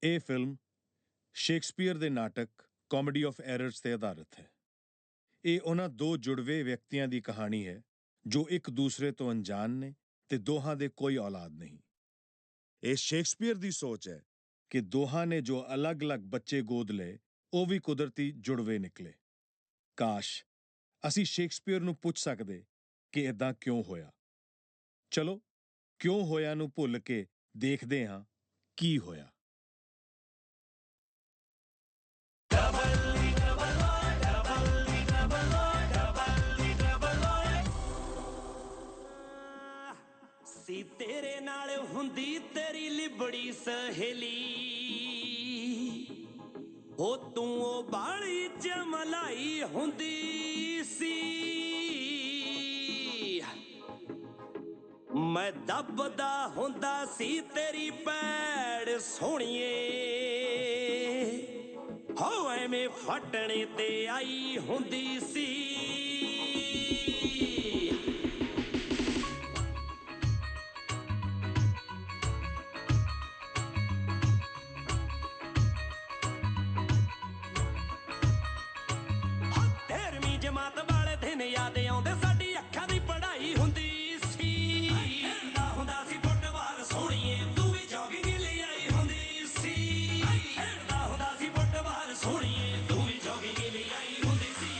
ਇਹ film Shakespeare ਦੇ ਨਾਟਕ ਕਾਮੇਡੀ ਆਫ ਐਰਰਸ ਤੇ ਆਧਾਰਿਤ ਹੈ। ਇਹ ਉਹਨਾਂ ਦੋ ਜੁੜਵੇਂ ਵਿਅਕਤੀਆਂ ਦੀ ਕਹਾਣੀ ਹੈ ਜੋ ਇੱਕ ਦੂਸਰੇ ਤੋਂ ਅਣਜਾਣ ਨੇ ਤੇ ਦੋਹਾਂ ਦੇ ਕੋਈ ਔਲਾਦ ਨਹੀਂ। ਇਹ ਸ਼ੇਕਸਪੀਅਰ ਦੀ ਸੋਚ ਹੈ ਕਿ ਦੋਹਾਂ ਨੇ ਜੋ ਅਲੱਗ-ਅਲੱਗ ਬੱਚੇ ਗੋਦ ਲਏ ਉਹ ਵੀ ਕੁਦਰਤੀ ਜੁੜਵੇਂ ਨਿਕਲੇ। ਕਾਸ਼ ਅਸੀਂ ਸ਼ੇਕਸਪੀਅਰ ਨੂੰ ਪੁੱਛ ਸਕਦੇ ਕਿ ਇਦਾਂ ਕਿਉਂ ਹੋਇਆ। ਚਲੋ ਕਿਉਂ ਹੋਇਆ ਨੂੰ ਭੁੱਲ ਕੇ ਦੇਖਦੇ ਹਾਂ ਕੀ ਹੋਇਆ। ਸੀ ਤੇਰੇ ਨਾਲ ਹੁੰਦੀ ਤੇਰੀ ਲਿਬੜੀ ਸਹੇਲੀ, ਹੋ ਤੂੰ ਉਹ ਬਾਲੀ ਜਮਲਾਈ ਹੁੰਦੀ ਸੀ। ਮੈਂ ਦੱਬਦਾ ਹੁੰਦਾ ਸੀ ਤੇਰੀ ਪੈੜ ਸੋਹਣੀਏ, ਹੋ ਐਵੇਂ ਫਟਣੇ ਤੇ ਆਈ ਹੁੰਦੀ ਸੀ। ਜਮਾਤ ਵਾਲੇ ਦਿਨ ਯਾਦ ਆਉਂਦੇ, ਸਾਡੀ ਅੱਖਾਂ ਦੀ ਪੜ੍ਹਾਈ ਹੁੰਦੀ ਸੀ। ਖੇਡਦਾ ਹੁੰਦਾ ਸੀ ਫੁੱਟਬਾਲ ਸੋਹਣੀਏ, ਤੂੰ ਵੀ ਜੋਗਿੰਗ ਲਈ ਆਈ ਹੁੰਦੀ ਸੀ। ਖੇਡਦਾ ਹੁੰਦਾ ਸੀ ਫੁੱਟਬਾਲ ਸੋਹਣੀਏ, ਤੂੰ ਵੀ ਜੋਗਿੰਗ ਲਈ ਆਈ ਹੁੰਦੀ ਸੀ।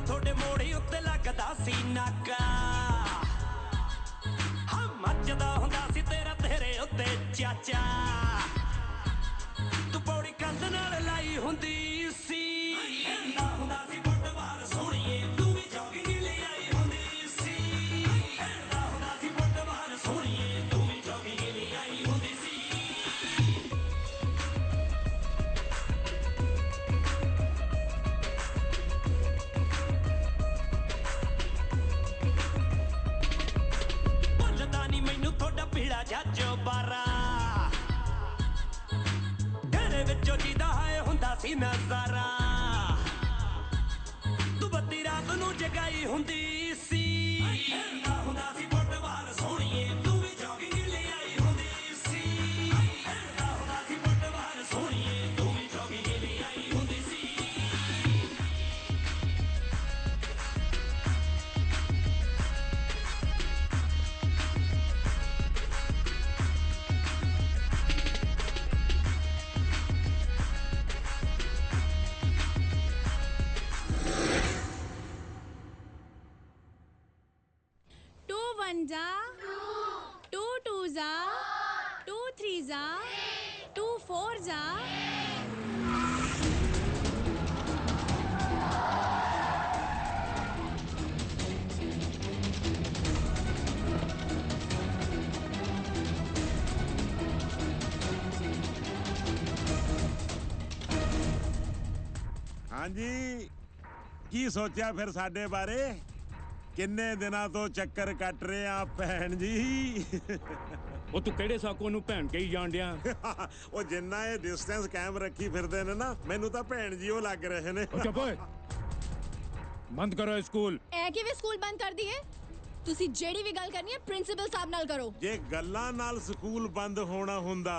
ਤੁਹਾਡੇ ਮੋੜੀ ਉੱਤੇ ਲੱਗਦਾ ਸੀ ਨਾਕਾ, ਹਾਂ ਮੱਚਦਾ ਹੁੰਦਾ ਸੀ ਤੇਰੇ ਉੱਤੇ ਚਾਚਾ। ਤੂੰ ਪੌੜੀ ਕੰਧ ਨਾਲ ਲਾਈ ਹੁੰਦੀ ਸੀ। ਖੇਡਦਾ ਹੁੰਦਾ ਸੀ ਫੁੱਟਬਾਲ ਸੋਹਣੀਏ, ਤੂੰ ਵੀ ਜੋਗਿੰਗ ਲਈ ਆਈ ਹੁੰਦੀ ਸੀ। ਖੇਡਦਾ ਹੁੰਦਾ ਸੀ ਫੁੱਟਬਾਲ ਸੋਹਣੀਏ, ਤੂੰ ਵੀ ਜੋਗਿੰਗ ਲਈ ਆਈ ਹੁੰਦੀ ਸੀ। ਪੀੜਾ ਜਾਜੋ ਬਾਰਾ ਘਰੇ ਵਿੱਚੋਂ ਜੀਦਾ ਹੈ ਹੁੰਦਾ ਸੀ ਨਜ਼ਾਰਾ। ਤੂੰ ਬੱਤੀ ਰਾਤ ਨੂੰ ਜਗਾਈ ਹੁੰਦੀ ਸੀ। ਖੇਡਦਾ ਹੁੰਦਾ ਸੀ ਫੁੱਟਬਾਲ ਸੋਹਣੀਏ, ਤੂੰ ਵੀ ਜੋਗਿੰਗ ਲਈ ਆਈ ਹੁੰਦੀ ਸੀ। ਖੇਡਦਾ ਹੁੰਦਾ ਸੀ ਫੁੱਟਬਾਲ ਸੋਹਣੀਏ, ਤੂੰ ਵੀ ਜੋਗਿੰਗ ਲਈ ਆਈ ਹੁੰਦੀ ਸੀ। One जा, two जा, three जा, four जा। हाँ जी, की सोचा फिर साडे बारे? किन्ने दिनां तो चक्कर कट रहे आ भैन जी। ਉਹ ਤੂੰ ਕਿਹੜੇ ਸਾਕੋ ਨੂੰ ਭੈਣ ਕਹੀ ਜਾਣ ਡਿਆ? ਉਹ ਜਿੰਨਾ ਇਹ ਡਿਸਟੈਂਸ ਕਾਇਮ ਰੱਖੀ ਫਿਰਦੇ ਨੇ ਨਾ, ਮੈਨੂੰ ਤਾਂ ਭੈਣ ਜੀ ਉਹ ਲੱਗ ਰਹੇ ਨੇ। ਚੁੱਪ ਓਏ, ਬੰਦ ਕਰੋ ਸਕੂਲ। ਐ ਕਿਵੇਂ ਸਕੂਲ ਬੰਦ ਕਰ ਦਈਏ? ਤੁਸੀਂ ਜਿਹੜੀ ਵੀ ਗੱਲ ਕਰਨੀ ਹੈ ਪ੍ਰਿੰਸੀਪਲ ਸਾਹਿਬ ਨਾਲ ਕਰੋ। ਜੇ ਗੱਲਾਂ ਨਾਲ ਸਕੂਲ ਬੰਦ ਹੋਣਾ ਹੁੰਦਾ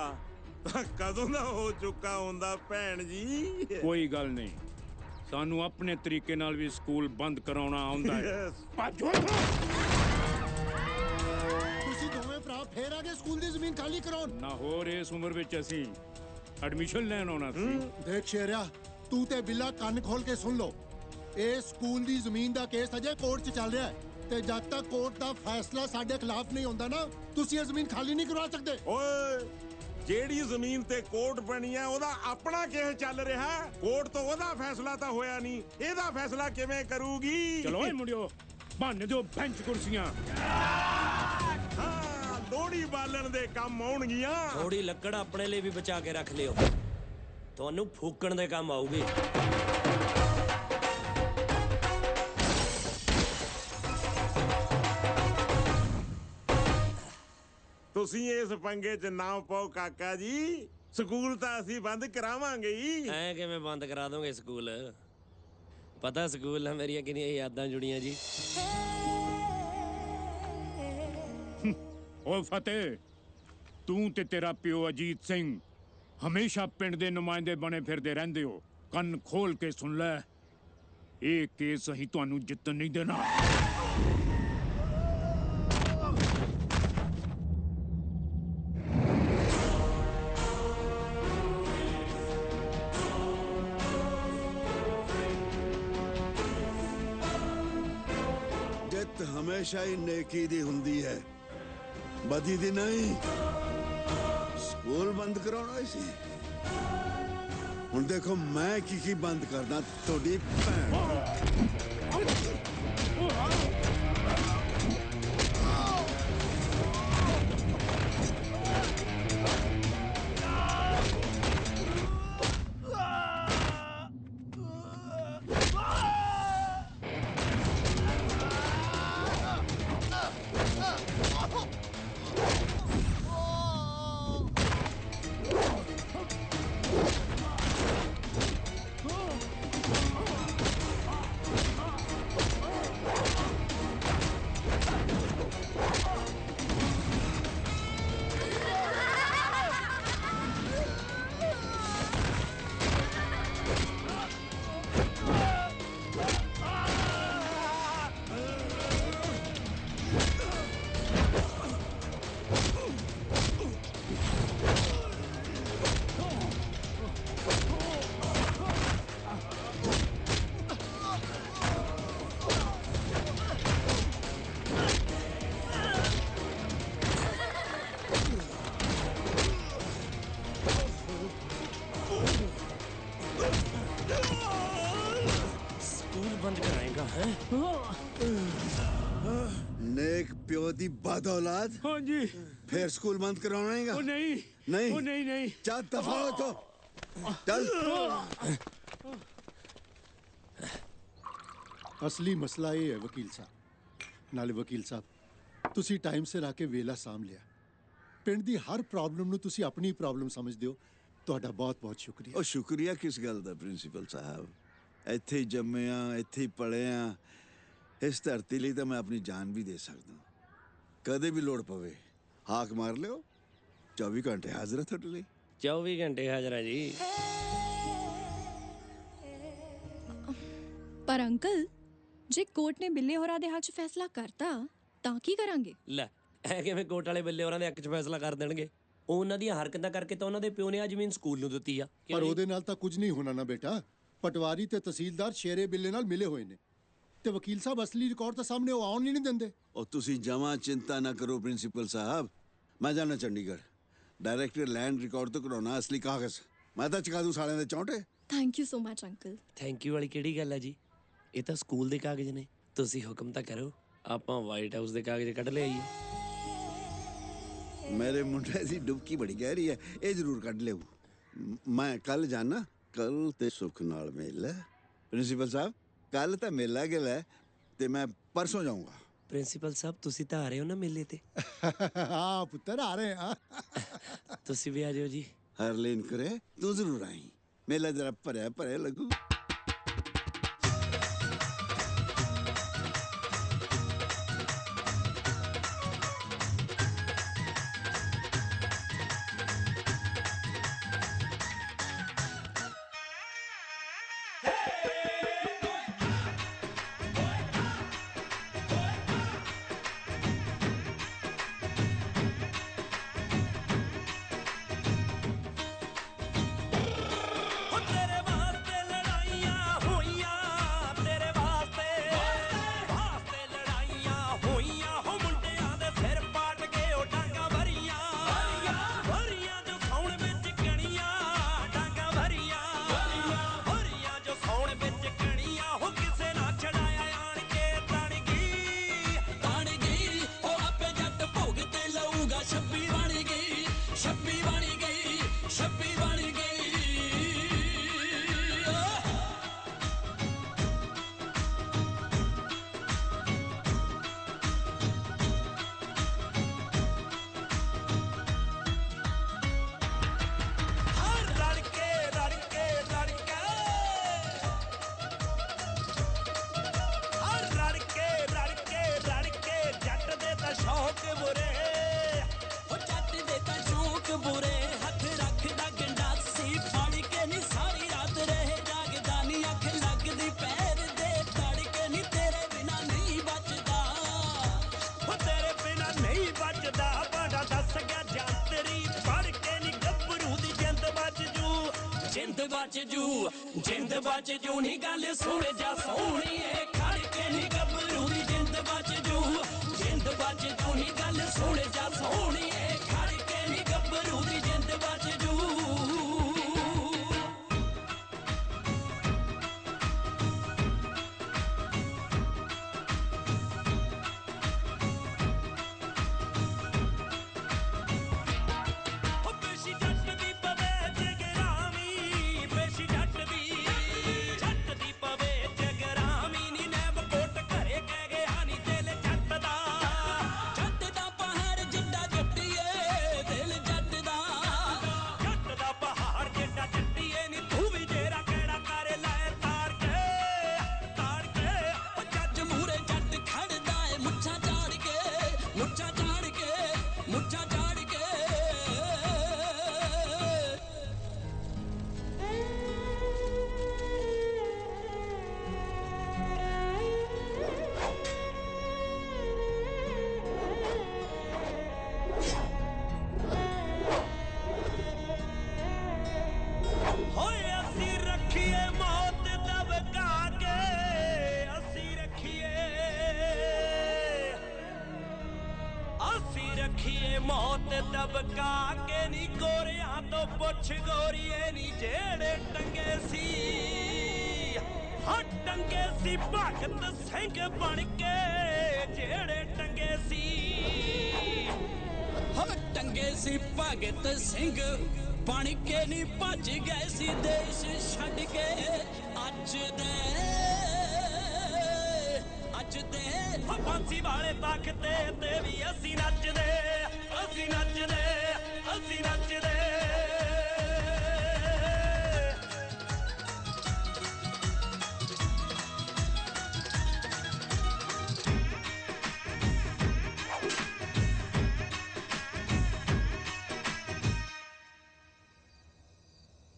ਤਾਂ ਕਦੋਂ ਦਾ ਹੋ ਚੁੱਕਾ ਹੁੰਦਾ ਭੈਣ ਜੀ। ਕੋਈ ਗੱਲ ਨਹੀਂ, ਸਾਨੂੰ ਆਪਣੇ ਤਰੀਕੇ ਨਾਲ ਵੀ ਸਕੂਲ ਬੰਦ ਕਰਾਉਣਾ ਆਉਂਦਾ ਹੈ। ਭਾਜੋ ਤੁਸੀਂ ਦੋਵੇਂ ਭਰਾ ਫੇਰ ਆ ਗਏ ਸਕੂਲ ਦੀ ਜ਼ਮੀਨ ਖਾਲੀ ਕਰਾਉਣ। ਨਾ ਹੋਰ ਇਸ ਉਮਰ ਵਿੱਚ ਅਸੀਂ ਐਡਮਿਸ਼ਨ ਲੈਣ ਆਉਣਾ ਸੀ। ਦੇਖ ਸ਼ੇਰਿਆ, ਤੂੰ ਤੇ ਬਿੱਲਾ ਕੰਨ ਖੋਲ ਕੇ ਸੁਣ ਲਓ। ਇਹ ਸਕੂਲ ਦੀ ਜ਼ਮੀਨ ਦਾ ਕੇਸ ਅਜੇ ਕੋਰਟ 'ਚ ਚੱਲ ਰਿਹਾ ਹੈ ਤੇ ਜਦ ਤੱਕ ਕੋਰਟ ਦਾ ਫੈਸਲਾ ਸਾਡੇ ਖਿਲਾਫ ਨਹੀਂ ਹੁੰਦਾ ਨਾ, ਤੁਸੀਂ ਇਹ ਜ਼ਮੀਨ ਖਾਲੀ ਨਹੀਂ ਕਰਵਾ ਸਕਦੇ। ਓਏ, ਜਿਹੜੀ ਜ਼ਮੀਨ ਤੇ ਕੋਰਟ ਬਣੀ ਹੈ ਉਹਦਾ ਆਪਣਾ ਕੇਸ ਚੱਲ ਰਿਹਾ। ਕੋਰਟ ਤੋਂ ਉਹਦਾ ਫੈਸਲਾ ਤਾਂ ਹੋਇਆ ਨਹੀਂ, ਇਹਦਾ ਫੈਸਲਾ ਕਿਵੇਂ ਕਰੂਗੀ? ਚਲੋ ਓਏ ਮੁੰਡਿਓ, ਬੰਨ ਦਿਓ ਬੈਂਚ ਕੁਰਸੀਆਂ। ਹਾਂ, ਲੋਹੜੀ ਬਾਲਣ ਦੇ ਕੰਮ ਆਉਣਗੀਆਂ। ਥੋੜੀ ਲੱਕੜ ਆਪਣੇ ਲਈ ਵੀ ਬਚਾ ਕੇ ਰੱਖ ਲਿਓ, ਤੁਹਾਨੂੰ ਫੂਕਣ ਦੇ ਕੰਮ ਆਊਗੀ। ਤੁਸੀਂ ਇਸ ਪੰਗੇ 'ਚ ਨਾ ਪਾਓ ਕਾਕਾ ਜੀ। ਸਕੂਲ ਤਾਂ ਅਸੀਂ ਬੰਦ ਕਰਾਵਾਂਗੇ ਹੀ। ਐ ਕਿਵੇਂ ਬੰਦ ਕਰਾ ਦੋਗੇ ਸਕੂਲ? ਪਤਾ ਸਕੂਲ ਨਾਲ ਮੇਰੀਆਂ ਕਿੰਨੀਆਂ ਯਾਦਾਂ ਜੁੜੀਆਂ ਜੀ। ਓ ਫਤਿਹ, ਤੂੰ ਤੇ ਤੇਰਾ ਪਿਓ ਅਜੀਤ ਸਿੰਘ ਹਮੇਸ਼ਾ ਪਿੰਡ ਦੇ ਨੁਮਾਇੰਦੇ ਬਣੇ ਫਿਰਦੇ ਰਹਿੰਦੇ ਹੋ। ਕੰਨ ਖੋਲ ਕੇ ਸੁਣ ਲੈ, ਇਹ ਕੇਸ ਅਸੀਂ ਤੁਹਾਨੂੰ ਜਿੱਤਣ ਨਹੀਂ ਦੇਣਾ। ਜਿੱਤ ਹਮੇਸ਼ਾ ਹੀ ਨੇਕੀ ਦੀ ਹੁੰਦੀ ਹੈ, ਬਦੀ ਦੀ ਨਹੀਂ। ਸਕੂਲ ਬੰਦ ਕਰਾਉਣਾ ਸੀ, ਹੁਣ ਦੇਖੋ ਮੈਂ ਕੀ ਬੰਦ ਕਰਦਾ ਤੁਹਾਡੀ ਭੈਣ। ਬੰਦ ਕਰਾਏਗਾ ਹੈ? नेक प्यो दी बद औलाद हाँ जी। फिर स्कूल बंद करवाएगा? ओ नहीं नहीं ओ नहीं नहीं, चल दफा हो तो चल। ਅਸਲੀ ਮਸਲਾ ਇਹ ਹੈ ਵਕੀਲ ਸਾਹਿਬ। ਨਾਲੇ ਵਕੀਲ ਸਾਹਿਬ ਤੁਸੀਂ ਟਾਈਮ ਸਿਰ ਆ ਕੇ ਵੇਲਾ ਸਾਂਭ ਲਿਆ। ਪਿੰਡ ਦੀ ਹਰ ਪ੍ਰੋਬਲਮ ਨੂੰ ਤੁਸੀਂ ਆਪਣੀ ਪ੍ਰੋਬਲਮ ਸਮਝਦੇ ਹੋ। ਤੁਹਾਡਾ ਬਹੁਤ ਬਹੁਤ ਸ਼ੁਕਰੀਆ। ਉਹ ਸ਼ੁਕਰੀਆ ਕਿਸ ਗੱਲ ਦਾ ਪ੍ਰਿੰਸੀਪਲ ਸਾਹਿਬ, ਇੱਥੇ ਹੀ ਜੰਮੇ ਆ, ਇੱਥੇ ਹੀ ਪੜ੍ਹੇ ਆ। ਇਸ ਧਰਤੀ ਲਈ ਤਾਂ ਮੈਂ ਆਪਣੀ ਜਾਨ ਵੀ ਦੇ ਸਕਦਾ। ਕਦੇ ਵੀ ਲੋੜ ਪਵੇ ਹਾਕ ਮਾਰ ਲਿਓ, 24 ਘੰਟੇ ਹਾਜ਼ਰ ਹੈ ਤੁਹਾਡੇ ਲਈ। 24 ਘੰਟੇ ਹਾਜ਼ਰ ਹੈ ਜੀ। ਪਰ ਅੰਕਲ ਜੇ ਕੋਰਟ ਨੇ ਬਿੱਲੇ ਹੋਰਾਂ ਦੇ ਹੱਕ 'ਚ ਫੈਸਲਾ ਕਰਤਾ ਤਾਂ ਕੀ ਕਰਾਂਗੇ? ਲੈ ਐ ਕਿਵੇਂ ਕੋਟ ਵਾਲੇ ਬੱਲੇ ਉਹਨਾਂ ਦੇ ਹੱਕ 'ਚ ਫੈਸਲਾ ਕਰ ਦੇਣਗੇ? ਉਹ ਉਹਨਾਂ ਦੀਆਂ ਹਰਕਤਾਂ ਕਰਕੇ ਤਾਂ ਉਹਨਾਂ ਦੇ ਪਿਓ ਨੇ ਆ ਜ਼ਮੀਨ ਸਕੂਲ ਨੂੰ ਦਿੱਤੀ ਆ। ਪਰ ਉਹਦੇ ਨਾਲ ਤਾਂ ਕੁਝ ਨਹੀਂ ਹੋਣਾ ਨਾ ਬੇਟਾ। ਪਟਵਾਰੀ ਤੇ ਤਹਿਸੀਲਦਾਰ ਸ਼ੇਰੇ ਬਿੱਲੇ ਨਾਲ ਮਿਲੇ ਹੋਏ ਨੇ ਤੇ ਵਕੀਲ ਸਾਹਿਬ ਅਸਲੀ ਰਿਕਾਰਡ ਤਾਂ ਸਾਹਮਣੇ ਉਹ ਆਉਣ ਹੀ ਨਹੀਂ ਦਿੰਦੇ। ਉਹ ਤੁਸੀਂ ਜਮਾਂ ਚਿੰਤਾ ਨਾ ਕਰੋ ਪ੍ਰਿੰਸੀਪਲ ਸਾਹਿਬ, ਮੈਂ ਜਾਣਾ ਚੰਡੀਗੜ੍ਹ ਡਾਇਰੈਕਟਰ ਲੈਂਡ ਰਿਕਾਰਡ ਤੋਂ ਕਰਾਉਣਾ ਅਸਲੀ ਕਾਗਜ਼। ਮੈਂ ਤਾਂ ਚਕਾ ਦੂੰ ਸਾਲਿਆਂ ਦੇ ਚੌਂਟੇ। Thank you so much uncle. Thank you ਵਾਲੀ ਕਿਹੜੀ ਗੱਲ ਹੈ ਜੀ? ਇਹ ਤਾਂ ਸਕੂਲ ਦੇ ਕਾਗਜ਼ ਨੇ, ਤੁਸੀਂ ਹੁਕਮ ਤਾਂ ਕਰੋ, ਆਪਾਂ ਵਾਈਟ ਹਾਊਸ ਦੇ ਕਾਗਜ਼ ਕੱਢ ਲਿਆਈਏ। ਮੇਰੇ ਮੁੰਡੇ ਦੀ ਡੁਬਕੀ ਬੜੀ ਗਹਿਰੀ ਹੈ, ਇਹ ਜ਼ਰੂਰ ਕੱਢ ਲਿਓ। ਮੈਂ ਕੱਲ ਜਾਣਾ, ਕੱਲ ਤੇ ਸੁੱਖ ਨਾਲ ਮੇਲਾ। ਪ੍ਰਿੰਸੀਪਲ ਸਾਹਿਬ ਕੱਲ ਤਾਂ ਮੇਲਾ ਗਿਆ ਤੇ ਮੈਂ ਪਰਸੋਂ ਜਾਊਂਗਾ। ਪ੍ਰਿੰਸੀਪਲ ਸਾਹਿਬ ਤੁਸੀਂ ਤਾਂ ਆ ਰਹੇ ਹੋ ਨਾ ਮੇਲੇ ਤੇ? ਹਾਂ ਪੁੱਤਰ ਆ ਰਹੇ ਹਾਂ। ਤੁਸੀਂ ਵੀ ਆ ਜਾਓ ਜੀ। ਹਰਲੀਨ ਕਰੇ ਤੂੰ ਜ਼ਰੂਰ ਆਈ, ਮੇਲਾ ਜਰਾ ਭਰਿਆ ਭਰਿਆ ਲੱਗੂ। ਹੋ ਤੇਰੇ ਵਾਸਤੇ ਲੜਾਈਆਂ ਹੋਈਆਂ, ਤੇਰੇ ਵਾਸਤੇ ਲੜਾਈਆਂ ਹੋਈਆਂ। ਹੋ ਮੁੰਡਿਆਂ ਦੇ ਸਿਰ ਪਾਟ ਕੇ ਉਹ ਡਾਂਗਾਂ ਭਰੀਆਂ, ਭਰੀਆਂ ਜੋ ਸੌਣ ਵਿੱਚ ਕਣੀਆਂ, ਡਾਂਗਾਂ ਭਰੀਆਂ, ਭਰੀਆਂ ਜੋ ਸੌਣ ਵਿੱਚ ਕਣੀਆਂ। ਹੋ ਕਿਸੇ ਨਾ ਛੜਾਇਆ ਆਣ ਕੇ ਤਣ ਗਈ, ਉਹ ਆਪੇ ਜੱਟ ਭੋਗ ਤੇ ਲਊਗਾ। ਛੱਬੀ ਬਣ ਗਈ, ਛੱਬੀ ਬਣ ਗਈ, ਛੱਬੀ ਬਣ ਗਈ। ਜਿੰਦ ਬਚ ਜੂ ਨੀ ਗੱਲ ਸੁਣ ਜਾ ਸੋਹਣੀਏ ਖੜ ਕੇ ਨੀ ਗੱਭਰੂ ਦੀ ਜਿੰਦ ਬਚ ਜੂ ਨੀ ਗੱਲ ਸੁਣ ਜਾ ਸੋਹਣੀਏ ਖੜ ਕੇ ਨੀ ਗੱਭਰੂ ਦੀ ਜਿੰਦ ਬਚ ਜੂ ਮੌਤ ਦਬਕਾ ਕੇ ਨੀ ਗੋਰਿਆਂ ਤੋਂ ਪੁੱਛ ਗੋਰੀਏ ਨੀ ਜਿਹੜੇ ਟੰਗੇ ਸੀ ਹੱਟ ਟੰਗੇ ਸੀ ਭਗਤ ਸਿੰਘ ਬਣ ਕੇ ਜਿਹੜੇ ਟੰਗੇ ਸੀ ਹੱਟ ਟੰਗੇ ਸੀ ਭਗਤ ਸਿੰਘ ਬਣ ਕੇ ਨੀ ਭੱਜ ਗਏ ਸੀ ਦੇਸ਼ ਛੱਡ ਕੇ ਅੱਜ ਦੇ ਫਾਂਸੀ ਵਾਲੇ ਤਖਤੇ ਤੇ ਵੀ ਅਸੀਂ ਨੱਚਦੇ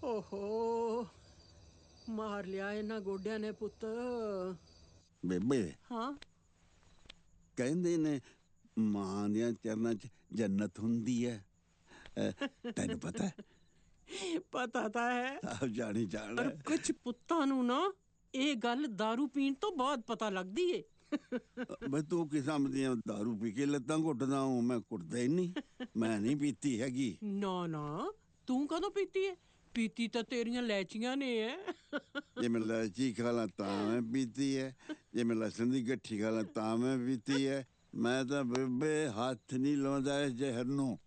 ਓਹੋ ਮਾਰ ਲਿਆ ਇਹਨਾਂ ਗੋਡਿਆਂ ਨੇ ਪੁੱਤ ਬੇਬੇ ਹਾਂ ਕਹਿੰਦੇ ਨੇ ਮਾਂ ਦੀਆਂ ਚਰਨਾਂ 'ਚ ਜੰਨਤ ਹੁੰਦੀ ਹੈ ਤੈਨੂੰ ਪਤਾ ਹੈ ਪਤਾ ਤਾਂ ਹੈ ਆਹ ਜਾਣੀ ਜਾਣ ਪਰ ਕੁਝ ਪੁੱਤਾਂ ਨੂੰ ਨਾ ਇਹ ਗੱਲ दारू ਪੀਣ ਤੋਂ ਬਾਅਦ ਪਤਾ ਲੱਗਦੀ ਏ ਮੈਂ ਤੂੰ ਕਿਸਮ ਦੀਆਂ दारू ਪੀ ਕੇ ਲੱਤਾਂ ਘੁੱਟਦਾ ਹੂੰ ਮੈਂ ਘੁੱਟਦਾ ਹੀ ਨਹੀਂ ਮੈਂ ਨਹੀਂ ਪੀਤੀ ਹੈਗੀ ਨਾ ਤੂੰ ਕਦੋਂ ਪੀਤੀ ਏ ਪੀਤੀ ਤਾਂ ਤੇਰੀਆਂ ਲੈਚੀਆਂ ਨੇ ਐ ਜੇ ਮੈਂ ਲੈਚੀ ਖਾ ਲਾਂ ਤਾਂ ਮੈਂ ਪੀਤੀ ਹੈ ਜੇ ਮੈਂ ਲਸਣ ਦੀ ਗੱਠੀ ਖਾ ਲਾਂ ਤਾਂ ਮੈਂ ਪੀਤੀ ਹੈ ਮੈਂ ਤਾਂ ਬੇਬੇ ਹੱਥ ਨਹੀਂ ਲਾਉਂਦਾ ਇਸ ਜ਼ਹਿਰ ਨੂੰ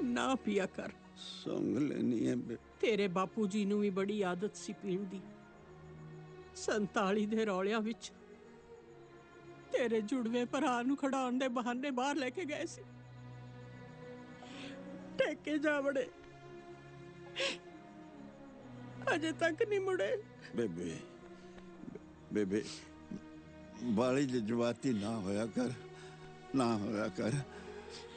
ਨਾ ਪੀਆ ਕਰ ਸੰਗ ਲੈਣੀ ਹੈ ਤੇਰੇ ਬਾਪੂ ਜੀ ਨੂੰ ਵੀ ਬੜੀ ਆਦਤ ਸੀ ਪੀਣ ਦੀ 47 ਦੇ ਰੌਲਿਆਂ ਵਿੱਚ ਤੇਰੇ ਜੁੜਵੇਂ ਭਰਾ ਨੂੰ ਖੜਾਉਣ ਦੇ ਬਹਾਨੇ ਬਾਹਰ ਲੈ ਕੇ ਗਏ ਸੀ ਟੇਕੇ ਜਾ ਵੜੇ ਅਜੇ ਤੱਕ ਨਹੀਂ ਮੁੜੇ ਬੇਬੇ ਬਾਲੀ ਜਜ਼ਬਾਤੀ ਨਾ ਹੋਇਆ ਕਰ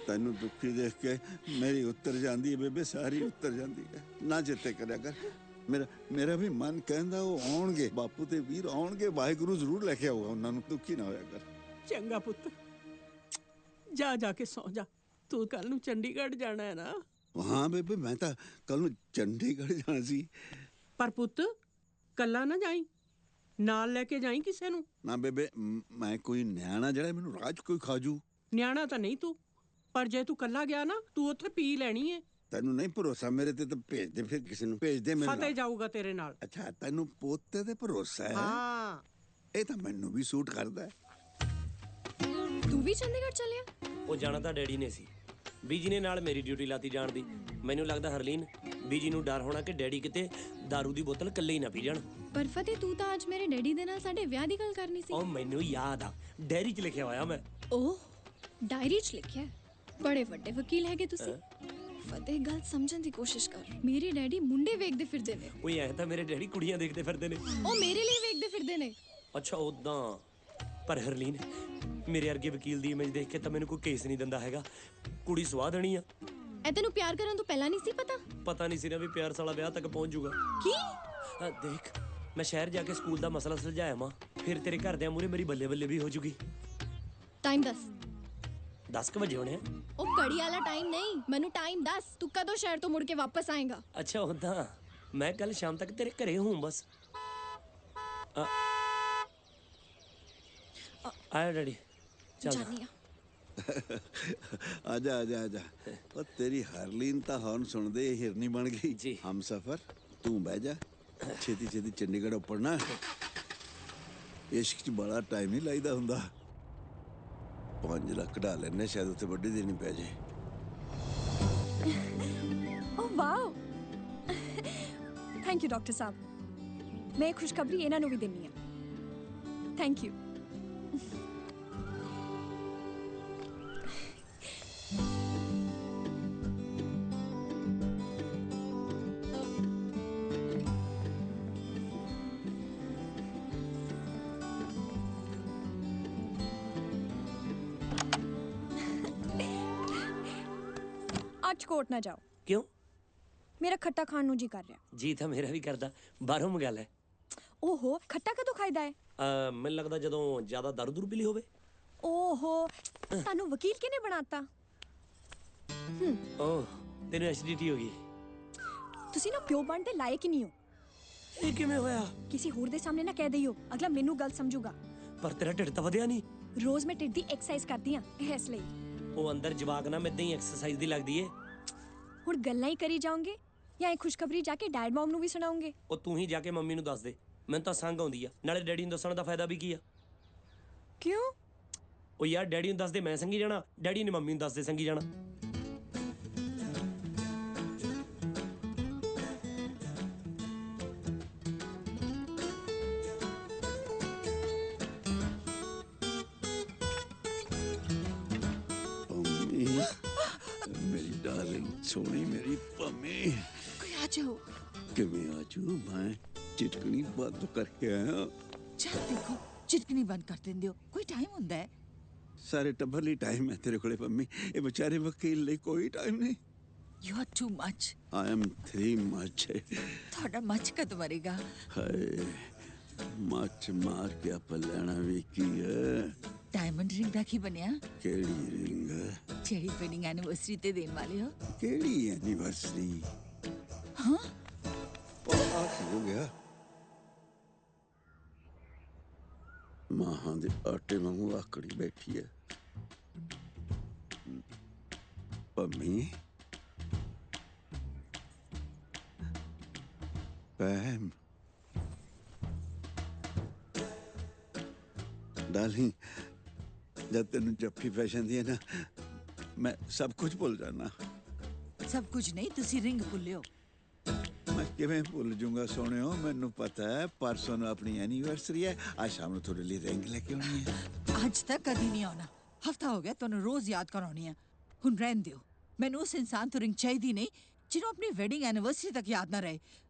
ਤੈਨੂੰ ਦੁੱਖੀ ਦੇਖ ਕੇ ਮੇਰੀ ਉੱਤਰ ਜਾਂਦੀ ਹੈ ਬੇਬੇ ਸਾਰੀ ਉੱਤਰ ਜਾਂਦੀ ਹੈ ਨਾ ਚਿੱਤੇ ਕਰਿਆ ਕਰ ਮੇਰਾ ਵੀ ਮਨ ਕਹਿੰਦਾ ਉਹ ਆਉਣਗੇ ਬਾਪੂ ਤੇ ਵੀਰ ਆਉਣਗੇ ਵਾਹਿਗੁਰੂ ਜ਼ਰੂਰ ਲੈ ਕੇ ਆਊਗਾ ਉਹਨਾਂ ਨੂੰ ਦੁੱਖੀ ਨਾ ਹੋਇਆ ਕਰ ਚੰਗਾ ਪੁੱਤ ਜਾ ਕੇ ਸੌ ਜਾ ਤੂੰ ਕੱਲ ਨੂੰ ਚੰਡੀਗੜ੍ਹ ਜਾਣਾ ਹੈ ਨਾ ਹਾਂ ਬੇਬੇ ਮੈਂ ਤਾਂ ਕੱਲ ਨੂੰ ਚੰਡੀਗੜ੍ਹ ਜਾਣਾ ਸੀ ਪਰ ਪੁੱਤ ਕੱਲਾ ਨਾ ਜਾਈ ਨਾਲ ਲੈ ਕੇ ਜਾਈ ਕਿਸੇ ਨੂੰ ਨਾ ਬੇਬੇ ਮੈਂ ਕੋਈ ਨਿਆਣਾ ਜਿਹੜਾ ਮੈਨੂੰ ਰਾਜ ਕੋਈ ਖਾਜੂ ਨਿਆਣਾ ਤਾਂ ਨਹੀਂ ਤੂੰ ਪਰ ਜੇ ਤੂੰ ਕੱਲਾ ਗਿਆ ਨਾ ਤੂੰ ਉੱਥੇ ਪੀ ਲੈਣੀ ਏ ਤੈਨੂੰ ਨਹੀਂ ਭਰੋਸਾ ਮੇਰੇ ਤੇ ਤਾਂ ਭੇਜ ਦੇ ਫਿਰ ਕਿਸੇ ਨੂੰ ਭੇਜ ਦੇ ਮੇਰੇ ਫਤਿਹ ਜਾਊਗਾ ਤੇਰੇ ਨਾਲ ਅੱਛਾ ਤੈਨੂੰ ਪੋਤੇ ਤੇ ਭਰੋਸਾ ਹੈ ਹਾਂ ਇਹ ਤਾਂ ਮੈਨੂੰ ਵੀ ਸੂਟ ਕਰਦਾ ਹੈ ਤੂੰ ਵੀ ਚੰਡੀਗੜ੍ਹ ਚੱਲਿਆ ਉਹ ਜਾਣਾ ਤਾਂ ਡੈਡੀ ਨੇ ਸੀ ਬੀਜੀ ਨੇ ਨਾਲ ਮੇਰੀ ਡਿਊਟੀ ਲਾਤੀ ਜਾਣ ਦੀ ਮੈਨੂੰ ਲੱਗਦਾ ਹਰਲੀਨ ਬੀਜੀ ਨੂੰ ਡਰ ਹੋਣਾ ਕਿ ਡੈਡੀ ਕਿਤੇ दारू ਦੀ ਬੋਤਲ ਇਕੱਲੇ ਹੀ ਨਾ ਪੀ ਜਾਣ ਪਰ ਫਤਿਹ ਤੂੰ ਤਾਂ ਅੱਜ ਮੇਰੇ ਡੈਡੀ ਦੇ ਨਾਲ ਸਾਡੇ ਵਿਆਹ ਦੀ ਗੱਲ ਕਰਨੀ ਸੀ ਉਹ ਮੈਨੂੰ ਯਾਦ ਆ ਡੈਰੀ 'ਚ ਲਿਖਿਆ ਹੋਇਆ ਮੈਂ ਓਹ ਡਾਇਰੀ 'ਚ ਲਿਖਿਆ ਬੜੇ ਵੱਡੇ ਵਕੀਲ ਹੈਗੇ ਤੁਸੀਂ ਫਤਿਹ ਗੱਲ ਸਮਝਣ ਦੀ ਕੋਸ਼ਿਸ਼ ਕਰ ਮੇਰੇ ਡੈਡੀ ਮੁੰਡੇ ਵੇਖਦੇ ਫਿਰਦੇ ਨੇ ਓਏ ਐ ਤਾਂ ਮੇਰੇ ਡੈਡੀ ਕੁੜੀਆਂ ਦੇਖਦੇ ਫਿਰਦੇ ਨੇ ਉਹ ਮੇਰੇ ਲਈ ਵੇਖਦੇ ਫਿਰਦੇ ਨੇ ਅੱਛਾ ਉਦਾਂ ਪਰ ਹਰਲੀਨ ਮੇਰੇ ਵਰਗੇ ਵਕੀਲ ਦੀ ਇਮੇਜ ਦੇਖ ਕੇ ਤਾਂ ਮੈਨੂੰ ਕੋਈ ਕੇਸ ਨਹੀਂ ਦਿੰਦਾ ਹੈਗਾ ਕੁੜੀ ਸਵਾਹ ਦੇਣੀ ਆ ਇਹ ਤੈਨੂੰ ਪਿਆਰ ਕਰਨ ਤੋਂ ਪਹਿਲਾਂ ਨਹੀਂ ਸੀ ਪਤਾ ਨਹੀਂ ਸੀ ਨਾ ਵੀ ਪਿਆਰ ਸਾਲਾ ਵਿਆਹ ਤੱਕ ਪਹੁੰਚ ਜਾਊਗਾ ਕੀ ਦੇਖ ਮੈਂ ਸ਼ਹਿਰ ਜਾ ਕੇ ਸਕੂਲ ਦਾ ਮਸਲਾ ਸੁਲਝਾਇਆ ਮਾਂ ਫਿਰ ਤੇਰੇ ਘਰਦਿਆਂ ਮੂਹਰੇ ਮੇਰੀ ਬੱਲੇ ਬੱਲੇ ਵੀ ਹੋ ਜੂਗੀ ਟਾਈਮ ਦੱਸ 10 ਵਜੇ ਹੋਣੇ ਆ। ਉਹ ਘੜੀ ਵਾਲਾ ਟਾਈਮ ਨਹੀਂ, ਮੈਨੂੰ ਟਾਈਮ ਦੱਸ, ਤੂੰ ਕਦੋਂ ਸ਼ਹਿਰ ਤੋਂ ਮੁੜ ਕੇ ਵਾਪਸ ਆਏਗਾ? ਅੱਛਾ ਉਦਾਂ ਮੈਂ ਕੱਲ ਸ਼ਾਮ ਤੱਕ ਤੇਰੇ ਘਰੇ ਹੂੰ ਬਸ। ਆਇਆ ਡੈਡੀ ਚੱਲ। ਜਾਨੀ ਆ। आजा आजा आजा और तेरी हरलीन ता हॉर्न सुन दे हिरनी बन गई जी। हम सफर तू बह जा छेती छेती चंडीगढ़ उपड़ना इश्क च बड़ा टाइम नहीं लाइदा हुंदा 5 ਲੱਖ कढा लेने शायद उत्ते बड़ी देनी पै जाए oh wow thank you doctor साहब मैं खुशखबरी इन्हां नूं भी देनी है थैंक यू आज कोर्ट ना जाओ क्यों? मेरा खट्टा खाण नूं जी कर रहा ਜੀ ਤਾਂ ਮੇਰਾ ਵੀ ਕਰਦਾ, ਬਾਹਰੋਂ ਮੰਗਾ ਲੈ। ओहो खट्टा कदों खाईदा है ਮੈਨੂੰ ਲੱਗਦਾ ਜਦੋਂ ਜ਼ਿਆਦਾ ਦਾਰੂ ਦੂਰ ਪੀ ਲਈ ਹੋਵੇ। ओहो तानू वकील किने बनाता ਓਹ ਤੈਨੂੰ ਐਸਿਡਿਟੀ ਹੋ ਗਈ। ਤੁਸੀਂ ਨਾ ਪਿਓ ਬਣ ਦੇ ਲਾਇਕ ਹੀ ਨਹੀਂ ਹੋ ਇਹ ਕਿਵੇਂ ਹੋਇਆ? ਕਿਸੇ ਹੋਰ ਦੇ ਸਾਹਮਣੇ ਨਾ ਕਹਿ ਦਈਓ ਅਗਲਾ ਮੈਨੂੰ ਗਲਤ ਸਮਝੂਗਾ ਪਰ ਤੇਰਾ ਢਿੱਡ ਤਾਂ ਵਧਿਆ ਨਹੀਂ। ਰੋਜ਼ ਮੈਂ ਢਿੱਡ ਦੀ ਐਕਸਰਸਾਈਜ਼ ਕਰਦੀ ਆ ਇਸ ਲਈ ਉਹ ਅੰਦਰ ਜਵਾਕ ਨਾ ਮੈਦਾਂ ਹੀ ਐਕਸਰਸਾਈਜ਼ ਦੀ ਲੱਗਦੀ ਏ। ਹੁਣ ਗੱਲਾਂ ਹੀ ਕਰੀ ਜਾਓਗੇ ਜਾਂ ਇਹ ਖੁਸ਼ਖਬਰੀ ਜਾ ਕੇ ਡੈਡ ਮਮ ਨੂੰ ਵੀ ਸੁਣਾਓਗੇ? ਉਹ ਤੂੰ ਹੀ ਜਾ ਕੇ ਮੰਮੀ ਨੂੰ ਦੱਸ ਦੇ, ਮੈਨੂੰ ਤਾਂ ਸੰਗ ਆਉਂਦੀ ਆ, ਨਾਲੇ ਡੈਡੀ ਨੂੰ ਦੱਸਣ ਦਾ ਫਾਇਦਾ ਵੀ ਕੀ ਆ? ਕਿਉਂ? ਉਹ ਯਾਰ ਡੈਡੀ ਨੂੰ ਦੱਸ ਦੇ ਮੈਂ ਸੰਗੀ ਜਾਣਾ, ਡੈਡੀ ਨੇ ਮੰਮੀ ਨੂੰ ਦੱਸ ਦੇ ਸੰਗੀ ਜਾਣਾ। पम्मी मेरी डार्लिंग सोनी मेरी पम्मी कोई आ जाओ किवें आजू मैं चिटकनी बंद करके आया चल देखो चिटकनी बंद कर देंदे हो कोई टाइम हुंदा है सारे टब्बर ਲਈ ਟਾਈਮ ਹੈ ਤੇਰੇ ਕੋਲੇ ਪੰਮੀ ਇਹ ਵਿਚਾਰੇ ਵਕੀਲ ਲਈ ਕੋਈ ਟਾਈਮ ਨਹੀਂ you are too much I am three much थोड़ा मच कद मरेगा ਹਾਏ ਮੱਚ ਮਾਰ ਕੇ ਆਪਾਂ ਲੈਣਾ ਵੀ ਕੀ ਹੈ डायमंड रिंग दा की बनया ਕਿਹੜੀ ਰਿੰਗ जेडी वेडिंग एनिवर्सरी ते देन वाले हो ਕਿਹੜੀ ਐਨੀਵਰਸਰੀ हाँ ਆ ਕੀ ਹੋ ਗਿਆ ਮਾਹਾਂ ਦੇ ਆਟੇ ਵਾਂਗੂ ਆਕੜੀ ਬੈਠੀ ਹੈ ਪੰਮੀ ਪੈਮ डार्लिंग जब तेन जफ्फी पै जाती है ना मैं सब कुछ भुल जाना सब कुछ नहीं तुसी रिंग भुल्लियो मैं किवें भुल जाऊंगा सोनियो मैनू पता है परसों नूं अपनी एनिवर्सरी है आज शाम नूं थोड़े लिए रिंग लेके आनी है आज तक कदी नहीं आना हफ्ता हो गया तुहानू रोज याद करानी है हुण रहन दियो मैनू उस इंसान तो रिंग चाहिदी नहीं जिन्हों अपनी वेडिंग एनिवर्सरी तक याद ना रहे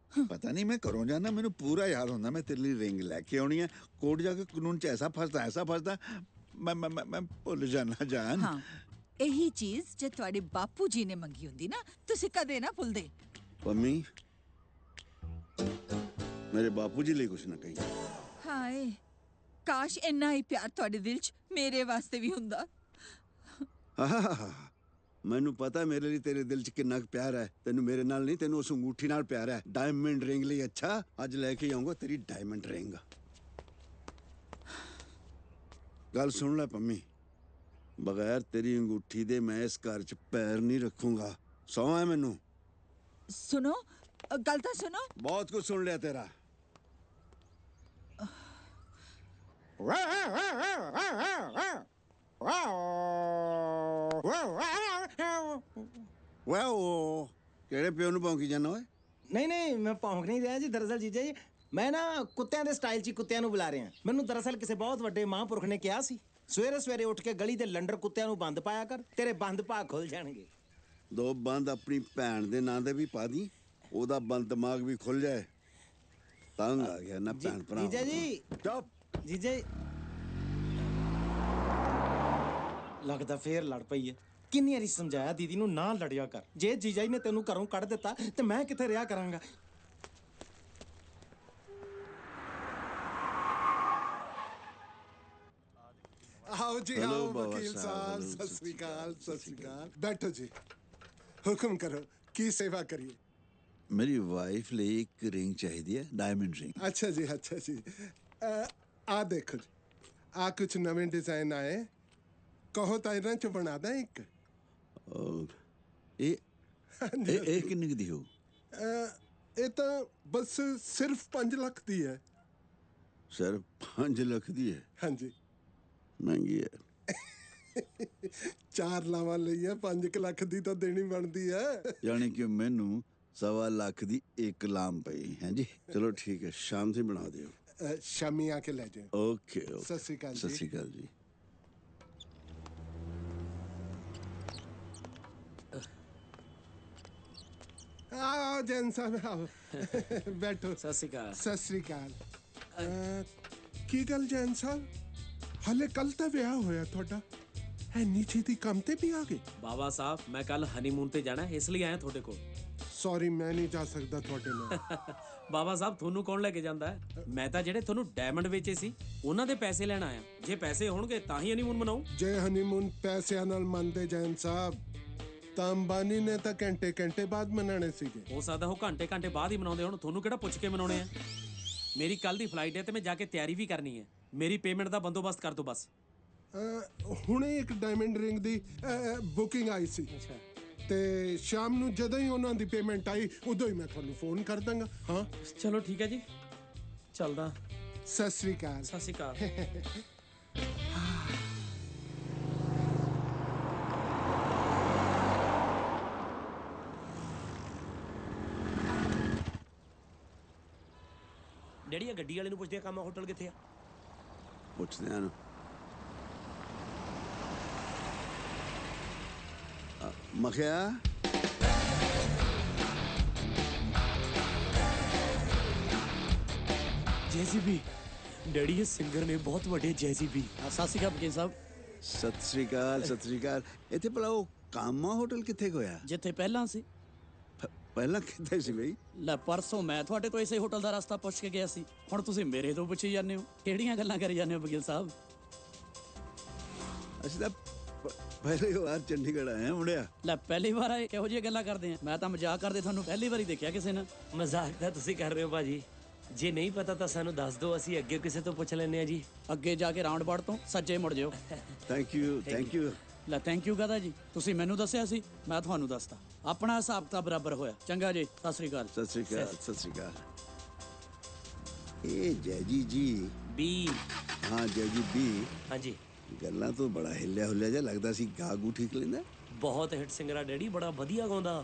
पता नहीं मैं करों जाना मैनू पूरा याद होंदा मैं तेरे लिए रिंग लेके आनी है कोर्ट जाके कानून च ऐसा फसदा मैं भुल जाना जान हाँ यही चीज जे तुहाडे बापू जी ने मंगी हुंदी ना तुसी कदे ना भुलदे पम्मी मेरे बापू जी लिए कुछ ना कही हाय काश इन्ना ही प्यार तुहाडे दिल च मेरे वास्ते भी हुंदा ਮੈਨੂੰ ਪਤਾ ਮੇਰੇ ਲਈ ਤੇਰੇ ਦਿਲ 'ਚ ਕਿੰਨਾ ਪਿਆਰ ਹੈ ਤੈਨੂੰ ਮੇਰੇ ਨਾਲ ਨਹੀਂ ਤੈਨੂੰ ਉਸ ਅੰਗੂਠੀ ਨਾਲ ਪਿਆਰ ਹੈ ਡਾਇਮੰਡ ਰਿੰਗ ਲਈ ਅੱਛਾ ਅੱਜ ਲੈ ਕੇ ਆਉਂਗਾ ਤੇਰੀ ਡਾਇਮੰਡ ਰਿੰਗ ਗੱਲ ਸੁਣ ਲੈ ਪੰਮੀ ਬਗੈਰ ਤੇਰੀ ਅੰਗੂਠੀ ਦੇ ਮੈਂ ਇਸ ਘਰ 'ਚ ਪੈਰ ਨਹੀਂ ਰੱਖੂੰਗਾ ਸਹੁੰ ਹੈ ਮੈਨੂੰ सुनो गल तो सुनो ਬਹੁਤ ਕੁਝ ਸੁਣ ਲਿਆ ਤੇਰਾ ਵਾਓ ਕਿਹੜੇ ਪਿਓ ਨੂੰ ਭੌਂਕੀ ਜਾਂਦਾ ਓਏ ਨਹੀਂ ਨਹੀਂ ਮੈਂ ਭੌਂਕ ਨਹੀਂ ਰਿਹਾ ਜੀ ਦਰਅਸਲ ਜੀਜਾ ਜੀ ਮੈਂ ਨਾ ਕੁੱਤਿਆਂ ਦੇ ਸਟਾਈਲ 'ਚ ਹੀ ਕੁੱਤਿਆਂ ਨੂੰ ਬੁਲਾ ਰਿਹਾ ਮੈਨੂੰ ਦਰਅਸਲ ਕਿਸੇ ਬਹੁਤ ਵੱਡੇ ਮਹਾਂਪੁਰਖ ਨੇ ਕਿਹਾ ਸੀ ਸਵੇਰੇ ਸਵੇਰੇ ਉੱਠ ਕੇ ਗਲੀ ਦੇ ਲੰਡਰ ਕੁੱਤਿਆਂ ਨੂੰ ਬੰਦ ਪਾਇਆ ਕਰ ਤੇਰੇ ਬੰਦ ਭਾਗ ਖੁੱਲ ਜਾਣਗੇ ਦੋ ਬੰਦ ਆਪਣੀ ਭੈਣ ਦੇ ਨਾਂ ਦੇ ਵੀ ਪਾ ਦੀ ਉਹਦਾ ਬੰਦ ਦਿਮਾਗ ਵੀ ਖੁੱਲ ਜਾਏ ਤੰਗ ਆ ਗਿਆ ਨਾ ਭੈਣ ਭਰਾ ਜੀਜਾ ਜੀ ਚੁੱਪ ਜੀਜਾ ਜੀ ਲੱਗਦਾ ਫੇਰ ਲੜ ਪਈ ਹੈ ਕਿੰਨੀ ਵਾਰੀ ਸਮਝਾਇਆ ਦੀਦੀ ਨੂੰ ਨਾ ਲੜਿਆ ਕਰ ਜੇ ਜੀਜਾ ਜੀ ਨੇ ਤੈਨੂੰ ਘਰੋਂ ਕੱਢ ਦਿੱਤਾ ਤੇ ਮੈਂ ਕਿੱਥੇ ਰਿਹਾ ਕਰਾਂਗਾ आओ जी हेलो आओ बाबा वकील साहब, साहब हेलो, सत श्री अकाल सत श्री अकाल बैठो जी हुक्म करो की सेवा करिए मेरी वाइफ ਲਈ ਇੱਕ ਰਿੰਗ ਚਾਹੀਦੀ ਹੈ ਡਾਇਮੰਡ ਰਿੰਗ अच्छा जी आ देखो जी आ कुछ नवे डिजाइन आए कहो तो इन्हां च बना दा एक ਇਹ ਇਹ ਕਿੰਨੇ ਕੁ ਦੀ ਹੋ ਇਹ ਤਾਂ ਬਸ ਸਿਰਫ 5 ਲੱਖ ਦੀ ਹੈ ਸਿਰਫ 5 ਲੱਖ ਦੀ ਹੈ ਹਾਂਜੀ ਮਹਿੰਗੀ ਹੈ 4 ਲਾਵਾਂ ਲਈ ਹੈ 5 ਲੱਖ ਦੀ ਤਾਂ ਦੇਣੀ ਬਣਦੀ ਹੈ ਯਾਨੀ ਕਿ ਮੈਨੂੰ 1.25 ਲੱਖ ਦੀ ਇੱਕ ਲਾਮ ਪਈ ਹੈ ਜੀ ਚਲੋ ਠੀਕ ਹੈ ਸ਼ਾਮ से ਬਣਾ ਦਿਓ शामी आके ले जाए ओके सत श्री अकाल सत श्री अकाल जी आओ जैन साहब आओ बैठो ਸਤਿ ਸ਼੍ਰੀ ਅਕਾਲ सत श्री अकाल की गल जैन साहब हले कल तो विआह होया ਤੁਹਾਡਾ ਐਨੀ ਛੇਤੀ ਕੰਮ ਤੇ ਵੀ ਆ ਗਏ ਬਾਬਾ ਸਾਹਿਬ ਮੈਂ ਕੱਲ ਹਨੀਮੂਨ ਤੇ ਜਾਣਾ ਇਸ ਲਈ ਆਇਆ ਤੁਹਾਡੇ ਕੋਲ ਸੌਰੀ ਮੈਂ ਨਹੀਂ ਜਾ ਸਕਦਾ ਤੁਹਾਡੇ ਨਾਲ ਬਾਬਾ ਸਾਹਿਬ ਤੁਹਾਨੂੰ ਕੌਣ ਲੈ ਕੇ ਜਾਂਦਾ ਹੈ ਮੈਂ ਤਾਂ ਜਿਹੜੇ ਤੁਹਾਨੂੰ ਡਾਇਮੰਡ ਵੇਚੇ ਸੀ ਉਹਨਾਂ ਦੇ ਪੈਸੇ ਲੈਣ ਆਇਆ ਜੇ ਪੈਸੇ ਹੋਣਗੇ ਤਾਂ ਹੀ ਹਨੀਮੂਨ ਮਨਾਉ ਜੇ ਹਨੀਮੂਨ ਪੈਸਿਆਂ ਨਾਲ ਮੰਨਦੇ ਜੈਨ ਸਾਹਿਬ ਤਾਂ ਅੰਬਾਨੀ ਨੇ ਤਾਂ ਘੰਟੇ ਘੰਟੇ ਬਾਅਦ ਮਨਾਣੇ ਸੀਗੇ ਹੋ ਸਕਦਾ ਉਹ ਘੰਟੇ ਘੰਟੇ ਬਾਅਦ ਹੀ ਮਨਾਉਂਦੇ ਹੁਣ ਤੁਹਾਨੂੰ ਕਿਹੜਾ ਪੁੱਛ ਕੇ ਮਨਾਉਣੇ ਆ ਮੇਰੀ ਕੱਲ ਦੀ ਫਲਾਈਟ ਹੈ ਤੇ ਮੈਂ ਜਾ ਕੇ ਤਿਆਰੀ ਵੀ ਕਰਨੀ ਹੈ ਮੇਰੀ ਪੇਮੈਂਟ ਦਾ ਬੰਦੋਬਸਤ ਕਰ ਦਿਓ ਬਸ ਹੁਣੇ ਇੱਕ ਡਾਇਮੰਡ ਰਿੰਗ ਦੀ ਬੁਕਿੰਗ ਆਈ ਸੀ ਅੱਛਾ ਤੇ ਸ਼ਾਮ ਨੂੰ ਜਦੋਂ ਹੀ ਉਹਨਾਂ ਦੀ ਪੇਮੈਂਟ ਆਈ ਉਦੋਂ ਹੀ ਮੈਂ ਤੁਹਾਨੂੰ ਫੋਨ ਕਰ ਦਾਂਗਾ ਹਾਂ ਚਲੋ ਠੀਕ ਹੈ ਜੀ ਚੱਲਦਾ ਸਤਿ ਸ੍ਰੀ ਅਕਾਲ ਸਤਿ ਸ਼੍ਰੀ ਅਕਾਲ ਡੈਡੀ ਇਹ ਗੱਡੀ ਵਾਲੇ ਨੂੰ ਪੁੱਛਦੇ ਆ ਕੰਮ ਹੋਟਲ ਕਿੱਥੇ ਆ ਪੁੱਛਦੇ ਹਨ ਮਖਿਆ ਜੈਸੀਬੀ ਡੈਡੀ ਇਹ ਸਿੰਗਰ ਨੇ ਬਹੁਤ ਵੱਡੇ ਜੈਸੀਬੀ ਸਤਿ ਸ਼੍ਰੀ ਅਕਾਲ ਵਕੀਲ ਸਾਹਿਬ ਸਤਿ ਸ੍ਰੀ ਅਕਾਲ ਸਤਿ ਸ੍ਰੀ ਅਕਾਲ ਇੱਥੇ ਭਲਾ ਉਹ ਕਾਮਾ ਹੋਟਲ ਕਿੱਥੇ ਹੋਇਆ ਜਿੱਥੇ ਪਹਿਲਾਂ ਸੀ ਪਹਿਲਾਂ ਕਿੱਥੇ ਸੀ ਬਈ ਲੈ ਪਰਸੋਂ ਮੈਂ ਤੁਹਾਡੇ ਤੋਂ ਇਸੇ ਹੋਟਲ ਦਾ ਰਸਤਾ ਪੁੱਛ ਕੇ ਗਿਆ ਸੀ ਹੁਣ ਤੁਸੀਂ ਮੇਰੇ ਤੋਂ ਪੁੱਛੀ ਜਾਂਦੇ ਹੋ ਕਿਹੜੀਆਂ ਗੱਲਾਂ ਕਰੀ ਜਾਂਦੇ ਹੋ ਵਕੀਲ ਸਾਹਿਬ ਅਸੀਂ ਤਾਂ ਪਹਿਲੀ ਵਾਰ ਚੰਡੀਗੜ੍ਹ ਆਏ ਹਾਂ ਮੁੰਡਿਆ ਲੈ ਪਹਿਲੀ ਵਾਰ ਆਏ ਕਿਹੋ ਜਿਹੀਆਂ ਗੱਲਾਂ ਕਰਦੇ ਆ ਮੈਂ ਤਾਂ ਮਜ਼ਾਕ ਕਰਦੇ ਤੁਹਾਨੂੰ ਪਹਿਲੀ ਵਾਰੀ ਦੇਖਿਆ ਕਿਸੇ ਨੇ ਮਜ਼ਾਕ ਤਾਂ ਤੁਸੀਂ ਕਰ ਰਹੇ ਹੋ ਭਾਜੀ ਜੇ ਨਹੀਂ ਪਤਾ ਤਾਂ ਸਾਨੂੰ ਦੱਸ ਦਿਓ ਅਸੀਂ ਅੱਗੇ ਕਿਸੇ ਤੋਂ ਪੁੱਛ ਲੈਂਦੇ ਆ ਜੀ ਅੱਗੇ ਜਾ ਕੇ ਰਾਉਂਡ ਬਾੜ ਤੋਂ ਸੱਜੇ ਮੁੜ ਜਿਓ ਥੈਂਕ ਯੂ ਲੈ ਥੈਂਕ ਯੂ ਕਹਦਾ ਜੀ ਤੁਸੀਂ ਮੈਨੂੰ ਦੱਸਿਆ ਸੀ ਮੈਂ ਤੁਹਾਨੂੰ ਦੱਸਤਾ ਆਪਣਾ ਹਿਸਾਬ ਤਾਂ ਬਰਾਬਰ ਹੋਇਆ ਚੰਗਾ ਜੀ ਸਤਿ ਸ੍ਰੀ ਅਕਾਲ ਸਤਿ ਸ੍ਰੀ ਅਕਾਲ ਸਤਿ ਸ੍ਰੀ ਅਕਾਲ ਇਹ ਜੈਜੀ ਜੀ ਬੀ ਹਾਂ ਜੈਜੀ ਬੀ ਹਾਂਜੀ ਗੱਲਾਂ ਤੋਂ ਬੜਾ ਹਿੱਲਿਆ ਹੁੱਲਿਆ ਜਿਹਾ ਲੱਗਦਾ ਸੀ ਗਾਗੂ ਠੀਕ ਲੈਂਦਾ ਬਹੁਤ ਹਿੱਟ ਸਿੰਗਰ ਆ ਡੈਡੀ ਬੜਾ ਵਧੀਆ ਗਾਉਂਦਾ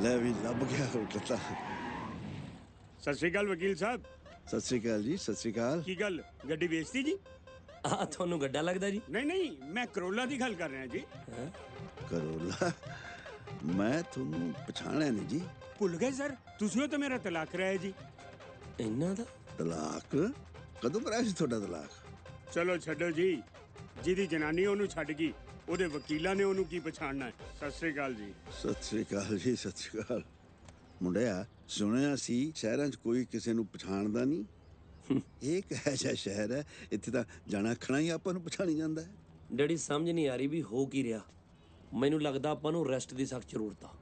ਲੈ ਵੀ ਲੱਭ ਗਿਆ ਹੋਟਲ ਤਾਂ ਸਤਿ ਸ਼੍ਰੀ ਅਕਾਲ ਵਕੀਲ ਸਾਹਿਬ ਸਤਿ ਸ੍ਰੀ ਅਕਾਲ ਜੀ ਸਤਿ ਸ੍ਰੀ ਅਕਾਲ ਕੀ ਗੱਲ ਗੱਡੀ ਵੇਚਤੀ ਜੀ ਆ ਤੁਹਾਨੂੰ ਗੱਡਾ ਲੱਗਦਾ ਜੀ ਨਹੀਂ ਮੈਂ ਕਰੋਲਾ ਦੀ ਗੱਲ ਕਰ ਰਿਹਾ ਜੀ ਕਰੋਲਾ ਮੈਂ ਤੁਹਾਨੂੰ ਪਛਾਣਿਆ ਨਹੀਂ ਜੀ ਭੁੱਲ ਗਏ ਸਰ ਤੁਸੀਂ ਤਾਂ ਮੇਰਾ ਤਲਾਕ ਕਰਾਇਆ ਜੀ ਇਹਨਾਂ ਦਾ ਤਲਾਕ ਕਦੋਂ ਕਰਾਇਆ ਸੀ ਤੁਹਾਡਾ ਤਲਾਕ ਚਲੋ ਛੱਡੋ ਜੀ ਜਿਹਦੀ ਜਨਾਨੀ ਉਹਨੂੰ ਛੱਡ ਗਈ ਉਹਦੇ ਵਕੀਲਾਂ ਨੇ ਉਹਨੂੰ ਕੀ ਪਛਾਣਨਾ ਹੈ ਸਤਿ ਸ੍ਰੀ ਅਕਾਲ ਜੀ ਸਤਿ ਸ੍ਰੀ ਅਕਾਲ ਜੀ ਸਤਿ ਸ੍ਰੀ ਅਕਾਲ ਮੁੰਡਿਆ ਸੁਣਿਆ ਸੀ ਸ਼ਹਿਰਾਂ 'ਚ ਕੋਈ ਕਿਸੇ ਨੂੰ ਪਛਾਣਦਾ ਨਹੀਂ ਇਹ ਇੱਕ ਐਸਾ ਸ਼ਹਿਰ ਹੈ ਇੱਥੇ ਤਾਂ ਜਾਣਾ ਖਣਾ ਹੀ ਆਪਾਂ ਨੂੰ ਪਛਾਣੀ ਜਾਂਦਾ ਹੈ ਡੈਡੀ ਸਮਝ ਨਹੀਂ ਆ ਰਹੀ ਵੀ ਹੋ ਕੀ ਰਿਹਾ ਮੈਨੂੰ ਲੱਗਦਾ ਆਪਾਂ ਨੂੰ ਰੈਸਟ ਦੀ ਸਖਤ ਜ਼ਰੂਰਤ ਆ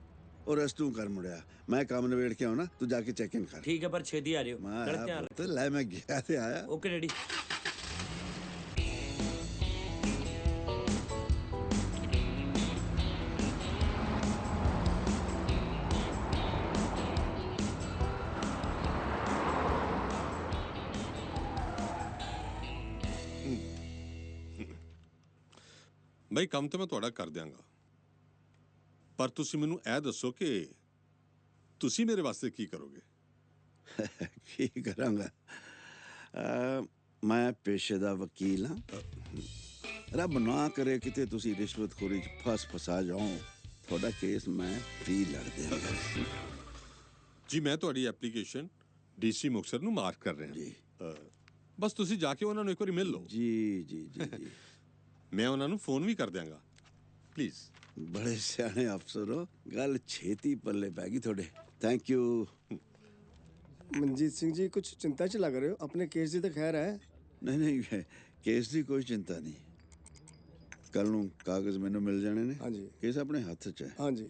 ਉਹ ਰੈਸਟ ਤੂੰ ਕਰ ਮੁੰਡਿਆ ਮੈਂ ਕੰਮ ਨਿਬੇੜ ਕੇ ਆਉਣਾ ਤੂੰ ਜਾ ਕੇ ਚੈੱਕ ਇਨ ਕਰ ਠੀਕ ਹੈ ਪਰ ਛੇਤੀ ਆ ਜਿਓ ਗਲਤ ਧਿਆਨ ਤੇ ਲੈ ਮੈਂ ਗਿਆ ਤੇ ਆਇਆ ਓਕੇ ਡੈਡੀ ਬਈ ਕੰਮ ਤਾਂ ਮੈਂ ਤੁਹਾਡਾ ਕਰ ਦਿਆਂਗਾ ਪਰ ਤੁਸੀਂ ਮੈਨੂੰ ਇਹ ਦੱਸੋ ਕਿ ਤੁਸੀਂ ਮੇਰੇ ਵਾਸਤੇ ਕੀ ਕਰੋਗੇ ਕੀ ਕਰਾਂਗਾ ਮੈਂ ਪੇਸ਼ੇ ਦਾ ਵਕੀਲ ਹਾਂ ਰੱਬ ਨਾ ਕਰੇ ਕਿਤੇ ਤੁਸੀਂ ਰਿਸ਼ਵਤਖੋਰੀ 'ਚ ਫਸਾ ਜਾਓ ਤੁਹਾਡਾ ਕੇਸ ਮੈਂ ਫ੍ਰੀ ਲੜ ਦਿਆਂਗਾ ਜੀ ਮੈਂ ਤੁਹਾਡੀ ਐਪਲੀਕੇਸ਼ਨ ਡੀਸੀ ਮੁਕਤਸਰ ਨੂੰ ਮਾਰਕ ਕਰ ਰਿਹਾ ਜੀ ਬਸ ਤੁਸੀਂ ਜਾ ਕੇ ਉਹਨਾਂ ਨੂੰ ਇੱਕ ਵਾਰੀ ਮਿਲ ਲਓ ਜੀ ਮੈਂ ਉਹਨਾਂ ਨੂੰ ਫੋਨ ਵੀ ਕਰ ਦਿਆਂਗਾ ਪਲੀਜ਼ ਬੜੇ ਸਿਆਣੇ ਅਫਸਰ ਹੋ ਗੱਲ ਛੇਤੀ ਪੱਲੇ ਪੈ ਗਈ ਤੁਹਾਡੇ ਥੈਂਕ ਯੂ ਮਨਜੀਤ ਸਿੰਘ ਜੀ ਕੁਝ ਚਿੰਤਾ 'ਚ ਲੱਗ ਰਹੇ ਹੋ ਆਪਣੇ ਕੇਸ ਦੀ ਤਾਂ ਖੈਰ ਹੈ ਨਹੀਂ ਨਹੀਂ ਕੇਸ ਦੀ ਕੋਈ ਚਿੰਤਾ ਨਹੀਂ। ਕੱਲ ਨੂੰ ਕਾਗਜ਼ ਮੈਨੂੰ ਮਿਲ ਜਾਣੇ ਨੇ। ਹਾਂਜੀ ਕੇਸ ਆਪਣੇ ਹੱਥ 'ਚ ਹੈ। ਹਾਂਜੀ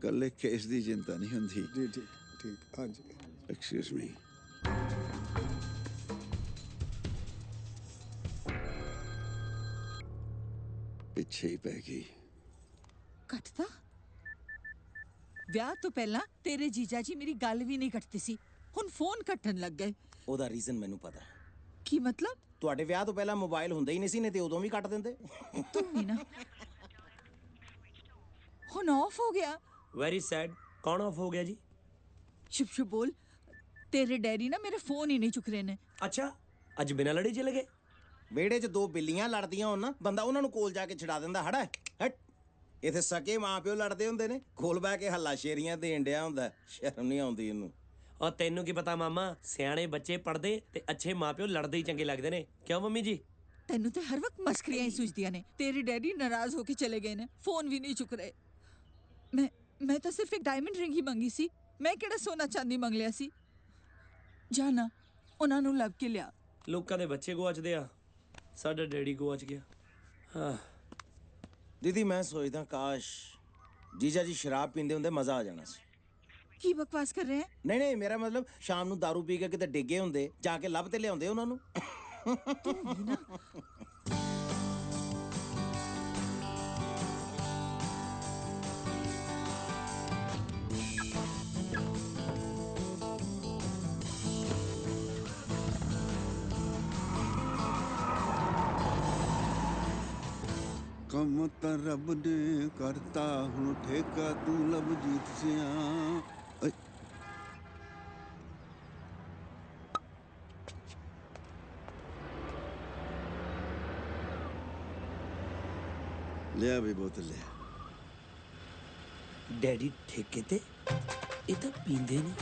ਕੱਲੇ ਕੇਸ ਦੀ ਚਿੰਤਾ ਨਹੀਂ ਹੁੰਦੀ। ਜੀ ਠੀਕ ਠੀਕ ਹਾਂਜੀ। Excuse me. ਪਿੱਛੇ ਹੀ ਪੈ ਗਈ। ਕੱਟਦਾ? ਵਿਆਹ ਤੋਂ ਪਹਿਲਾਂ ਤੇਰੇ ਜੀਜਾ ਜੀ ਮੇਰੀ ਗੱਲ ਵੀ ਨਹੀਂ ਕੱਟਦੇ ਸੀ, ਹੁਣ ਫੋਨ ਕੱਟਣ ਲੱਗ ਗਏ। ਉਹਦਾ ਰੀਜ਼ਨ ਮੈਨੂੰ ਪਤਾ। ਕੀ ਮਤਲਬ? ਤੁਹਾਡੇ ਵਿਆਹ ਤੋਂ ਪਹਿਲਾਂ ਮੋਬਾਈਲ ਹੁੰਦੇ ਹੀ ਨਹੀਂ ਸੀ, ਨਹੀਂ ਤੇ ਉਦੋਂ ਵੀ ਕੱਟ ਦਿੰਦੇ। ਤੂੰ ਵੀ ਨਾ ਹੁਣ ਆਫ ਹੋ ਗਿਆ। Very sad. ਕੌਣ ਆਫ ਹੋ ਗਿਆ ਜੀ? ਚੁੱਪ ਚੁੱਪ ਬੋਲ। ਤੇਰੇ ਡੈਡੀ ਨਾ ਮੇਰੇ ਫੋਨ ਹੀ ਨਹੀਂ ਚੁੱਕ ਰਹੇ ਨੇ। ਅੱਛਾ, ਅੱਜ ਬਿਨਾਂ ਲੜੇ ਚਲੇ ਗਏ? ਵਿਹੜੇ 'ਚ ਦੋ ਬਿੱਲੀਆਂ ਲੜਦੀਆਂ ਹੋਣ ਨਾ, ਬੰਦਾ ਉਹਨਾਂ ਨੂੰ ਕੋਲ ਜਾ ਕੇ ਛਡਾ ਦਿੰਦਾ। ਹੜਾ ਹਟ। ਇੱਥੇ ਸਕੇ ਮਾਂ ਪਿਓ ਲੜਦੇ ਹੁੰਦੇ ਨੇ, ਕੋਲ ਬਹਿ ਕੇ ਹੱਲਾ ਸ਼ੇਰੀਆਂ ਦੇਣ ਡਿਆ ਹੁੰਦਾ। ਸ਼ਰਮ ਨਹੀਂ ਆਉਂਦੀ ਇਹਨੂੰ। ਔਰ ਤੈਨੂੰ ਕੀ ਪਤਾ ਮਾਮਾ, ਸਿਆਣੇ ਬੱਚੇ ਪੜਦੇ ਤੇ ਅੱਛੇ ਮਾਪਿਓ ਲੜਦੇ ਹੀ ਚੰਗੇ ਲੱਗਦੇ ਨੇ। ਕਿਉਂ ਮੰਮੀ ਜੀ? ਤੈਨੂੰ ਤੇ ਹਰ ਵਕਤ ਮਸਕਰੀਆਂ ਹੀ ਸੁਝਦੀਆਂ ਨੇ। ਤੇਰੇ ਡੈਡੀ ਨਾਰਾਜ਼ ਹੋ ਕੇ ਚਲੇ ਗਏ ਨੇ, ਫੋਨ ਵੀ ਨਹੀਂ ਚੁੱਕ ਰਹੇ। ਮੈਂ ਤਾਂ ਸਿਰਫ ਇੱਕ ਡਾਇਮੰਡ ਰਿੰਗ ਹੀ ਮੰਗੀ ਸੀ, ਮੈਂ ਕਿਹੜਾ ਸੋਨਾ ਚਾਂਦੀ ਮੰਗ ਲਿਆ ਸੀ। ਜਾਨਾ ਉਹਨਾਂ ਨੂੰ ਲੱਭ ਕੇ ਲਿਆ। ਲੋਕਾਂ ਦੇ ਬੱਚੇ ਗੁਆਚਦੇ ਆ, ਸਾਡਾ ਡੈਡੀ ਗੁਆਚ ਗਿਆ। ਹਾਂ ਦੀਦੀ, ਮੈਂ ਸੋਚਦਾ ਕਾਸ਼ ਜੀਜਾ ਜੀ ਸ਼ਰਾਬ ਪੀਂਦੇ ਹੁੰਦੇ, ਮਜ਼ਾ ਆ ਜਾਣਾ ਸੀ। ਕੀ ਬਕਵਾਸ ਕਰ ਰਹੇ ਹੈ? ਨਹੀਂ ਨਹੀਂ, ਮੇਰਾ ਮਤਲਬ ਸ਼ਾਮ ਨੂੰ ਦਾਰੂ ਪੀ ਕੇ ਕਿਤੇ ਡਿੱਗੇ ਹੁੰਦੇ, ਜਾ ਕੇ ਲੱਭ ਤੇ ਲਿਆਉਂਦੇ ਉਹਨਾਂ ਨੂੰ। ਕੰਮ ਤਾਂ ਰੱਬ ਨੇ ਕਰਤਾ, ਹੁਣ ਠੇਕਾ ਤੂੰ ਲੱਭ ਜੀਤ ਸਿਆ। ਲਿਆ ਵੀ ਬੋਤਲ ਲਿਆ। ਡੈਡੀ ਠੇਕੇ ਤੇ? ਇਹ ਤਾਂ ਪੀਂਦੇ ਨਹੀਂ।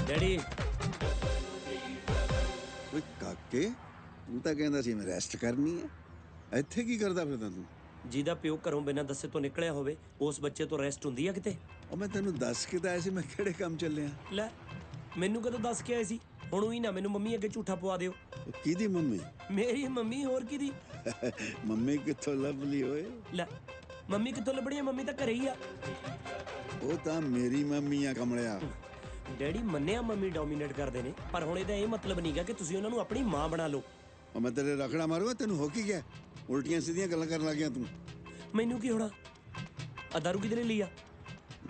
ਡੈਡੀ ਓਏ ਕਾਕੇ, ਤੂੰ ਤਾਂ ਕਹਿੰਦਾ ਸੀ ਮੈਂ ਰੈਸਟ ਕਰਨੀ ਹੈ, ਇੱਥੇ ਕੀ ਕਰਦਾ ਫਿਰਦਾ ਤੂੰ? ਜਿਹਦਾ ਪਿਓ ਘਰੋਂ ਬਿਨਾਂ ਦੱਸੇ ਤੋਂ ਨਿਕਲਿਆ ਹੋਵੇ, ਉਸ ਬੱਚੇ ਤੋਂ ਰੈਸਟ ਹੁੰਦੀ ਆ ਕਿਤੇ? ਉਹ ਮੈਂ ਤੈਨੂੰ ਦੱਸ ਕੇ ਤਾਂ ਆਇਆ ਸੀ ਮੈਂ ਕਿਹੜੇ ਕੰਮ ਚੱਲਿਆ। ਲੈ, ਮੈਨੂੰ ਕਦੋਂ ਦੱਸ ਕੇ ਆਏ ਸੀ? ਹੁਣ ਹੀ ਨਾ ਮੈਨੂੰ ਮੰਮੀ ਅੱਗੇ ਝੂਠਾ ਪਵਾ ਦਿਓ। ਕਿਹਦੀ ਮੰਮੀ? ਮੇਰੀ ਮੰਮੀ, ਹੋਰ ਕਿਹਦੀ? ਮੰਮੀ ਕਿੱਥੋਂ ਲੱਭ ਲਈ ਓਏ? ਲੈ, ਮੰਮੀ ਕਿੱਥੋਂ ਲੱਭਣੀ ਆ? ਮੰਮੀ ਤਾਂ ਘਰੇ ਹੀ ਆ। ਉਹ ਤਾਂ ਮੇਰੀ ਮੰਮੀ ਆ ਕਮਲਿਆ। ਡੈਡੀ ਮੰਨਿਆ ਮੰਮੀ ਡੋਮੀਨੇਟ ਕਰਦੇ ਨੇ, ਪਰ ਹੁਣ ਇਹਦਾ ਇਹ ਮਤਲਬ ਨਹੀਂਗਾ ਕਿ ਤੁਸੀਂ ਉਹਨਾਂ ਨੂੰ ਆਪਣੀ ਮਾਂ ਬਣਾ ਲਓ। ਉਹ ਮੈਂ ਤੇਰੇ ਰਖੜਾ ਮਾਰੂਗਾ, ਤੈਨੂੰ ਹੋ ਕੀ ਗਿਆ? ਉਲਟੀਆਂ ਸਿੱਧੀਆਂ ਗੱਲਾਂ ਕਰਨ ਲੱਗ ਗਿਆ ਤੂੰ। ਮੈਨੂੰ ਕੀ ਹੋਣਾ? ਆ ਦਾਰੂ ਕਿਹਦੇ ਲਈ ਆ?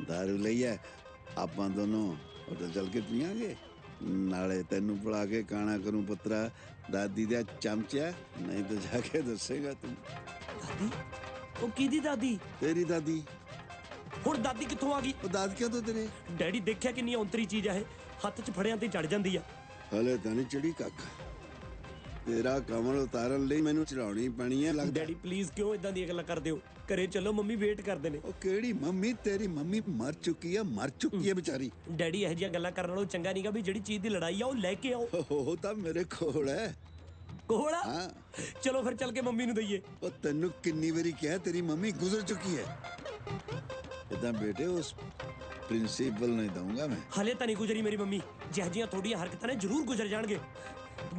ਦਾਰੂ ਲਈ ਹੈ, ਆਪਾਂ ਦੋਨੋਂ ਹੋਟਲ ਚੱਲ ਕੇ ਪੀਆਂਗੇ, ਨਾਲੇ ਤੈਨੂੰ ਬੁਲਾ ਕੇ ਕਾਣਾ ਕਰੂੰ ਪੁੱਤਰਾ, ਦਾਦੀ ਦਾ ਚਮਚਾ। ਨਹੀਂ ਤਾਂ ਜਾ ਕੇ ਦੱਸੇਗਾ ਤੂੰ। ਦਾਦੀ? ਉਹ ਕਿਹਦੀ ਦਾਦੀ? ਤੇਰੀ ਦਾਦੀ। ਹੁਣ ਦਾਦੀ ਕਿੱਥੋਂ ਆ ਗਈ? ਉਹ ਦਾਦਕਿਆਂ ਤੋਂ ਤੇਰੇ। ਡੈਡੀ ਦੇਖਿਆ ਕਿੰਨੀ ਔਂਤਰੀ ਚੀਜ਼ ਆ ਇਹ, ਹੱਥ 'ਚ ਫੜਿਆਂ ਤੇ ਚੜ ਜਾਂਦੀ ਆ। ਹਲੇ ਤਾਂ ਨਹੀਂ ਚੜੀ ਕਾਕਾ, ਤੇਰਾ ਕਮਲ ਉਤਾਰਨ ਲਈ ਮੈਨੂੰ ਚੜਾਉਣੀ ਪੈਣੀ ਹੈ ਲੱਗਦਾ। ਡੈਡੀ ਪਲੀਜ਼ ਕਿਉਂ ਇਦਾਂ ਦੀਆਂ ਗੱਲਾਂ ਕਰਦੇ ਹੋ? ਘਰੇ ਚੱਲੋ, ਮੰਮੀ ਵੇਟ ਕਰਦੇ ਨੇ। ਉਹ ਕਿਹੜੀ ਮੰਮੀ? ਤੇਰੀ ਮੰਮੀ ਮਰ ਚੁੱਕੀ ਹੈ ਵਿਚਾਰੀ। ਡੈਡੀ ਇਹੋ ਜਿਹੀਆਂ ਗੱਲਾਂ ਕਰਨ ਨਾਲੋਂ ਚੰਗਾ ਨਹੀਂਗਾ ਵੀ ਜਿਹੜੀ ਚੀਜ਼ ਦੀ ਲੜਾਈ ਆ ਉਹ ਲੈ ਕੇ ਆਓ। ਉਹ ਤਾਂ ਮੇਰੇ ਕੋਲ ਹੈ। ਕੋਲ ਆ? ਹਾਂ। ਚਲੋ ਫਿਰ ਚੱਲ ਕੇ ਮੰਮੀ ਨੂੰ ਦਈਏ। ਉਹ ਤੈਨੂੰ ਕਿੰਨੀ ਵਾਰੀ ਕਿਹਾ ਤੇਰੀ ਮੰਮੀ ਗੁਜ਼ਰ ਚੁੱਕੀ ਹੈ। ਇਦਾਂ ਬੇਟੇ ਉਸ ਪ੍ਰਿੰਸੀਪਲ ਨਹੀਂ ਦਊਂਗਾ ਮੈਂ। ਹਲੇ ਤਾਂ ਨਹੀਂ ਗੁਜ਼ਰੀ ਮੇਰੀ ਮੰਮੀ, ਜਿਹੋ ਜਿਹੀਆਂ ਤੁਹਾਡੀਆਂ ਹਰਕਤਾਂ ਨੇ ਜ਼ਰੂਰ ਗੁਜ਼ਰ ਜਾਣਗੇ।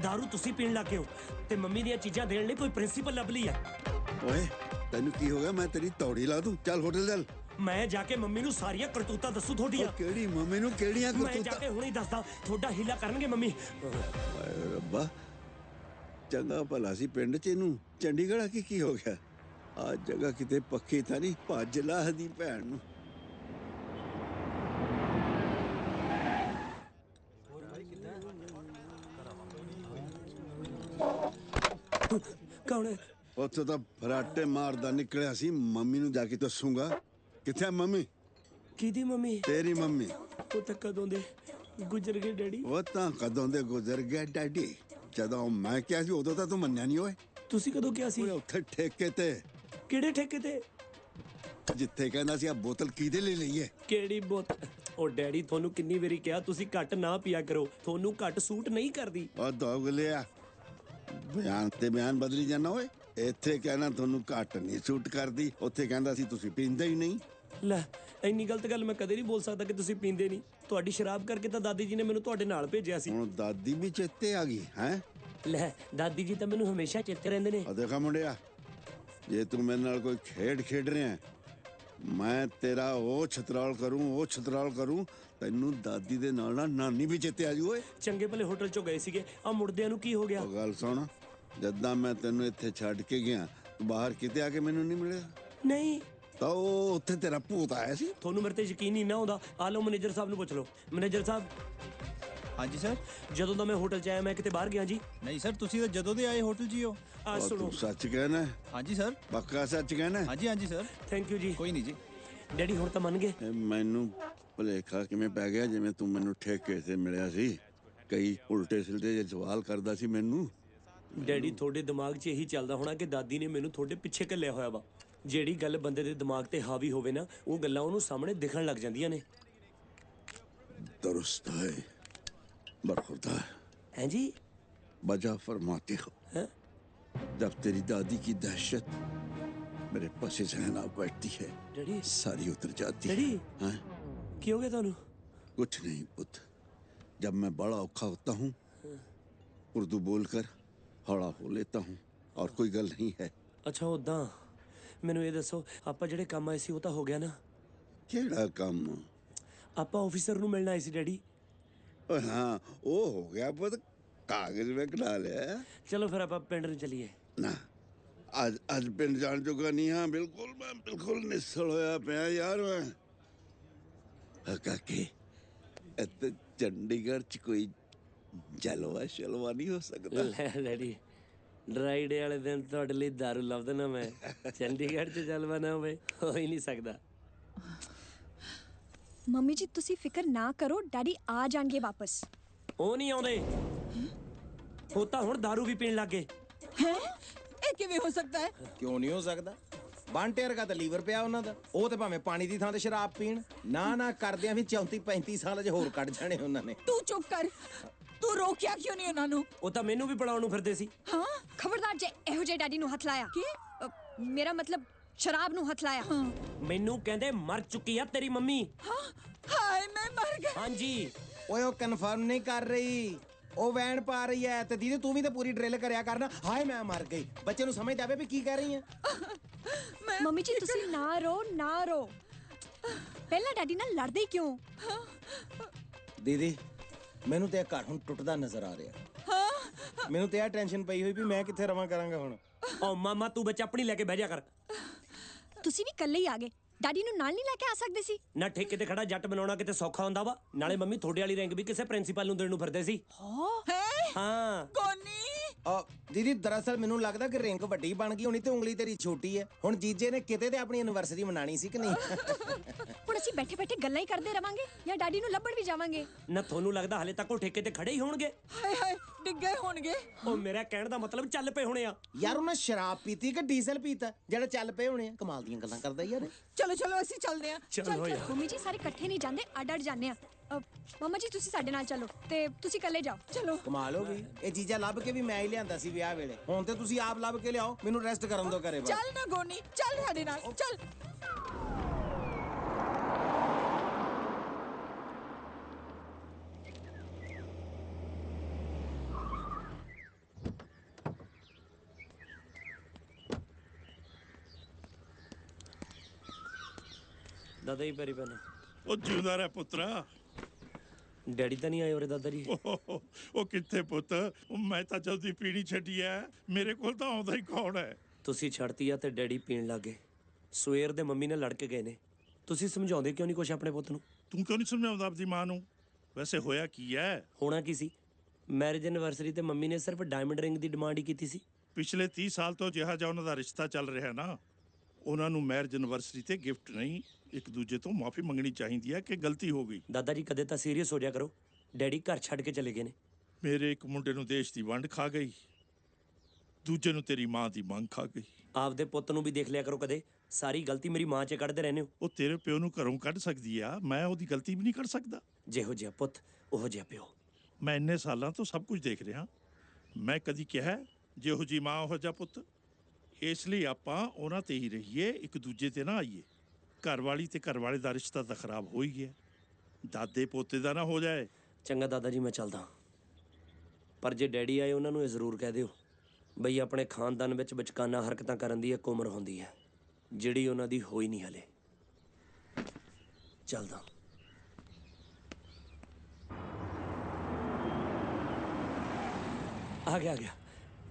ਦਾਰੂ ਤੁਸੀਂ ਪੀਣ ਲੱਗੇ ਹੋ ਤੇ ਮੰਮੀ ਦੀਆਂ ਚੀਜ਼ਾਂ ਦੇਣ ਲਈ ਕੋਈ ਪ੍ਰਿੰਸੀਪਲ ਲੱਭ ਲਈ ਹੈ। ਓਏ ਤੈਨੂੰ ਕੀ ਹੋ ਗਿਆ? ਮੈਂ ਤੇਰੀ ਤੌੜੀ ਲਾ ਦੂੰ। ਚੱਲ ਹੋਟਲ ਚੱਲ। ਮੈਂ ਜਾ ਕੇ ਮੰਮੀ ਨੂੰ ਸਾਰੀਆਂ ਕਰਤੂਤਾਂ ਦੱਸੂ ਤੁਹਾਡੀਆਂ। ਕਿਹੜੀ ਮੰਮੀ ਨੂੰ ਕਿਹੜੀਆਂ ਮੈਂ ਜਾ ਕਰਤੂਤਾਂ? ਕੇ ਹੁਣੇ ਦੱਸਦਾ, ਤੁਹਾਡਾ ਹੀਲਾ ਕਰਨਗੇ ਮੰਮੀ। ਹਾਏ ਰੱਬਾ, ਚੰਗਾ ਭਲਾ ਸੀ ਪਿੰਡ 'ਚ, ਇਹਨੂੰ ਚੰਡੀਗੜ੍ਹ ਆ ਕੇ ਕੀ ਹੋ ਗਿਆ? ਆ ਜਗ੍ਹਾ ਕਿਤੇ ਪੱਕੀ ਤਾਂ ਨਹੀਂ? ਭੱਜ ਲਾ ਦੀ ਭੈਣ ਨੂੰ। ਕੌਣ ਹੈ? ਉੱਥੇ ਤਾਂ ਫਰਾਟੇ ਮਾਰਦਾ ਨਿਕਲਿਆ ਸੀ। ਮੰਮੀ ਨੂੰ ਜਾ ਕੇ ਦੱਸੂਗਾ। ਕਿੱਥੇ ਮੰਮੀ? ਕਿਹਦੀ ਮੰਮੀ? ਤੇਰੀ ਮੰਮੀ। ਉਹ ਤਾਂ ਕਦੋਂ ਦੇ ਗੁਜ਼ਰ ਗਏ ਡੈਡੀ। ਉਹ ਤਾਂ ਕਦੋਂ ਦੇ ਗੁਜ਼ਰ ਗਏ ਡੈਡੀ। ਜਦੋਂ ਮੈਂ ਕਿਹਾ ਸੀ ਉਦੋਂ ਤਾਂ ਤੂੰ ਮੰਨਿਆ ਨਹੀਂ ਓਏ। ਤੁਸੀਂ ਕਦੋਂ ਕਿਹਾ ਸੀ? ਉੱਥੇ ਠੇਕੇ ਤੇ। ਕਿਹੜੇ ਠੇਕੇ ਤੇ? ਜਿੱਥੇ ਕਹਿੰਦਾ ਸੀ ਆ ਬੋਤਲ ਕਿਹਦੇ ਲਈ ਲਈ ਹੈ? ਕਿਹੜੀ ਬੋਤਲ? ਉਹ ਡੈਡੀ ਤੁਹਾਨੂੰ ਕਿੰਨੀ ਵਾਰੀ ਕਿਹਾ ਤੁਸੀਂ ਘੱਟ ਨਾ ਪੀਆ ਕਰੋ, ਤੁਹਾਨੂੰ ਘੱਟ ਸੂਟ ਨਹੀਂ ਕਰਦੀ। ਉਹ ਦੋਗਲਿਆ, ਬਿਆਨ ਤੇ ਬਿਆਨ ਬਦਲੀ ਜਾਣਾ ਓਏ। ਇੱਥੇ ਕਹਿਣਾ ਤੁਹਾਨੂੰ ਘੱਟ ਨਹੀਂ ਸੂਟ ਕਰਦੀ, ਉੱਥੇ ਕਹਿੰਦਾ ਸੀ ਤੁਸੀਂ ਪੀਂਦੇ ਹੀ ਨਹੀਂ। ਲੈ ਇੰਨੀ ਗਲਤ ਗੱਲ ਮੈਂ ਕਦੇ ਨਹੀਂ ਬੋਲ ਸਕਦਾ ਕਿ ਤੁਸੀਂ ਪੀਂਦੇ ਨਹੀਂ। ਤੁਹਾਡੀ ਸ਼ਰਾਬ ਕਰਕੇ ਤਾਂ ਦਾਦੀ ਜੀ ਨੇ ਮੈਨੂੰ ਤੁਹਾਡੇ ਨਾਲ ਭੇਜਿਆ ਸੀ। ਹੁਣ ਦਾਦੀ ਵੀ ਚੇਤੇ ਆ ਗਈ ਹੈ? ਲੈ ਦਾਦੀ ਜੀ ਤਾਂ ਮੈਨੂੰ ਹਮੇਸ਼ਾ ਚੇਤੇ ਰਹਿੰਦੇ ਨੇ। ਆ ਦੇਖਾ ਮੁੰਡਿਆ, ਜੇ ਤੂੰ ਮੇਰੇ ਨਾਲ ਕੋਈ ਖੇਡ ਰਿਹਾ ਹੈ, ਮੈਂ ਤੇਰਾ ਉਹ ਛਤਰਾਲ ਕਰੂੰ ਤੈਨੂੰ ਦਾਦੀ ਦੇ ਨਾਲ ਨਾਨੀ ਵੀ ਚੇਤੇ ਆ ਜੂ ਓਏ। ਚੰਗੇ ਭਲੇ ਹੋਟਲ ਚੋਂ ਗਏ ਸੀਗੇ, ਆ ਮੁੜਦਿਆਂ ਨੂੰ ਕੀ ਹੋ ਗਿਆ? ਉਹ ਗੱਲ ਸੁਣ, ਜਦਾਂ ਮੈਂ ਤੈਨੂੰ ਇੱਥੇ ਛੱਡ ਕੇ ਗਿਆ, ਬਾਹਰ ਕਿਤੇ ਆ ਕੇ ਮੈਨੂੰ ਨਹੀਂ ਮਿਲਿਆ? ਨਹੀਂ ਤਾਂ ਉਹ ਉੱਥੇ ਤੇਰਾ ਭੂਤ ਆਇਆ ਸੀ। ਤੁਹਾਨੂੰ ਮੇਰੇ ਤੇ ਯਕੀਨ ਨਹੀਂ ਨਾ ਆਉਂਦਾ? ਆ ਲਓ ਮੈਨੇਜਰ ਸਾਹਿਬ ਨੂੰ ਪੁੱਛ ਲਓ। ਮੈਨੇਜਰ ਸਾਹਿਬ। ਹਾਂਜੀ ਸਰ। ਜਦੋਂ ਦਾ ਮੈਂ ਹੋਟਲ ਚ ਆਇਆ ਮੈਂ ਕਿਤੇ ਬਾਹਰ ਗਿਆ ਜੀ? ਨਹੀਂ ਸਰ, ਤੁਸੀਂ ਤਾਂ ਜਦੋਂ ਦੇ ਆਏ ਹੋਟਲ 'ਚ ਹੀ ਹੋ। ਆ ਸੁਣੋ। ਤੂੰ ਸੱਚ ਕਹਿਣਾ? ਹਾਂਜੀ ਸਰ। ਪੱਕਾ ਸੱਚ ਕਹਿਣਾ? ਹਾਂਜੀ ਸਰ। ਥੈਂਕ ਯੂ ਜੀ। ਕੋਈ ਨਹੀਂ ਜੀ। ਡੈਡੀ ਹੁਣ ਤਾਂ ਮੰਨ ਗਏ। ਮੈਨੂੰ ਭੁਲੇਖਾ ਕਿਵੇਂ ਪੈ ਗਿਆ, ਜਿਵੇਂ ਤੂੰ ਮੈਨੂੰ ਠੇਕੇ ਤੇ ਮਿਲਿਆ ਸੀ, ਕਈ ਉਲਟੇ ਸਿਲਟੇ ਜਿਹੇ ਸਵਾਲ ਕਰਦਾ ਸੀ ਮੈਨੂੰ। ਡੈਡੀ ਤੁਹਾਡੇ ਦਿਮਾਗ 'ਚ ਇਹੀ ਚੱਲਦਾ ਹੋਣਾ ਕਿ ਦਾਦੀ ਨੇ ਮੈਨੂੰ ਤੁਹਾਡੇ ਪਿੱਛੇ ਘੱਲਿਆ ਹੋਇਆ ਵਾ। ਜਿਹੜੀ ਗੱਲ ਬੰਦੇ ਦੇ ਦਿਮਾਗ ਤੇ ਹਾਵੀ ਹੋਵੇ ਨਾ, ਉਹ ਗੱਲਾਂ ਉਹਨੂੰ ਸਾਹਮਣੇ ਦਿਖਣ ਲੱਗ ਜਾਂਦੀਆਂ ਨੇ। दुरुस्त है बरखुरदार हैं जी। बजा फरमाते हो है? जब तेरी दादी की दहशत मेरे पसे जहन आ बैठती है, डैडी सारी उतर जाती डैडी है। की हो गया थानू? कुछ नहीं पुत, जब मैं बड़ा औखा होता हूँ उर्दू बोलकर हौला हो लेता हूँ और कोई गल नहीं है। अच्छा उदा मैनू ये दसो, आपा जेड़े काम आए सी वो तो हो गया ना? केड़ा काम? आपा ऑफिसर नू मिलना आए सी डैडी। हाँ वो हो गया पुत, कागज में करा लिया। चलो फिर आपा पिंड नू चलिए ना। आज आज पिंड जान जोगा नहीं। हाँ बिल्कुल, मैं बिल्कुल निस्सल होया पिया यार। मैं काके इत्ते चंडीगढ़ च कोई जलवा शलवा नहीं हो सकता? डैडी ड्राई डे वाले दिन ਤੁਹਾਡੇ ਲਈ दारू ਲੱਭ ਦੇਣਾ ਮੈਂ। ਚੰਡੀਗੜ੍ਹ 'ਚ ਜਲਵਾ ਨਾ ਹੋਵੇ, ਹੋ ਹੀ ਨਹੀਂ ਸਕਦਾ। ਮੰਮੀ ਜੀ ਤੁਸੀਂ ਫਿਕਰ ਨਾ ਕਰੋ, ਡੈਡੀ ਆ ਜਾਣਗੇ ਵਾਪਸ। ਉਹ ਨਹੀਂ ਆਉਂਦੇ, ਉਹ ਤਾਂ ਹੁਣ दारू ਵੀ ਪੀਣ ਲੱਗ ਗਏ। ਹੈ ਇਹ ਕਿਵੇਂ ਹੋ ਸਕਦਾ ਹੈ? ਕਿਉਂ ਨਹੀਂ ਹੋ ਸਕਦਾ? ਬਾਂਟੇ ਵਰਗਾ ਤਾਂ ਲੀਵਰ ਪਿਆ ਉਹਨਾਂ ਦਾ। ਉਹ ਤੇ ਭਾਵੇਂ ਪਾਣੀ ਦੀ ਥਾਂ ਤੇ ਸ਼ਰਾਬ ਪੀਣ। ਨਾ ਕਰਦਿਆਂ ਵੀ 34-35 ਸਾਲ ਅਜੇ ਹੋਰ ਕੱਢ ਜਾਣੇ ਉਹਨਾਂ ਨੇ। ਤੂੰ ਚੁੱਪ ਕਰ, ਤੂੰ ਰੋਕਿਆ ਕਿਉਂ ਨਹੀਂ ਉਹਨਾਂ ਨੂੰ? ਉਹ ਤਾਂ ਮੈਨੂੰ ਵੀ ਪੜਾਉਣ ਨੂੰ ਫਿਰਦੇ ਸੀ। ਹਾਂ ਖਬਰਦਾਰ ਜੇ ਇਹੋ ਜਿਹੇ ਡੈਡੀ ਨੂੰ ਹੱਥ ਲਾਇਆ। ਕੀ ਮੇਰਾ ਮਤਲਬ ਸ਼ਰਾਬ ਨੂੰ ਹੱਥ ਲਾਇਆ। ਮੈਨੂੰ ਕਹਿੰਦੇ ਮਰ ਚੁੱਕੀ ਆ ਤੇਰੀ ਮੰਮੀ। ਹਾਏ ਮੈਂ ਮਰ ਗਈ। ਹਾਂਜੀ ਓਏ ਉਹ ਕਨਫਰਮ ਨਹੀਂ ਕਰ ਰਹੀ, ਉਹ ਵੈਨ ਪਾ ਰਹੀ ਹੈ। ਤੇ ਦੀਦੀ ਤੂੰ ਵੀ ਤਾਂ ਪੂਰੀ ਡਰਿਲ ਕਰਿਆ ਕਰਨਾ। ਹਾਏ ਮੈਂ ਮਰ ਗਈ, ਬੱਚੇ ਨੂੰ ਸਮਝ ਆਵੇ ਵੀ ਕੀ ਕਹਿ ਰਹੀ ਹੈ। ਮੰਮੀ ਜੀ ਤੁਸੀਂ ਨਾ ਰੋ। ਪਹਿਲਾਂ ਡੈਡੀ ਨਾਲ ਲੜਦੇ ਹੀ ਕਿਉਂ? ਦੀਦੀ ਮੈਨੂੰ ਤੇ ਇਹ ਘਰ ਹੁਣ ਟੁੱਟਦਾ ਨਜ਼ਰ ਆ ਰਿਹਾ। ਮੈਨੂੰ ਤੇ ਇਹ ਟੈਨਸ਼ਨ ਪਈ ਹੋਈ ਵੀ ਮੈਂ ਕਿੱਥੇ ਰਵਾਂ ਕਰਾਂਗਾ ਹੁਣ। ਓ ਮਾਮਾ ਤੂੰ ਬੱਚਾ ਆਪਣੀ ਲੈ ਕੇ ਬਹਿ ਜਾ ਕਰ। ਤੁਸੀਂ ਵੀ ਇਕੱਲੇ ਹੀ ਆ ਗਏ, ਡੈਡੀ ਨੂੰ ਨਾਲ ਨਹੀਂ ਲੈ ਕੇ ਆ ਸਕਦੇ ਸੀ? ਨਾ ਠੇਕੇ ਤੇ ਖੜਾ ਜੱਟ ਬਣਾਉਣਾ ਕਿਤੇ ਸੌਖਾ ਹੁੰਦਾ ਵਾ? ਨਾਲੇ ਮੰਮੀ ਤੁਹਾਡੇ ਵਾਲੀ ਰਿੰਗ ਵੀ ਕਿਸੇ ਪ੍ਰਿੰਸੀਪਲ ਨੂੰ ਦੇਣ ਨੂੰ ਫਿਰਦੇ ਸੀ। ਹਾਂ ਕੋਨੀ ਦੀਦੀ ਦਰਅਸਲ ਮੈਨੂੰ ਲੱਗਦਾ ਕਿ ਰਿੰਗ ਵੱਡੀ ਬਣ ਗਈ ਹੋਣੀ ਤੇ ਉਂਗਲੀ ਤੇਰੀ ਛੋਟੀ ਹੈ। ਹੁਣ ਜੀਜੇ ਨੇ ਕਿਤੇ ਤੇ ਆਪਣੀ ਐਨਵਰਸਰੀ ਮਨਾਣੀ ਸੀ ਕਿ ਨਹੀਂ? ਹੁਣ ਅਸੀਂ ਬੈਠੇ ਬੈਠੇ ਗੱਲਾਂ ਹੀ ਕਰਦੇ ਰਵਾਂਗੇ ਜਾਂ ਡੈਡੀ ਨੂੰ ਲੱਭਣ ਵੀ ਜਾਵਾਂਗੇ? ਨਾ ਤੁਹਾਨੂੰ ਲੱਗਦਾ ਹਲੇ ਤੱਕ ਉਹ ਠੇਕੇ ਤੇ ਖੜੇ ਹੀ ਹੋਣਗੇ? ਹਾਏ ਹਾਏ ਡਿੱਗੇ ਹੋਣਗੇ। ਉਹ ਮੇਰਾ ਕਹਿਣ ਦਾ ਮਤਲਬ ਚੱਲ ਪਏ ਹੋਣੇ ਆ। ਯਾਰ ਉਹਨਾਂ ਸ਼ਰਾਬ ਪੀਤੀ ਕਿ ਡੀਜ਼ਲ ਪੀਤਾ ਜਿਹੜਾ ਚੱਲ ਪਏ ਹੋਣੇ ਆ? ਕਮਾਲ ਦੀਆਂ ਗੱਲਾਂ ਕਰਦਾ ਯਾਰ। ਚਲੋ ਅਸੀਂ ਚੱਲਦੇ ਆਂ। ਚਲੋ ਯਾਰ। ਮੰਮੀ ਜੀ ਸਾਰੇ ਇਕੱਠੇ ਨਹੀਂ ਜਾਂਦੇ, ਅੱਡ ਜਾਂਦੇ ਆ। ਮਮਾ ਜੀ ਤੁਸੀਂ ਸਾਡੇ ਨਾਲ ਚੱਲੋ ਤੇ ਤੁਸੀਂ ਇਕੱਲੇ ਜਾਓ। ਚਲੋ ਕਮਾਲ ਹੋ ਗਈ, ਇਹ ਚੀਜ਼ਾਂ ਲੱਭ ਕੇ ਵੀ ਮੈਂ ਹੀ ਲਿਆਂਦਾ ਸੀ ਵਿਆਹ ਵੇਲੇ। ਹੁਣ ਤੇ ਤੁਸੀਂ ਆਪ ਲੱਭ ਕੇ ਲਿਆਓ, ਮੈਨੂੰ ਰੈਸਟ ਕਰਨ ਦਿਓ ਘਰੇ। ਚੱਲ ਨਾ ਗੋਨੀ, ਚੱਲ ਸਾਡੇ ਨਾਲ ਚੱਲ। ਦਾਦਾ ਜੀ ਪੈਰੀ ਪੈਣਾ। ਉਹ ਜਿਉਂਦਾ ਰਹਿ ਪੁੱਤਰਾ। ਡੈਡੀ ਤਾਂ ਨਹੀਂ ਆਏ ਉਰੇ ਦਾਦਾ ਜੀ? ਉਹ ਕਿੱਥੇ ਪੁੱਤ, ਮੈਂ ਤਾਂ ਜਲਦੀ ਪੀਣੀ ਛੱਡੀ ਐ, ਮੇਰੇ ਕੋਲ ਤਾਂ ਆਉਂਦਾ ਹੀ ਕੌਣ ਹੈ। ਤੁਸੀਂ ਛੱਡਤੀ ਆ ਤੇ ਡੈਡੀ ਪੀਣ ਲੱਗ ਗਏ। ਸਵੇਰ ਦੇ ਮੰਮੀ ਨਾਲ ਲੜ ਕੇ ਗਏ ਨੇ। ਤੁਸੀਂ ਸਮਝਾਉਂਦੇ ਕਿਉਂ ਨਹੀਂ ਕੁਛ ਆਪਣੇ ਪੁੱਤ ਨੂੰ? ਤੂੰ ਕਿਉਂ ਨਹੀਂ ਸਮਝਾਉਂਦਾ ਆਪਣੀ ਮਾਂ ਨੂੰ? ਵੈਸੇ ਹੋਇਆ ਕੀ ਹੈ? ਹੋਣਾ ਕੀ ਸੀ, ਮੈਰਿਜ ਐਨਵਰਸਰੀ ਤੇ ਮੰਮੀ ਨੇ ਸਿਰਫ ਡਾਇਮੰਡ ਰਿੰਗ ਦੀ ਡਿਮਾਂਡ ਹੀ ਕੀਤੀ ਸੀ। ਪਿਛਲੇ 30 ਸਾਲ ਤੋਂ ਜਿਹਾ ਉਹਨਾਂ ਦਾ ਰਿਸ਼ਤਾ ਚੱਲ ਰਿਹਾ ਨਾ, ਉਹਨਾਂ ਨੂੰ ਮੈਰਿਜ ਐਨਵਰਸਰੀ ਤੇ ਗਿਫਟ ਨਹੀਂ, ਇੱਕ ਦੂਜੇ ਤੋਂ ਮਾਫੀ ਮੰਗਣੀ ਚਾਹੀਦੀ ਹੈ ਕਿ ਗਲਤੀ ਹੋ ਗਈ। ਦਾਦਾ ਜੀ ਕਦੇ ਤਾਂ ਸੀਰੀਅਸ ਹੋ ਜਾ ਕਰੋ। ਡੈਡੀ ਘਰ ਛੱਡ ਕੇ ਚਲੇ ਗਏ ਨੇ। ਮੇਰੇ ਇੱਕ ਮੁੰਡੇ ਨੂੰ ਦੇਸ਼ ਦੀ ਵੰਡ ਖਾ ਗਈ, ਦੂਜੇ ਨੂੰ ਤੇਰੀ ਮਾਂ ਦੀ ਮੰਗ ਖਾ ਗਈ। ਆਪਦੇ ਪੁੱਤ ਨੂੰ ਵੀ ਦੇਖ ਲਿਆ ਕਰੋ ਕਦੇ। ਸਾਰੀ ਗਲਤੀ ਮੇਰੀ ਮਾਂ 'ਚ ਕੱਢਦੇ ਰਹਿੰਦੇ ਹੋ। ਉਹ ਤੇਰੇ ਪਿਓ ਨੂੰ ਘਰੋਂ ਕੱਢ ਸਕਦੀ ਆ, ਮੈਂ ਉਹਦੀ ਗਲਤੀ ਵੀ ਨਹੀਂ ਕੱਢ ਸਕਦਾ। ਜਿਹੋ ਜਿਹਾ ਪੁੱਤ ਉਹੋ ਜਿਹਾ ਪਿਓ। ਮੈਂ ਇੰਨੇ ਸਾਲਾਂ ਤੋਂ ਸਭ ਕੁਝ ਦੇਖ ਰਿਹਾ। ਮੈਂ ਕਦੀ ਕਿਹਾ ਜਿਹੋ ਜੀ ਮਾਂ ਉਹੋ ਜਿਹਾ ਪੁੱਤ? ਇਸ ਲਈ ਆਪਾਂ ਉਹਨਾਂ ਤੇ ਹੀ ਰਹੀਏ, ਇੱਕ ਦੂਜੇ ਤੇ ਨਾ ਆਈਏ। ਘਰਵਾਲੀ ਤੇ ਘਰਵਾਲੇ ਦਾ ਰਿਸ਼ਤਾ ਤਾਂ ਖਰਾਬ ਹੋ ਹੀ ਗਿਆ, ਦਾਦੇ ਪੋਤੇ ਦਾ ਨਾ ਹੋ ਜਾਏ। ਚੰਗਾ ਦਾਦਾ ਜੀ, ਮੈਂ ਚੱਲਦਾ, ਪਰ ਜੇ ਡੈਡੀ ਆਏ ਉਹਨਾਂ ਨੂੰ ਇਹ ਜ਼ਰੂਰ ਕਹਿ ਦਿਓ ਬਈ ਆਪਣੇ ਖਾਨਦਾਨ ਵਿੱਚ ਬਚਕਾਨਾ ਹਰਕਤਾਂ ਕਰਨ ਦੀ ਇੱਕ ਉਮਰ ਹੁੰਦੀ ਹੈ ਜਿਹੜੀ ਉਹਨਾਂ ਦੀ ਹੋਈ ਨਹੀਂ ਹਲੇ। ਚੱਲਦਾ। ਆ ਗਿਆ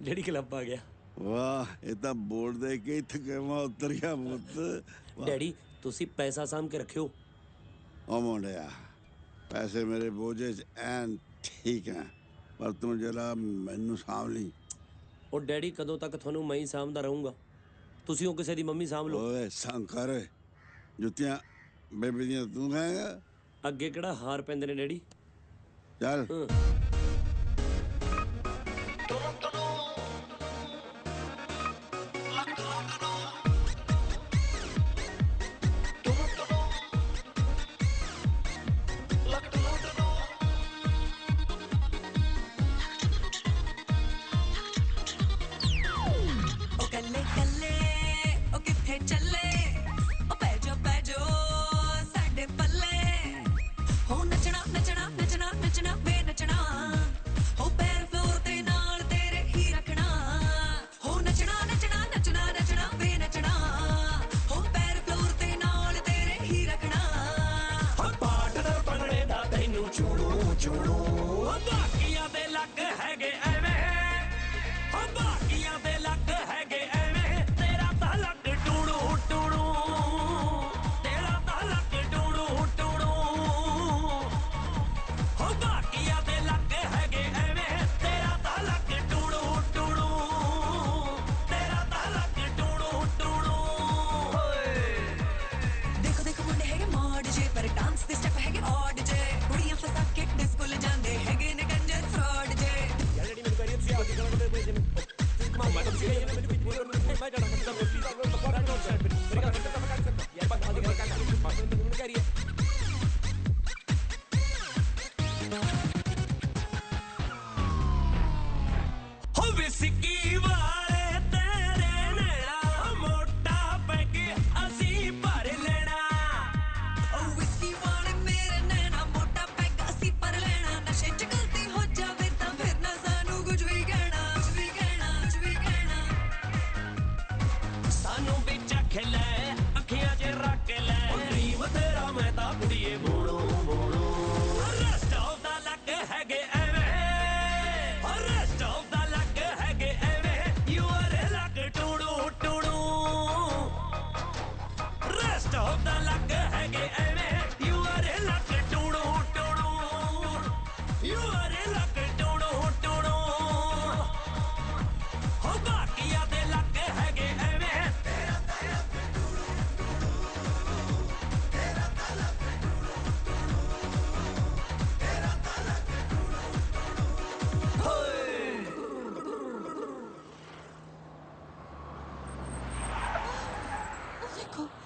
ਡੈਡੀ, ਕਲੱਬ ਆ ਗਿਆ। ਵਾਹ, ਇਹ ਤਾਂ ਬੋਰਡ ਦੇ ਕੇ ਥਕੇਵਾ ਉਤਰ ਗਿਆ ਪੁੱਤ। ਡੈਡੀ ਤੁਸੀਂ ਪੈਸਾ ਸਾਂਭ ਕੇ ਰੱਖਿਓ। ਉਹ ਮੁੰਡਿਆ, ਪੈਸੇ ਮੇਰੇ ਬੋਝੇ 'ਚ ਐਨ ਠੀਕ ਹੈ, ਪਰ ਤੂੰ ਜਰਾ ਮੈਨੂੰ ਸਾਂਭ ਲਈ। ਉਹ ਡੈਡੀ ਕਦੋਂ ਤੱਕ ਤੁਹਾਨੂੰ ਮੈਂ ਹੀ ਸਾਂਭਦਾ ਰਹੂੰਗਾ? ਤੁਸੀਂ ਉਹ ਕਿਸੇ ਦੀ ਮੰਮੀ ਸਾਂਭ ਲਓ। ਓਏ ਸੰਕਰ, ਜੁੱਤੀਆਂ ਬੇਬੇ ਦੀਆਂ ਤੂੰ ਖਾਏਗਾ? ਅੱਗੇ ਕਿਹੜਾ ਹਾਰ ਪੈਂਦੇ ਨੇ ਡੈਡੀ। ਚੱਲ।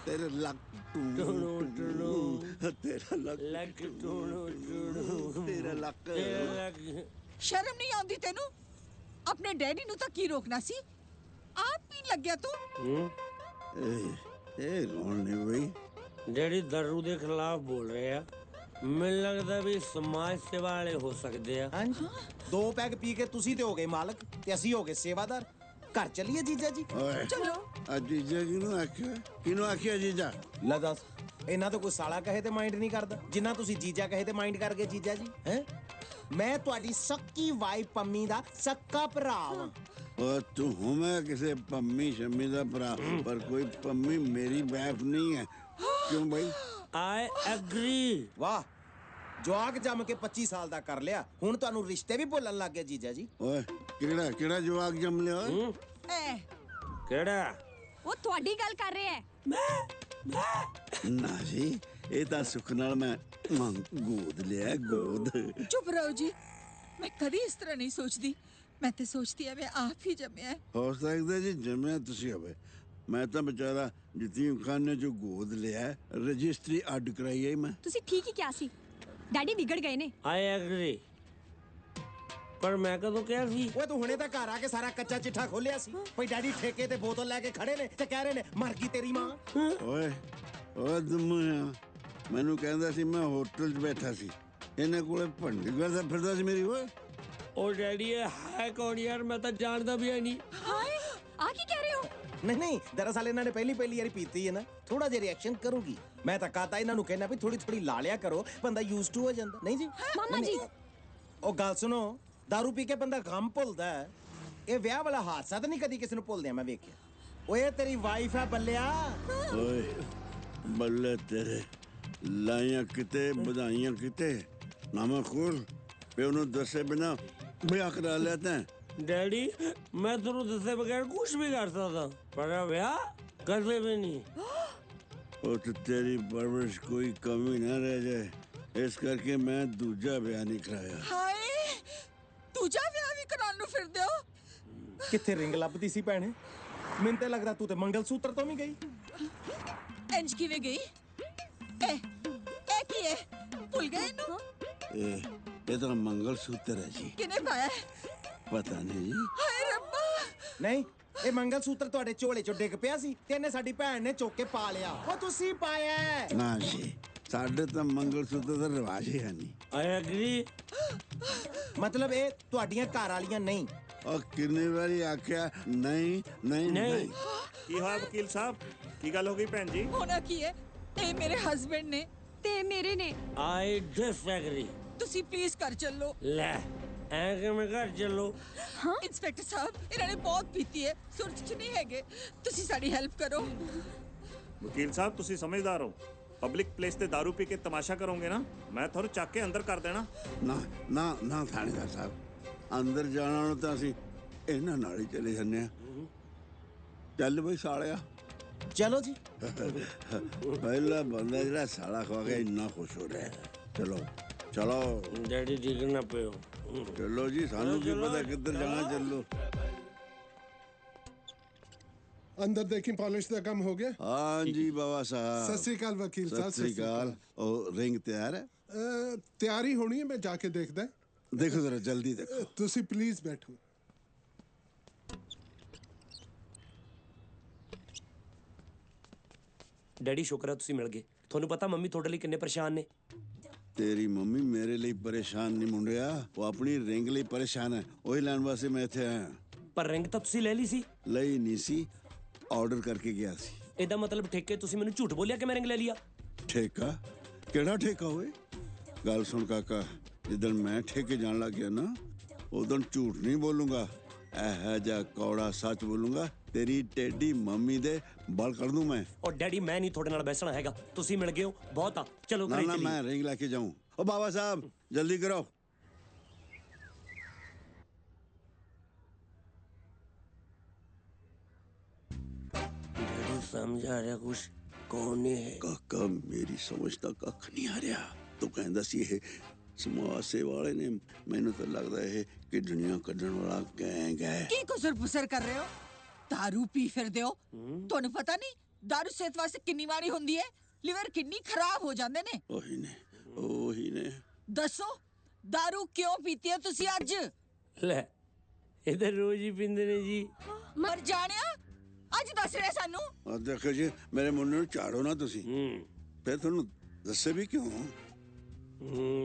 तेरे लक तेरा लक तेरा लक। शर्म नहीं आती तेनू? अपने डैडी नु तां की रोकना सी? आप पीन लग गया तू? रोन नहीं भाई। डैडी दारू के खिलाफ बोल रहे हैं, ਮੈਨੂੰ ਲੱਗਦਾ ਵੀ ਸਮਾਜ ਸੇਵਾ ਵਾਲੇ ਹੋ ਸਕਦੇ ਆ। ਹਾਂਜੀ, 2 ਪੈਗ ਪੀ ਕੇ ਤੁਸੀਂ ਤੇ ਹੋ ਗਏ ਮਾਲਕ ਤੇ ਅਸੀਂ ਹੋ ਗਏ ਸੇਵਾਦਾਰ। ਘਰ ਚੱਲੀਏ ਜੀਜਾ ਜੀ। ਚਲੋ। ਆ ਜੀਜਾ ਕਿਹਨੂੰ ਆਖਿਆ ਜੀਜਾ? ਲੈ ਦੱਸ, ਇਹਨਾਂ ਤੋਂ ਕੋਈ ਸਾਲਾ ਕਹੇ ਤੇ ਮਾਈਂਡ ਨਹੀਂ ਕਰਦਾ ਜਿੰਨਾ ਤੁਸੀਂ ਜੀਜਾ ਕਹੇ ਤੇ ਮਾਈਂਡ ਕਰ ਗਏ ਜੀਜਾ ਜੀ। ਹੈ ਮੈਂ ਤੁਹਾਡੀ ਸੱਕੀ ਵਾਈਫ ਪੰਮੀ ਦਾ ਸੱਕਾ ਭਰਾ ਵਾਂ। ਉਹ ਤੂੰ ਹੁਮੇ ਕਿਸੇ ਪੰਮੀ ਸ਼ੰਮੀ ਦਾ ਭਰਾ, ਪਰ ਕੋਈ ਪੰਮੀ ਮੇਰੀ ਵਾਈਫ ਨਹੀਂ ਹੈ। क्यों भाई? I agree। वाह, ਜਵਾਕ ਜੰਮ ਕੇ 25 ਸਾਲ ਦਾ ਕਰ ਲਿਆ, ਹੁਣ ਤੁਹਾਨੂੰ ਰਿਸ਼ਤੇ ਵੀ ਭੁੱਲਣ ਲੱਗ ਗਏ ਜੀਜਾ ਜੀ। ਓਏ ਕਿਹੜਾ ਜਵਾਕ ਜੰਮ ਲਿਆ? ਕਿਹੜਾ? ਉਹ ਤੁਹਾਡੀ ਗੱਲ ਕਰ ਰਿਹਾ ਹੈ। ਨਾ ਜੀ, ਇਹ ਤਾਂ ਸੁੱਖ ਨਾਲ ਮੈਂ ਗੋਦ ਲਿਆ, ਗੋਦ। ਚੁੱਪ ਰਹੋ ਜੀ, ਮੈਂ ਕਦੀ ਇਸ ਤਰ੍ਹਾਂ ਨਹੀਂ ਸੋਚਦੀ। ਮੈਂ ਤੇ ਸੋਚਦੀ ਆ ਮੈਂ ਆਪ ਹੀ ਜੰਮਿਆ। ਹੋ ਸਕਦਾ ਜੀ ਜੰਮਿਆ ਤੁਸੀਂ ਹੋਵੇ, ਮੈਂ ਤਾਂ ਵਿਚਾਰਾ ਯਤੀਮ ਖਾਨੇ ਚੋਂ ਗੋਦ ਲਿਆ, ਰਜਿਸਟਰੀ ਅੱਡ ਕਰਾਈ ਹੈ ਮੈਂ। ਤੁਸੀਂ ਠੀਕ ਹੀ ਕਿਹਾ ਸੀ, ਡੈਡੀ ਵਿਗੜ ਗਏ ਨੇ। I agree। ਪਰ ਮੈਂ ਕਦੋਂ ਕਿਹਾ ਸੀ? ਓਏ ਤੂੰ ਹੁਣੇ ਤਾਂ ਘਰ ਆ ਕੇ ਸਾਰਾ ਕੱਚਾ ਚਿੱਠਾ ਖੋਲਿਆ ਸੀ। ਭਈ ਡੈਡੀ ਠੇਕੇ ਤੇ ਬੋਤਲ ਲੈ ਕੇ ਖੜੇ ਨੇ ਤੇ ਕਹਿ ਰਹੇ ਨੇ ਮਰ ਗਈ ਤੇਰੀ ਮਾਂ। ਓਏ ਉਹ ਦਮੂਆ ਮੈਨੂੰ ਕਹਿੰਦਾ ਸੀ ਮੈਂ ਹੋਟਲ 'ਚ ਬੈਠਾ ਸੀ ਇਹਨਾਂ ਕੋਲੇ ਭੰਡੀ ਕਰਦਾ ਫਿਰਦਾ ਸੀ ਮੇਰੀ ਓਏ ਉਹ ਡੈਡੀ ਇਹ ਹੈ ਕੌਣ ਯਾਰ ਮੈਂ ਤਾਂ ਜਾਣਦਾ ਵੀ ਹੈ ਨਹੀਂ ਹਾਏ ਆ ਕੀ ਕਹਿ ਰਹੇ ਹੋ ਨਹੀਂ ਦਰਅਸਲ ਇਹਨਾਂ ਨੇ ਪਹਿਲੀ ਵਾਰੀ ਪੀਤੀ ਹੈ ਨਾ ਥੋੜਾ ਜਿਹਾ ਰਿਐਕਸ਼ਨ ਕਰੂਗੀ ਮੈਂ ਤਾਂ ਕਹਤਾ ਇਹਨਾਂ ਨੂੰ ਕਹਿਣਾ ਵੀ ਥੋੜੀ ਲਾ ਲਿਆ ਕਰੋ ਬੰਦਾ ਯੂਜ਼ ਟੂ ਹੋ ਜਾਂਦਾ ਨਹੀਂ ਜੀ ਮਾਮਾ ਜੀ ਉਹ ਗੱਲ ਸੁਣੋ दारू ਪੀ ਕੇ ਬੰਦਾ ਗਮ ਭੁੱਲਦਾ ਹੈ ਇਹ ਵਿਆਹ ਵਾਲਾ ਹਾਦਸਾ ਤਾਂ ਨਹੀਂ ਕਦੀ ਕਿਸੇ ਨੂੰ ਭੁੱਲਦੇ ਮੈਂ ਵੇਖਿਆ ਓਏ ਤੇਰੀ ਵਾਈਫ ਹੈ ਬੱਲਿਆ ਓਏ ਬੱਲੇ ਤੇਰੇ ਲਾਈਆਂ ਕਿਤੇ ਵਧਾਈਆਂ ਕਿਤੇ ਨਾਮਾ ਖੋਲ ਪਿਓ ਨੂੰ ਦੱਸੇ ਬਿਨਾ ਵਿਆਹ ਕਰਾ ਲਿਆ ਤੈਂ ਡੈਡੀ ਮੈਂ ਤੁਹਾਨੂੰ ਦੱਸੇ ਬਗੈਰ ਕੁਝ ਵੀ ਕਰ ਸਕਦਾ ਪਰ ਵਿਆਹ ਕਰਦੇ ਵੀ ਨਹੀਂ ਉਹ ਤੇ ਤੇਰੀ ਪਰਵਰਿਸ਼ ਕੋਈ ਕਮੀ ਨਾ ਰਹਿ ਜਾਏ ਇਸ ਕਰਕੇ ਮੈਂ ਦੂਜਾ ਵਿਆਹ ਨਹੀਂ ਕਰਾਇਆ ਹਾਏ ਦੂਜਾ ਵਿਆਹ ਵੀ ਕਰਾਉਣ ਨੂੰ ਫਿਰਦੇ ਹੋ ਕਿੱਥੇ ਰਿੰਗ ਲੱਭਦੀ ਸੀ ਭੈਣੇ ਮੈਨੂੰ ਤਾਂ ਲੱਗਦਾ ਤੂੰ ਤੇ ਮੰਗਲ ਸੂਤਰ ਤੋਂ ਵੀ ਗਈ ਇੰਜ ਕਿਵੇਂ ਗਈ ਇਹ ਕੀ ਹੈ ਭੁੱਲ ਗਏ ਇਹਨੂੰ ਇਹ ਤਾਂ ਮੰਗਲ ਸੂਤਰ ਹੈ ਜੀ ਕਿਨੇ ਪਾਇਆ ਹੈ? ਪਤਾ ਨਹੀਂ ਜੀ ਹਾਏ ਰੱਬਾ ਨਹੀਂ ਇਹ ਮੰਗਲ ਸੂਤਰ ਤੁਹਾਡੇ ਝੋਲੇ ਚੋਂ ਡਿੱਗ ਪਿਆ ਸੀ ਤੇ ਇਹਨੇ ਸਾਡੀ ਭੈਣ ਨੇ ਚੁੱਕ ਕੇ ਪਾ ਲਿਆ ਉਹ ਤੁਸੀਂ ਪਾਇਆ ਹੈ। ਨਾ ਜੀ ਸਾਡੇ ਤਾਂ ਮੰਗਲ ਸੂਤਰ ਦਾ ਰਿਵਾਜ ਹੀ ਹੈ ਨਹੀਂ ਆਈ ਐਗਰੀ ਮਤਲਬ ਇਹ ਤੁਹਾਡੀਆਂ ਘਰ ਵਾਲੀਆਂ ਨਹੀਂ ਉਹ ਕਿੰਨੀ ਵਾਰੀ ਆਖਿਆ ਨਹੀਂ ਨਹੀਂ ਨਹੀਂ ਕੀ ਹੋਇਆ ਵਕੀਲ ਸਾਹਿਬ ਕੀ ਗੱਲ ਹੋ ਗਈ ਭੈਣ ਜੀ ਹੋਣਾ ਕੀ ਹੈ ਇਹ ਮੇਰੇ ਹਸਬੰਡ ਨੇ ਤੇ ਮੇਰੇ ਨੇ ਆਈ ਡਿਸਐਗਰੀ ਤੁਸੀਂ ਪਲੀਜ਼ ਘਰ ਚੱਲੋ ਲੈ ਐ ਕਿ ਮੈਂ ਘਰ ਚੱਲੋ ਹਾਂ ਇੰਸਪੈਕਟਰ ਸਾਹਿਬ ਇਹਨਾਂ ਨੇ ਬਹੁਤ ਪੀਤੀ ਹੈ ਸੁਰਤ ਚ ਨਹੀਂ ਹੈਗੇ ਤੁਸੀਂ ਸਾਡੀ ਹੈਲਪ ਕਰੋ ਵਕੀਲ ਸਾਹਿਬ ਤੁਸੀਂ ਸਮਝਦਾਰ ਹੋ ਪਬਲਿਕ ਪਲੇਸ ਤੇ दारू ਪੀ ਕੇ ਤਮਾਸ਼ਾ ਕਰੋਗੇ ਨਾ ਮੈਂ ਤੁਹਾਨੂੰ ਚੱਕ ਕੇ ਅੰਦਰ ਕਰ ਦੇਣਾ ਨਾ ਥਾਣੇਦਾਰ ਸਾਹਿਬ ਅੰਦਰ ਜਾਣਾ ਨੂੰ ਤਾਂ ਅਸੀਂ ਇਹਨਾਂ ਨਾਲ ਹੀ ਚਲੇ ਜਾਂਦੇ ਆ ਚੱਲ ਬਈ ਸਾਲਿਆ ਚਲੋ ਜੀ ਪਹਿਲਾ ਬੰਦਾ ਜਿਹੜਾ ਸਾਲਾ ਖਵਾ ਕੇ ਇੰਨਾ ਖੁਸ਼ ਹੋ ਰਿਹਾ ਚਲੋ ਡੈਡੀ ਠੀਕ ਨਾ ਪਿਓ ਚਲੋ ਜੀ ਸਾਨੂੰ ਕੀ ਪਤਾ ਕਿੱਧਰ ਜਾਣਾ ਚੱਲੋ ਅੰਦਰ ਦੇਖੀ ਪਾਲਿਸ਼ ਦਾ ਕੰਮ ਹੋ ਗਿਆ ਹਾਂਜੀ ਬਾਬਾ ਸਾਹਿਬ ਸਤਿ ਸ੍ਰੀ ਅਕਾਲ ਵਕੀਲ ਸਾਹਿਬ ਸਤਿ ਸ੍ਰੀ ਅਕਾਲ ਉਹ ਰਿੰਗ ਤਿਆਰ ਹੈ ਤਿਆਰੀ ਹੋਣੀ ਹੈ ਮੈਂ ਜਾ ਕੇ ਦੇਖਦਾ ਦੇਖੋ ਜ਼ਰਾ ਜਲਦੀ ਦੇਖੋ ਤੁਸੀਂ ਪਲੀਜ਼ ਬੈਠੋ ਡੈਡੀ ਸ਼ੁਕਰ ਹੈ ਤੁਸੀਂ ਮਿਲ ਗਏ ਤੁਹਾਨੂੰ ਪਤਾ ਮੰਮੀ ਤੁਹਾਡੇ ਲਈ ਕਿੰਨੇ ਪਰੇਸ਼ਾਨ ਨੇ ਤੇਰੀ ਮੰਮੀ ਮੇਰੇ ਲਈ ਪਰੇਸ਼ਾਨ ਨਹੀਂ ਮੁੰਡਿਆ ਉਹ ਆਪਣੀ ਰਿੰਗ ਲਈ ਪਰੇਸ਼ਾਨ ਹੈ ਉਹੀ ਲੈਣ ਵਾਸਤੇ ਮੈਂ ਇੱਥੇ ਆਇਆ ਪਰ ਰਿੰਗ ਤਾਂ ਤੁਸੀਂ ਲੈ ਲਈ ਸੀ ਲਈ ਨਹੀਂ ਸੀ ਆਰਡਰ ਕਰਕੇ ਗਿਆ ਸੀ ਇਹਦਾ ਮਤਲਬ ਠੇਕੇ ਤੁਸੀਂ ਮੈਨੂੰ ਝੂਠ ਬੋਲਿਆ ਕਿ ਮੈਂ ਰਿੰਗ ਲੈ ਲਿਆ ਠੇਕਾ ਕਿਹੜਾ ਠੇਕਾ ਹੋਏ ਗੱਲ ਸੁਣ ਕਾਕਾ ਜਿੱਦਣ ਮੈਂ ਠੇਕੇ ਜਾਣ ਲੱਗ ਗਿਆ ਨਾ ਉਦੋਂ ਝੂਠ ਨਹੀਂ ਬੋਲੂੰਗਾ ਇਹ ਜਿਹਾ ਕੌੜਾ ਸੱਚ ਬੋਲੂੰਗਾ ਤੇਰੀ ਟੇਡੀ ਮੰਮੀ ਦੇ ਬਲ ਕਰ ਦੂੰ ਮੈਂ ਉਹ ਡੈਡੀ ਮੈਂ ਨਹੀਂ ਤੁਹਾਡੇ ਨਾਲ ਬੈਸਣਾ ਹੈਗਾ ਤੁਸੀਂ ਮਿਲ ਗਏ ਹੋ ਬਹੁਤ ਆ ਚਲੋ ਨਾ ਨਾ ਮੈਂ ਰਿੰਗ ਲੈ ਕੇ ਜਾਊਂ ਉਹ ਬਾਬਾ ਸਾਹਿਬ ਜਲਦੀ ਕਰੋ ਡੈਡੀ ਸਮਝ ਆ ਰਿਹਾ ਕੁਛ ਕੌਣ ਹੈ ਕਾਕਾ ਮੇਰੀ ਸਮਝ ਤਾਂ ਕੱਖ ਨਹੀਂ ਆ ਰਿਹਾ ਤੂੰ ਕਹਿੰਦਾ ਸੀ ਇਹ ਸਮਾਜ ਸੇਵਾ ਵਾਲੇ ਨੇ ਮੈਨੂੰ ਤਾਂ ਲੱਗਦਾ ਇਹ ਕਿਡਨੀਆਂ ਕੱਢਣ ਵਾਲਾ ਗੈਂਗ ਹੈ ਕੀ ਕੁਸਰ ਪੁਸਰ ਕਰ ਰਹੇ ਹੋ दारू ਪੀ ਫਿਰਦੇ ਹੋ ਤੁਹਾਨੂੰ ਪਤਾ ਨਹੀਂ दारू ਸਿਹਤ ਵਾਸਤੇ ਕਿੰਨੀ ਮਾੜੀ ਹੁੰਦੀ ਹੈ ਲਿਵਰ ਕਿੰਨੀ ਖਰਾਬ ਹੋ ਜਾਂਦੇ ਨੇ ਉਹੀ ਨੇ ਦੱਸੋ दारू ਕਿਉਂ ਪੀਤੀ ਹੈ ਤੁਸੀਂ ਅੱਜ ਲੈ ਇਹਦੇ ਰੋਜ਼ ਹੀ ਪੀਂਦੇ ਨੇ ਜੀ ਮਰ ਜਾਣਿਆ ਅੱਜ ਦੱਸ ਰਿਹਾ ਸਾਨੂੰ ਆ ਦੇਖੋ ਜੀ ਮੇਰੇ ਮੁੰਡੇ ਨੂੰ ਝਾੜੋ ਨਾ ਤੁਸੀਂ ਫਿਰ ਤੁਹਾਨੂੰ ਦੱਸੇ ਵੀ ਕਿਉਂ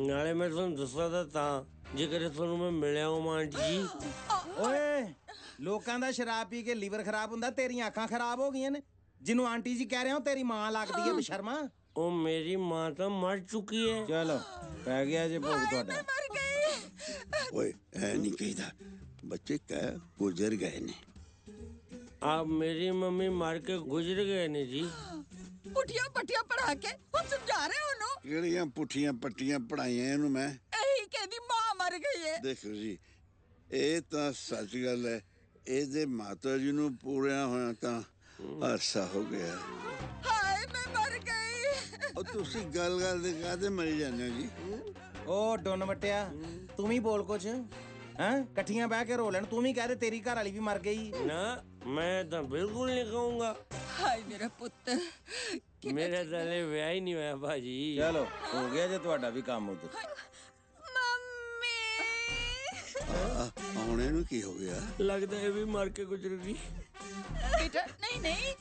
ਨਾਲੇ ਮੈਂ ਤੁਹਾਨੂੰ ਦੱਸਦਾ ਤਾਂ ਜੇਕਰ ਤੁਹਾਨੂੰ ਮੈਂ ਮਿਲਿਆ ਹਾਂ ਆਂਟੀ ਜੀ ਓਏ ਲੋਕਾਂ ਦਾ ਸ਼ਰਾਬ ਪੀ ਕੇ ਲੀਵਰ ਖਰਾਬ ਹੁੰਦਾ ਤੇਰੀਆਂ ਅੱਖਾਂ ਖਰਾਬ ਹੋ ਗਈਆਂ ਨੇ ਜਿਹਨੂੰ ਆਂਟੀ ਜੀ ਕਹਿ ਰਹੇ ਹੋ ਤੇਰੀ ਮਾਂ ਲੱਗਦੀ ਹੈ ਬਸ਼ਰਮਾ ਉਹ ਮੇਰੀ ਮਾਂ ਤਾਂ ਮਰ ਚੁੱਕੀ ਹੈ ਚਲੋ ਪੈ ਗਿਆ ਜੇ ਭੋਗ ਤੁਹਾਡਾ ਮਰ ਗਈ ਓਏ ਐ ਨਹੀਂ ਕਹੀਦਾ ਬੱਚੇ ਕਹਿ ਗੁਜ਼ਰ ਗਏ ਨੇ ਆਪ ਮੇਰੀ ਮੰਮੀ ਮਾਰ ਕੇ ਗੁਜ਼ਰ ਗਏ ਨੇ ਜੀ ਪੁੱਠੀਆਂ ਪੱਟੀਆਂ ਪੜਾ ਕੇ ਹੁਣ ਸਮਝਾ ਰਹੇ ਹੋ ਉਹਨੂੰ ਕਿਹੜੀਆਂ ਪੁੱਠੀਆਂ ਪੱਟੀਆਂ ਪੜਾਈਆਂ ਇਹਨੂੰ ਮੈਂ ਇਹੀ ਕਹਿੰਦੀ ਮਾਂ ਮਰ ਗਈ ਹੈ ਦੇਖੋ ਜੀ ਇਹ ਤਾਂ ਸੱਚ ਗੱਲ ਹੈ ਇਹਦੇ ਮਾਤਾ ਜੀ ਨੂੰ ਪੂਰਿਆ ਹੋਇਆ ਤਾਂ ਅਰਸਾ ਹੋ ਗਿਆ ਹਾਏ ਮੈਂ ਮਰ ਗਈ ਉਹ ਤੁਸੀਂ ਗੱਲ ਦੇ ਕਾਹਦੇ ਮਰੀ ਜਾਂਦੇ ਹੋ ਜੀ ਓ ਡੁੰਨ ਵਟਿਆ ਤੂੰ ਵੀ ਬੋਲ ਕੁਛ ਹੈਂ ਇਕੱਠੀਆਂ ਬਹਿ ਕੇ ਰੋ ਲੈਣ ਤੂੰ ਵੀ ਕਹਿ ਦੇ ਤੇਰੀ ਘਰ ਵਾਲੀ ਵੀ ਮਰ ਗਈ ਨਾ ਮੈਂ ਤਾਂ ਬਿਲਕੁਲ ਨਹੀਂ ਕਹੂੰਗਾ ਹਾਏ ਮੇਰਾ ਪੁੱਤ ਮੇਰਾ ਤਾਂ ਹਲੇ ਵਿਆਹ ਹੀ ਨਹੀਂ ਹੋਇਆ ਭਾਜੀ ਚਲੋ ਹੋ ਗਿਆ ਜੇ ਤੁਹਾਡਾ ਵੀ ਕੰਮ ਉਧਰ ਹੁਣ ਇਹਨੂੰ ਕੀ ਹੋ ਗਿਆ ਲੱਗਦਾ ਇਹ ਵੀ ਮਰ ਕੇ ਗੁਜ਼ਰ ਗਈ ਬੇਟਾ ਨਹੀਂ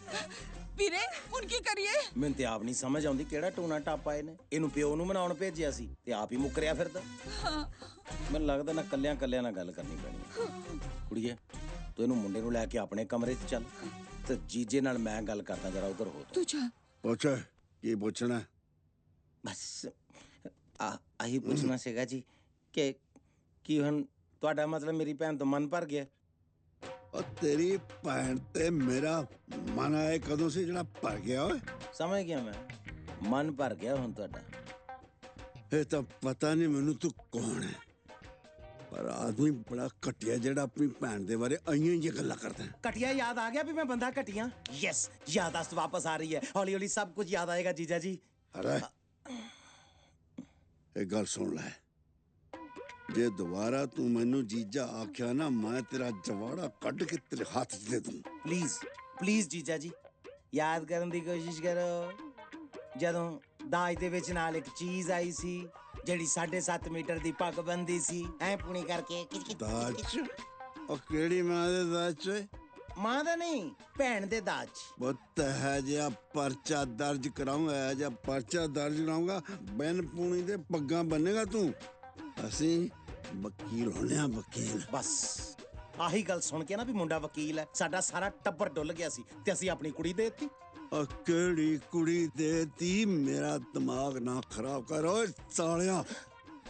ਵੀਰੇ ਹੁਣ ਕੀ ਕਰੀਏ? ਮੈਨੂੰ ਤੇ ਆਪ ਨਹੀਂ ਸਮਝ ਆਉਂਦੀ ਕਿਹੜਾ ਟੂਣਾ ਟੱਪ ਆਏ ਨੇ। ਇਹਨੂੰ ਪਿਓ ਨੂੰ ਮਨਾਉਣ ਭੇਜਿਆ ਸੀ ਤੇ ਆਪ ਹੀ ਮੁੱਕਰਿਆ ਫਿਰਦਾ। ਮੈਨੂੰ ਲੱਗਦਾ ਨਾ ਕੱਲਿਆਂ ਨਾਲ ਗੱਲ ਕਰਨੀ ਪੈਣੀ ਹੈ। ਕੁੜੀਏ ਤੂੰ ਇਹਨੂੰ ਮੁੰਡੇ ਨੂੰ ਲੈ ਕੇ ਆਪਣੇ ਕਮਰੇ 'ਚ ਚੱਲ ਤੇ ਜੀਜੇ ਨਾਲ ਮੈਂ ਗੱਲ ਕਰਦਾ, ਜਰਾ ਉਧਰ ਹੋ ਤੂੰ ਜਾ। ਪੁੱਛ ਕੀ ਪੁੱਛਣਾ? ਬਸ ਆਹੀ ਪੁੱਛਣਾ ਸੀਗਾ ਜੀ ਕਿ ਕੀ ਹੁਣ ਤੁਹਾਡਾ ਮਤਲਬ ਮੇਰੀ ਭੈਣ ਤੋਂ ਮਨ ਭਰ ਗਿਆ? ਉਹ ਤੇਰੀ ਭੈਣ ਤੇ ਮੇਰਾ ਮਨ ਆਏ ਕਦੋਂ ਸੀ ਜਿਹੜਾ ਭਰ ਗਿਆ ਓਏ? ਸਮਝ ਗਿਆ ਮੈਂ, ਮਨ ਭਰ ਗਿਆ ਹੁਣ ਤੁਹਾਡਾ। ਇਹ ਤਾਂ ਪਤਾ ਨਹੀਂ ਮੈਨੂੰ ਤੂੰ ਕੌਣ ਹੈ, ਪਰ ਆਦਮੀ ਬੜਾ ਘਟਿਆ ਜਿਹੜਾ ਆਪਣੀ ਭੈਣ ਦੇ ਬਾਰੇ ਆਈਆਂ ਹੀ ਗੱਲਾਂ ਕਰਦਾ। ਘਟਿਆ ਯਾਦ ਆ ਗਿਆ ਵੀ ਮੈਂ ਬੰਦਾ ਘਟਿਆ। ਯੈਸ, ਯਾਦਾਸ਼ਤ ਵਾਪਸ ਆ ਰਹੀ ਹੈ। ਹੌਲੀ ਹੌਲੀ ਸਭ ਕੁਝ ਯਾਦ ਆਏਗਾ ਜੀਜਾ ਜੀ। ਅਰੇ ਇਹ ਗੱਲ ਸੁਣ ਲੈ, ਜੇ ਦੁਬਾਰਾ ਤੂੰ ਮੈਨੂੰ ਜੀਜਾ ਆਖਿਆ ਨਾ, ਮੈਂ ਤੇਰਾ ਜਵਾੜਾ ਕੱਢ ਕੇ ਤੇਰੇ ਹੱਥ 'ਚ ਦੇ ਦੂੰ। ਪਲੀਜ਼ ਜੀਜਾ ਜੀ, ਯਾਦ ਕਰਨ ਦੀ ਕੋਸ਼ਿਸ਼ ਕਰੋ ਜਦੋਂ ਦਾਜ ਦੇ ਵਿੱਚ ਨਾਲ ਇੱਕ ਚੀਜ਼ ਆਈ ਸੀ ਜਿਹੜੀ 7.5 ਮੀਟਰ ਦੀ ਪੱਗ ਬੰਦੀ ਸੀ, ਐ ਪੂਣੀ ਕਰਕੇ। ਦਾਜ? ਉਹ ਕਿਹੜੀ ਮਾਂ ਦੇ ਦਾਜ 'ਚ? ਮਾਂ ਦਾ ਨਹੀਂ, ਭੈਣ ਦੇ ਦਾਜ। ਪੁੱਤ ਹੈ ਜਿਹਾ ਪਰਚਾ ਦਰਜ ਕਰਾਉਂਗਾ, ਜਾਂ ਪਰਚਾ ਦਰਜ ਕਰਾਉਂਗਾ, ਬੈਨ ਪੂਣੀ ਦੇ ਪੱਗਾਂ ਬੰਨੇਗਾ ਤੂੰ। ਅਸੀਂ ਵਕੀਲ ਹੋਣੇ ਆ, ਵਕੀਲ। ਬਸ ਆਹੀ ਗੱਲ ਸੁਣ ਕੇ ਨਾ ਵੀ ਮੁੰਡਾ ਵਕੀਲ ਹੈ, ਸਾਡਾ ਸਾਰਾ ਟੱਬਰ ਡੁੱਲ ਗਿਆ ਸੀ ਤੇ ਅਸੀਂ ਆਪਣੀ ਕੁੜੀ ਦੇ ਦਿੱਤੀ। ਕਿਹੜੀ ਕੁੜੀ ਦੇਤੀ? ਮੇਰਾ ਦਿਮਾਗ ਨਾ ਖਰਾਬ ਕਰ ਓਏ ਸਾਲਿਆ।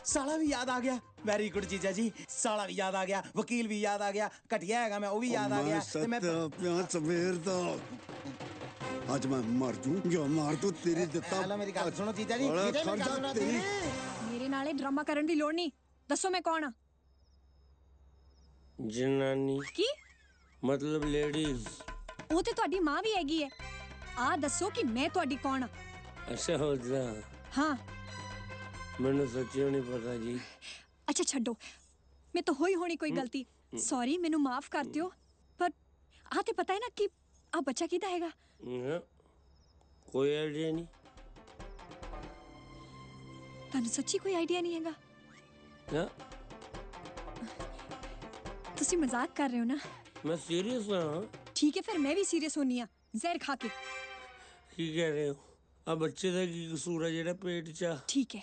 ਸਾਲਾ ਵੀ ਯਾਦ ਆ ਗਿਆ। ਵੈਰੀ ਗੁੱਡ ਜੀਜਾ ਜੀ, ਸਾਲਾ ਵੀ ਯਾਦ ਆ ਗਿਆ, ਵਕੀਲ ਵੀ ਯਾਦ ਆ ਗਿਆ, ਘਟਿਆ ਹੈਗਾ ਮੈਂ, ਉਹ ਵੀ ਯਾਦ ਆ ਗਿਆ। ਤੇ ਮੈਂ ਸਵੇਰ ਦਾ ਅੱਜ ਮੈਂ ਮਰ ਜੂ ਜੋ ਮਾਰ ਤੂੰ ਤੇਰੀ ਦਿੱਤਾ। ਪਹਿਲਾਂ ਮੇਰੀ ਗੱਲ ਸੁਣੋ ਜੀਜਾ ਜੀ, ਮੇਰੇ ਨਾਲੇ ਡਰਾਮਾ ਕਰਨ ਦੀ ਲੋੜ ਨਹੀਂ। ਦੱਸੋ ਮੈਂ ਕੌਣ ਆ? ਜਨਾਨੀ। ਕੀ ਮਤਲਬ ਲੇਡੀਜ਼। ਉਹ ਤੇ ਤੁਹਾਡੀ ਮਾਂ ਵੀ ਹੈਗੀ ਹੈ। ਆ ਦੱਸੋ ਕਿ ਮੈਂ ਤੁਹਾਡੀ ਕੌਣ ਆ? ਅੱਛਾ ਹੋ ਜਾ। ਹਾਂ ਮੈਨੂੰ ਸੱਚੀ ਨਹੀਂ ਪਤਾ ਜੀ। ਅੱਛਾ ਛੱਡੋ, ਮੈਂ ਤਾਂ ਹੋਣੀ ਕੋਈ ਗਲਤੀ। ਸੌਰੀ, ਮੈਨੂੰ ਮਾਫ ਕਰ ਦਿਓ। ਪਰ ਆ ਤੇ ਪਤਾ ਹੈ ਨਾ ਕਿ ਆ ਬੱਚਾ ਕਿਹਦਾ ਹੈਗਾ? ਕੋਈ ਆਈਡੀਆ ਨਹੀਂ। ਤੁਹਾਨੂੰ ਸੱਚੀ ਕੋਈ ਆਈਡੀਆ ਨਹੀਂ ਹੈਗਾ? ਨਾ, ਤੁਸੀਂ ਮਜ਼ਾਕ ਕਰ ਰਹੇ ਹੋ ਨਾ? ਮੈਂ ਸੀਰੀਅਸ ਹਾਂ। ਠੀਕ ਹੈ, ਫਿਰ ਮੈਂ ਵੀ ਸੀਰੀਅਸ ਹੋਣੀ ਆ, ਜ਼ਹਿਰ ਖਾ ਕੇ। ਕੀ ਕਹਿ ਰਹੇ ਹੋ? ਆ ਬੱਚੇ ਦਾ ਕੀ ਕਸੂਰ ਹੈ ਜਿਹੜਾ ਪੇਟ 'ਚ ਆ? ਠੀਕ ਹੈ,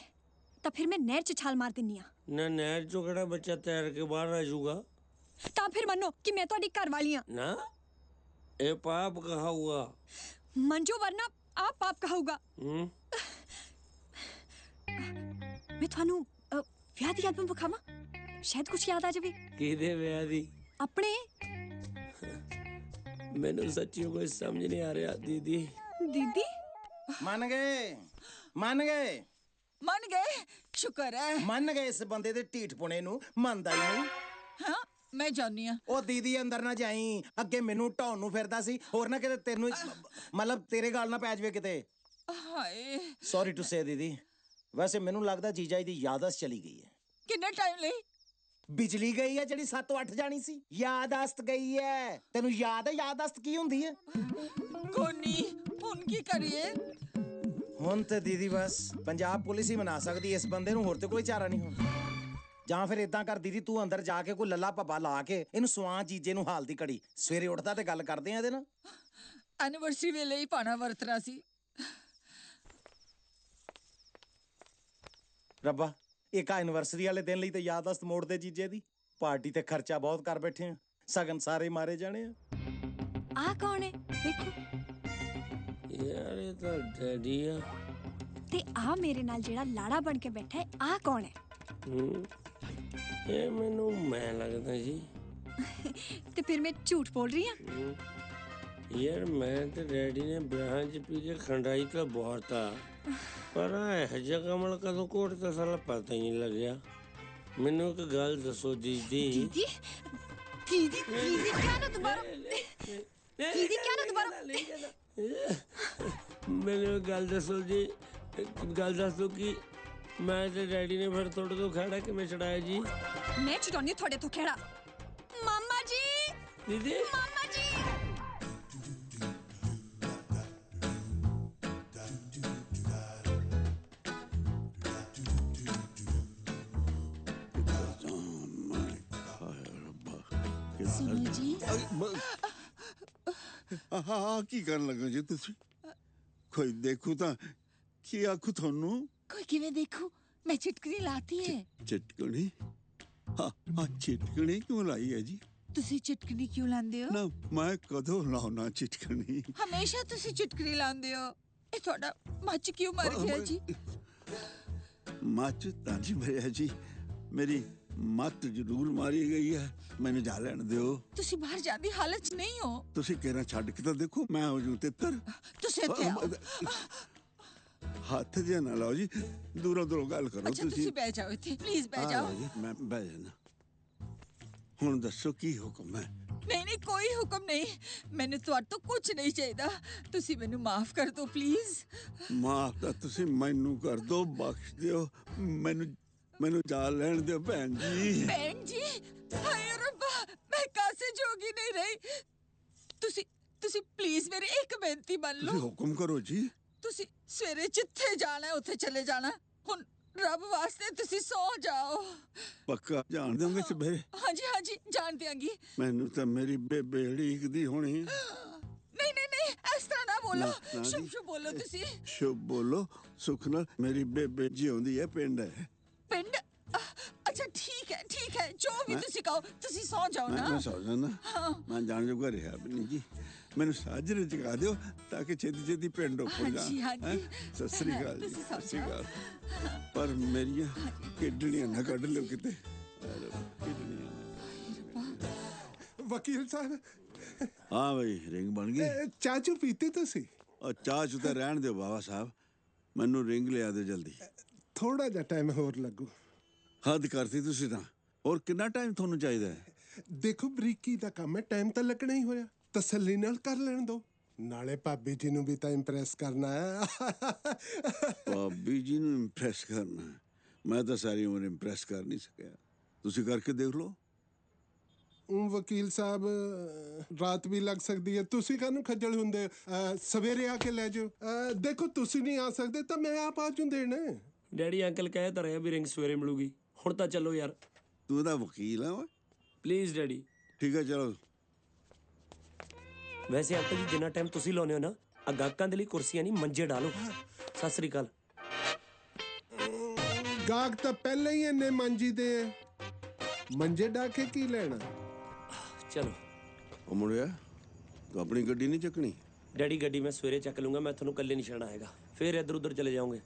ਤਾਂ ਫਿਰ ਮੈਂ ਨਹਿਰ 'ਚ ਛਾਲ ਮਾਰ ਦਿੰਨੀ ਆ। ਨਾ, ਨਹਿਰ 'ਚੋਂ ਕਿਹੜਾ ਬੱਚਾ ਤੈਰ ਕੇ ਬਾਹਰ ਆ ਜਾਊਗਾ? ਤਾਂ ਫਿਰ ਮੰਨੋ ਕਿ ਮੈਂ ਤੁਹਾਡੀ ਘਰ ਵਾਲੀ ਆ। ਨਾ, ਇਹ ਪਾਪ ਕਹਾਊਗਾ। ਮੰਜੋ ਵਰਨਾ ਆਪ ਪਾਪ ਕਹਾਊਗਾ। ਮੈਂ ਤੁਹਾਨੂੰ ਵਿਆਹ ਦੀ ਐਲਬਮ ਵਿਖਾਵਾਂ, ਸ਼ਾਇਦ ਕੁਝ ਯਾਦ ਆ ਜਾਵੇ। ਕਿਹਦੇ ਵਿਆਹ ਦੀ? ਆਪਣੇ। ਮੈਨੂੰ ਸੱਚੀ ਕੋਈ ਸਮਝ ਨਹੀਂ ਆ ਰਿਹਾ ਦੀਦੀ। ਦੀਦੀ ਮੰਨ ਗਏ। ਸ਼ੁਕਰ ਹੈ ਮੰਨ ਗਏ। ਇਸ ਬੰਦੇ ਦੇ ਢੀਠਪੁਣੇ ਨੂੰ ਮੰਨਦਾ ਹੀ ਨਹੀਂ। ਹਾਂ ਮੈਂ ਜਾਣੀ ਆ। ਉਹ ਦੀਦੀ ਅੰਦਰ ਨਾ ਜਾਈ, ਅੱਗੇ ਮੈਨੂੰ ਢਾਉਣ ਨੂੰ ਫਿਰਦਾ ਸੀ, ਹੋਰ ਨਾ ਕਿਤੇ ਤੈਨੂੰ ਮਤਲਬ ਤੇਰੇ ਗਾਲ ਨਾ ਪੈ ਜਾਵੇ ਕਿਤੇ। ਹਾਏ ਸੌਰੀ ਟੂ ਸੇ ਦੀਦੀ, ਵੈਸੇ ਮੈਨੂੰ ਲੱਗਦਾ ਜੀਜਾ ਜੀ ਦੀ ਯਾਦਾਸ਼ਤ ਚਲੀ ਗਈ ਹੈ। ਕਿੰਨੇ ਟਾਈਮ ਲਈ? ਬਿਜਲੀ ਗਈ ਹੈ ਜਿਹੜੀ 7-8 ਜਾਣੀ ਸੀ, ਯਾਦਾਸ਼ਤ ਗਈ ਹੈ। ਤੈਨੂੰ ਯਾਦ ਹੈ ਯਾਦਾਸ਼ਤ ਕੀ ਹੁੰਦੀ ਹੈ? ਕੋਨੀ ਹੁਣ ਕੀ ਕਰੀਏ? ਹੁਣ ਤੇ ਦੀਦੀ ਬਸ ਪੰਜਾਬ ਪੁਲਿਸ ਹੀ ਮਨਾ ਸਕਦੀ ਇਸ ਬੰਦੇ ਨੂੰ, ਹੋਰ ਤੇ ਕੋਈ ਚਾਰਾ ਨਹੀਂ ਹੁਣ। ਜਾਂ ਫਿਰ ਇਦਾਂ ਕਰ ਦੀਦੀ, ਤੂੰ ਅੰਦਰ ਜਾ ਕੇ ਕੋਈ ਲੱਲਾ ਭੱਬਾ ਲਾ ਕੇ ਇਹਨੂੰ ਸਵਾਂ ਜੀਜੇ ਨੂੰ ਹਾਲ ਦੀ ਘੜੀ, ਸਵੇਰੇ ਉੱਠਦਾ ਤੇ ਗੱਲ ਕਰਦੇ ਆ ਇਹਦੇ ਨਾਲ। ਐਨੀਵਰਸਰੀ ਵੇਲੇ ਹੀ ਪਾਣਾ ਵਰਤਣਾ ਸੀ। ਰੱਬਾ, ਇੱਕ ਐਨੀਵਰਸਰੀ ਵਾਲੇ ਦਿਨ ਲਈ ਤੇ ਯਾਦਾਸ਼ਤ ਮੋੜ ਦੇ ਜੀਜੇ ਦੀ। ਪਾਰਟੀ ਤੇ ਖਰਚਾ ਬਹੁਤ ਕਰ ਬੈਠੇ ਆ, ਸਗਨ ਸਾਰੇ ਮਾਰੇ ਜਾਣੇ ਆ। ਆ ਕੌਣ ਹੈ? ਦੇਖੋ ਯਾਰ, ਇਹ ਤਾਂ ਡੈਡੀ ਆ। ਤੇ ਆ ਮੇਰੇ ਨਾਲ ਜਿਹੜਾ ਲਾੜਾ ਬਣ ਕੇ ਬੈਠਾ ਹੈ, ਆ ਕੌਣ ਹੈ? ਇਹ ਮੈਨੂੰ ਮੈਂ ਲੱਗਦਾ ਜੀ। ਤੇ ਫਿਰ ਮੈਂ ਝੂਠ ਬੋਲ ਰਹੀ ਹਾਂ? ਯਾਰ, ਮੈਂ ਤੇ ਡੈਡੀ ਨੇ ਵਿਆਹਾਂ 'ਚ ਪੀ ਕੇ ਖੰਡਾਈ ਤਾਂ ਬਹੁਤ ਆ, ਪਰ ਇਹ ਜਿਹਾ ਕਮਲ ਕਦੋਂ ਘੋਟਦਾ ਸਾਲਾ ਪਤਾ ਹੀ ਨਹੀਂ ਲੱਗਿਆ। ਮੈਨੂੰ ਇੱਕ ਗੱਲ ਦੱਸੋ ਦੀਦੀ। ਦੀਦੀ क्या ना दोबारा? दीदी क्या ना दोबारा? ਮੈਨੂੰ ਇੱਕ ਗੱਲ ਦੱਸੋ ਜੀ, ਗੱਲ ਦੱਸ ਦਿਓ ਕਿ ਮੈਂ ਤੇ ਡੈਡੀ ਨੇ ਫਿਰ ਤੁਹਾਡੇ ਤੋਂ ਖੜਾ ਕਿਵੇਂ ਛਡਾਇਆ ਜੀ? ਮੈਂ ਛਡਾਉਣੀ ਤੁਹਾਡੇ ਤੋਂ ਖੜਾ। ਮਾਮਾ ਜੀ, ਦੀਦੀ, ਮਾਮਾ ਜੀ। सुनो जी, ਆਹ ਕੀ ਕਰਨ ਲੱਗੇ ਜੀ ਤੁਸੀਂ? ਕੋਈ ਦੇਖੂ ਤਾਂ ਕੀ ਆਖੂ ਤੁਹਾਨੂੰ? कोई किवें देखू मैं चिटकनी लाती है। चिटकनी? हाँ चिटकनी क्यों लाई है जी? तुसी चिटकनी क्यों लांदे हो? ना मैं कदों लाउना चिटकनी। हमेशा तुसी चिटकनी लांदे हो। ये थोड़ा मच क्यों मर गया जी? मच ताजी मरिया जी, मेरी मत जरूर मारी गई है, मैंने जा लेने दो। तुसी बाहर जाने दी हालत च नहीं हो। तुसी कहना छड़ के तो देखो, मैं हो जूं तितर। तुसी इत्थे आओ। हाथ जे ना लाओ जी, दूरों दूरों गल करो। अच्छा तुसी बैठ जाओ इत्थे, प्लीज बैठ जाओ। जी मैं बैठ जाना। हुण दसो की हुक्म है? नहीं नहीं कोई हुक्म नहीं, मैंने तुहाडे तो कुछ नहीं चाहिदा। तुसी मैनू माफ कर दो प्लीज। माफ तो तुसी मैनू कर दो, बख्श दियो मैनू, मैनू जा लेने दो भैन जी। भैन जी हाय रब्बा, मैं कासे जोगी नहीं रही। तुसी तुसी प्लीज मेरी एक बेनती मान लो। तुसी हुक्म करो जी। तुसी सवेरे जिथे जाना है उथे चले जाना। हुन रब वास्ते तुसी सो जाओ। पक्का जान दोगे सवेरे? हाँ जी जान दियांगी। मैनू तो मेरी बेबे दी होनी। नहीं नहीं नहीं इस तरह ना बोलो, शुभ शुभ बोलो तुसी। शुभ बोलो, सुख नाल मेरी बेबे जिउंदी है, पिंड है। पिंड? अच्छा ठीक है जो भी तुसी कहो, तुसी सो जाओ ना। मैं सो जाना। मैं जान जोगा रहा भी नहीं जी, मैनू साजरे जगा दियो ताकि छेती छेती पिंड उपर जा। हाँ जी सत श्री अकाल जी, सत श्री अकाल। पर मेरिया किडनियां ना कढ लो किते। वकील साहब। हाँ भाई रिंग बन गई। चाचू पीते तुसी? और चाह चू तो रहन दो बाबा साहब, मैनू रिंग लिया दो जल्दी। थोड़ा जा टाइम होर लगू। हद करती तुसी तां। और कितना टाइम थानू चाहिदा है? देखो बरीकी दा काम है, टाइम तो लगना ही होया, तसल्ली नाल कर लेने दो। नाले भाभी जी नू भी तो इंप्रेस करना है। भाभी जी नू इंप्रेस करना है? मैं तो सारी उम्र इंप्रेस कर नहीं सकिया, तुसी करके देख लो। वकील साहब रात भी लग सकती है, तुसी कानू खज्जल हुंदे? सवेरे आके ले जाओ। देखो तुसी नहीं आ सकते तो मैं आप आ जूं देने। डैडी अंकल कहे तो रहे भी रिंग सवेरे मिलूगी, हुण तां चलो यार। तू दा वकील है? Please daddy. ठीक है चलो। वैसे अंकल जी जिन्ना टाइम तुसी लाउने हो ना, गाहकां दे लई कुर्सियां नहीं मंजे डालो। सत श्री अकाल। गाहक तो पहले ही इन्ने मंजी दे मंजे डाके की लेना। चलो ओ मुड़िया, तू अपनी गड्डी नहीं चकनी? डैडी गड्डी मैं सवेरे चक लूंगा, मैं थोनू कल्ले नहीं छड़ना आएगा, फिर इधर उधर चले जाओगे।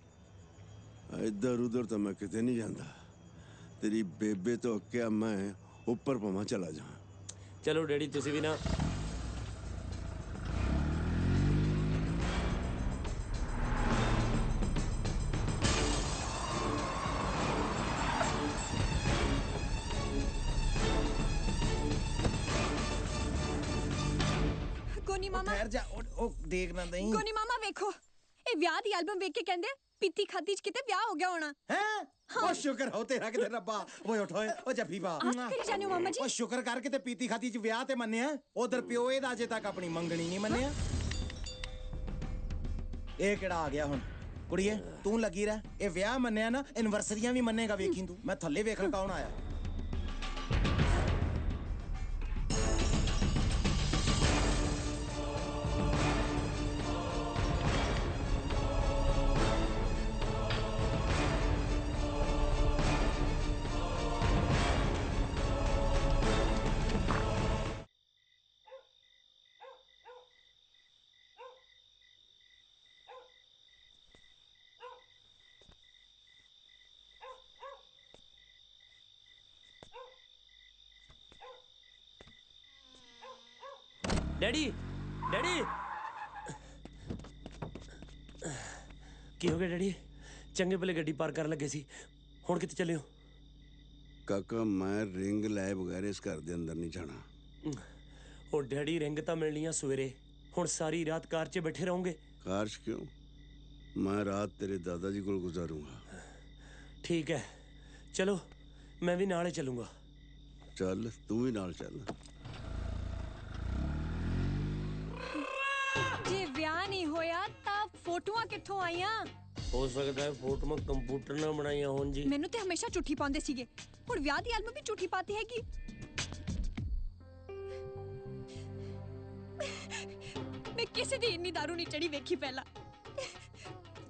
इधर उधर तो मैं किते नहीं जाता, तेरी बेबे तो क्या मैं ऊपर पमा चला जा। चलो डैडी तुसी भी ना। गोनी मामा ठहर जा, ओ देखना नहीं। गोनी मामा वेखो, ए ब्याह दी एल्बम वेख के कहंदे पीती खाती च किते ब्याह हो गया होना। हैं? ओ शुक्र हो तेरा किते रब्बा। ओए उठो ओ जफी बा। करी जाने हो मामा जी। ओ शुक्र कर किते पीती खाती च ब्याह ते मन्निया। उधर प्यो एदा अजे तक अपनी मंगनी नहीं मन्निया। ए केड़ा आ गया हुन? कुड़िए तू लगी रह, ए ब्याह मन्निया ना, एनिवर्सरियां भी मन्नेगा वेखी तू। मैं थल्ले वेखण कौन आया। डैडी डैडी की हो गया डैडी? चंगे भले गड्डी पार कर लगे सी, हुण कित्थे चले हो? काका मैं रिंग लाए बगैर इस घर दे अंदर नहीं जाना। ओ डैडी रिंग तां मिलनी आ सवेरे, हुण सारी रात कार 'च बैठे रहोगे? कार 'च क्यों? मैं रात तेरे दादाजी कोल गुजारूंगा। ठीक है चलो, मैं भी नाले चलूंगा। चल तू भी नाल चल। जे ब्याह नहीं होया तां फोटोआं कित्थों आईयां? हो सकता है फोटो कंप्यूटर ना बनाईया होन जी। मैनू ते हमेशा झूठी पाउंदे सीगे, हुण ब्याह दी एल्बम भी झूठी पाती हैगी। ਕਿਸੇ ਦੀ ਇੰਨੀ दारू ਨਹੀਂ ਚੜੀ ਵੇਖੀ ਪਹਿਲਾਂ।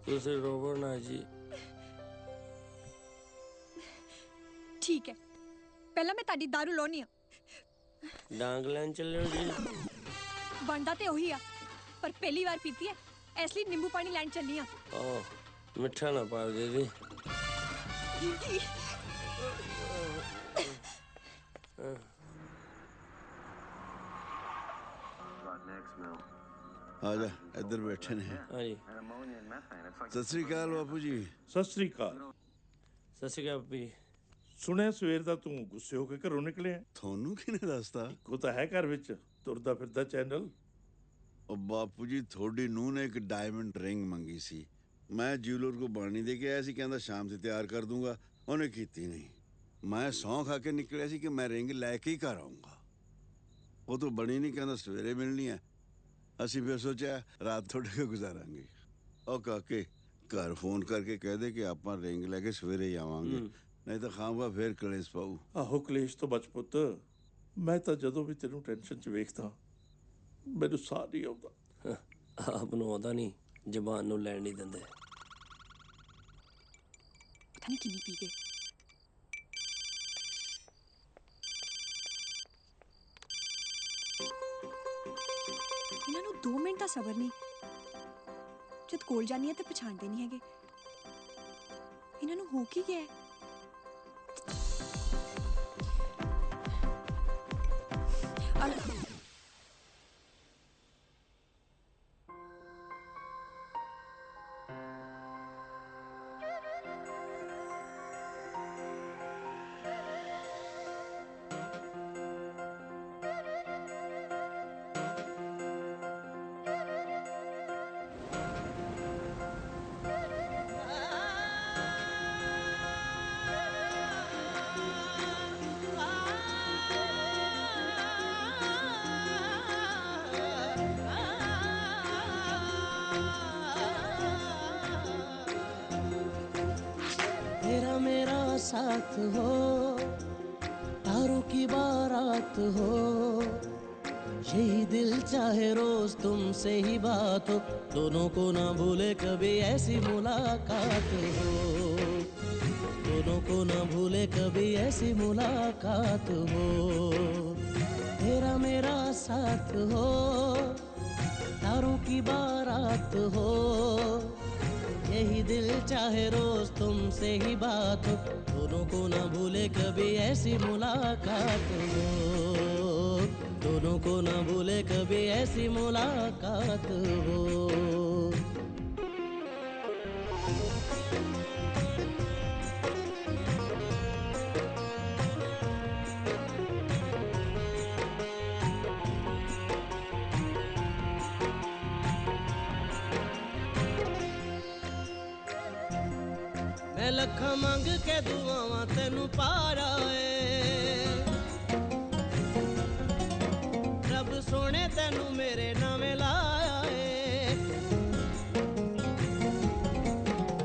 ਤੁਸੀਂ ਰੋਵੋ ਨਾ ਜੀ। ਠੀਕ ਹੈ, ਪਹਿਲਾਂ ਮੈਂ ਤੁਹਾਡੀ दारू ਲਾਉਣੀ ਆ। ਡਾਂਗ ਲੈਣ ਚੱਲੇ ਹੋ ਜੀ? ਬਣਦਾ ਤੇ ਉਹੀ ਆ, ਪਰ ਪਹਿਲੀ ਵਾਰ ਪੀਤੀ ਹੈ, ਇਸ ਲਈ ਨਿੰਬੂ ਪਾਣੀ ਲੈਣ ਚੱਲੀ ਆ। ਓਹ ਮਿੱਠਾ ਨਾ ਪਾ ਦੇ ਜੀ। ਆ ਜਾ, ਇੱਧਰ ਬੈਠੇ ਨੇ। ਹਾਂਜੀ। ਸਤਿ ਸ੍ਰੀ ਅਕਾਲ ਬਾਪੂ ਜੀ। ਸਤਿ ਸ੍ਰੀ ਅਕਾਲ। ਸਤਿ ਸ੍ਰੀ ਅਕਾਲ ਬਾਪੂ ਜੀ। ਸੁਣਿਆ ਸਵੇਰ ਦਾ ਤੂੰ ਗੁੱਸੇ ਹੋ ਕੇ ਘਰੋਂ ਨਿਕਲਿਆ। ਤੁਹਾਨੂੰ ਕਿਹਨੇ ਦੱਸਤਾ? ਇੱਕੋ ਤਾਂ ਹੈ ਘਰ ਵਿੱਚ ਤੁਰਦਾ ਫਿਰਦਾ ਚੈਨਲ। ਉਹ ਬਾਪੂ ਜੀ, ਤੁਹਾਡੀ ਨੂੰਹ ਨੇ ਇੱਕ ਡਾਇਮੰਡ ਰਿੰਗ ਮੰਗੀ ਸੀ। ਮੈਂ ਜਿਊਲਰ ਕੋ ਬਾਣੀ ਦੇ ਕੇ ਆਇਆ ਸੀ, ਕਹਿੰਦਾ ਸ਼ਾਮ ਤੇ ਤਿਆਰ ਕਰ ਦੂੰਗਾ। ਉਹਨੇ ਕੀਤੀ ਨਹੀਂ। ਮੈਂ ਸਹੁੰ ਖਾ ਕੇ ਨਿਕਲਿਆ ਸੀ ਕਿ ਮੈਂ ਰਿੰਗ ਲੈ ਕੇ ਹੀ ਘਰ ਆਊਂਗਾ। ਉਹ ਤੋਂ ਬਣੀ ਨਹੀਂ, ਕਹਿੰਦਾ ਸਵੇਰੇ ਮਿਲਣੀ ਹੈ। ਅਸੀਂ ਫਿਰ ਸੋਚਿਆ ਰਾਤ ਤੁਹਾਡੇ ਕੋਲ ਗੁਜ਼ਾਰਾਂਗੇ। ਉਹ ਕਾਕੇ, ਘਰ ਫੋਨ ਕਰਕੇ ਕਹਿ ਦੇ ਕਿ ਆਪਾਂ ਰਿੰਗ ਲੈ ਕੇ ਸਵੇਰੇ ਹੀ ਆਵਾਂਗੇ, ਨਹੀਂ ਤਾਂ ਖਾਊਂਗਾ ਫਿਰ ਕਲੇਸ਼ ਪਾਊ। ਆਹੋ, ਕਲੇਸ਼ ਤੋਂ ਬਚ ਪੁੱਤ। ਮੈਂ ਤਾਂ ਜਦੋਂ ਵੀ ਤੈਨੂੰ ਟੈਨਸ਼ਨ 'ਚ ਵੇਖਦਾ ਮੈਨੂੰ ਸਾਹ ਨਹੀਂ ਆਉਂਦਾ। ਆਪ ਨੂੰ ਆਉਂਦਾ ਨਹੀਂ, ਜ਼ਬਾਨ ਨੂੰ ਲੈਣ ਨਹੀਂ ਦਿੰਦੇ। ਪਤਾ ਨਹੀਂ ਕਿੰਨੀ ਪੀ ਗਏ। ਇਹਨਾਂ ਨੂੰ 2 ਮਿੰਟ ਦਾ ਸਬਰ ਨਹੀਂ। ਜਦ ਕੋਲ ਜਾਨੀ ਹੈ ਤੇ ਪਛਾਣਦੇ ਨਹੀਂ ਹੈਗੇ। ਇਹਨਾਂ ਨੂੰ ਹੋ ਕੀ ਗਿਆ ਹੈ? तेरा मेरा साथ हो, तारों की बारात हो, यही दिल चाहे रोज तुमसे ही बात हो, दोनों को ना भूले कभी ऐसी मुलाकात हो, दोनों को ना भूले कभी ऐसी मुलाकात हो। तेरा मेरा साथ हो, तारों की बारात हो, यही दिल चाहे रोज तुमसे ही बात हो, दोनों को ना भूले कभी ऐसी मुलाकात हो, दोनों को ना भूले कभी ऐसी मुलाकात हो। मैं लखा मंग के दुआवां तेनू पारा है, रब सोने तेनू मेरे नामे लाया है।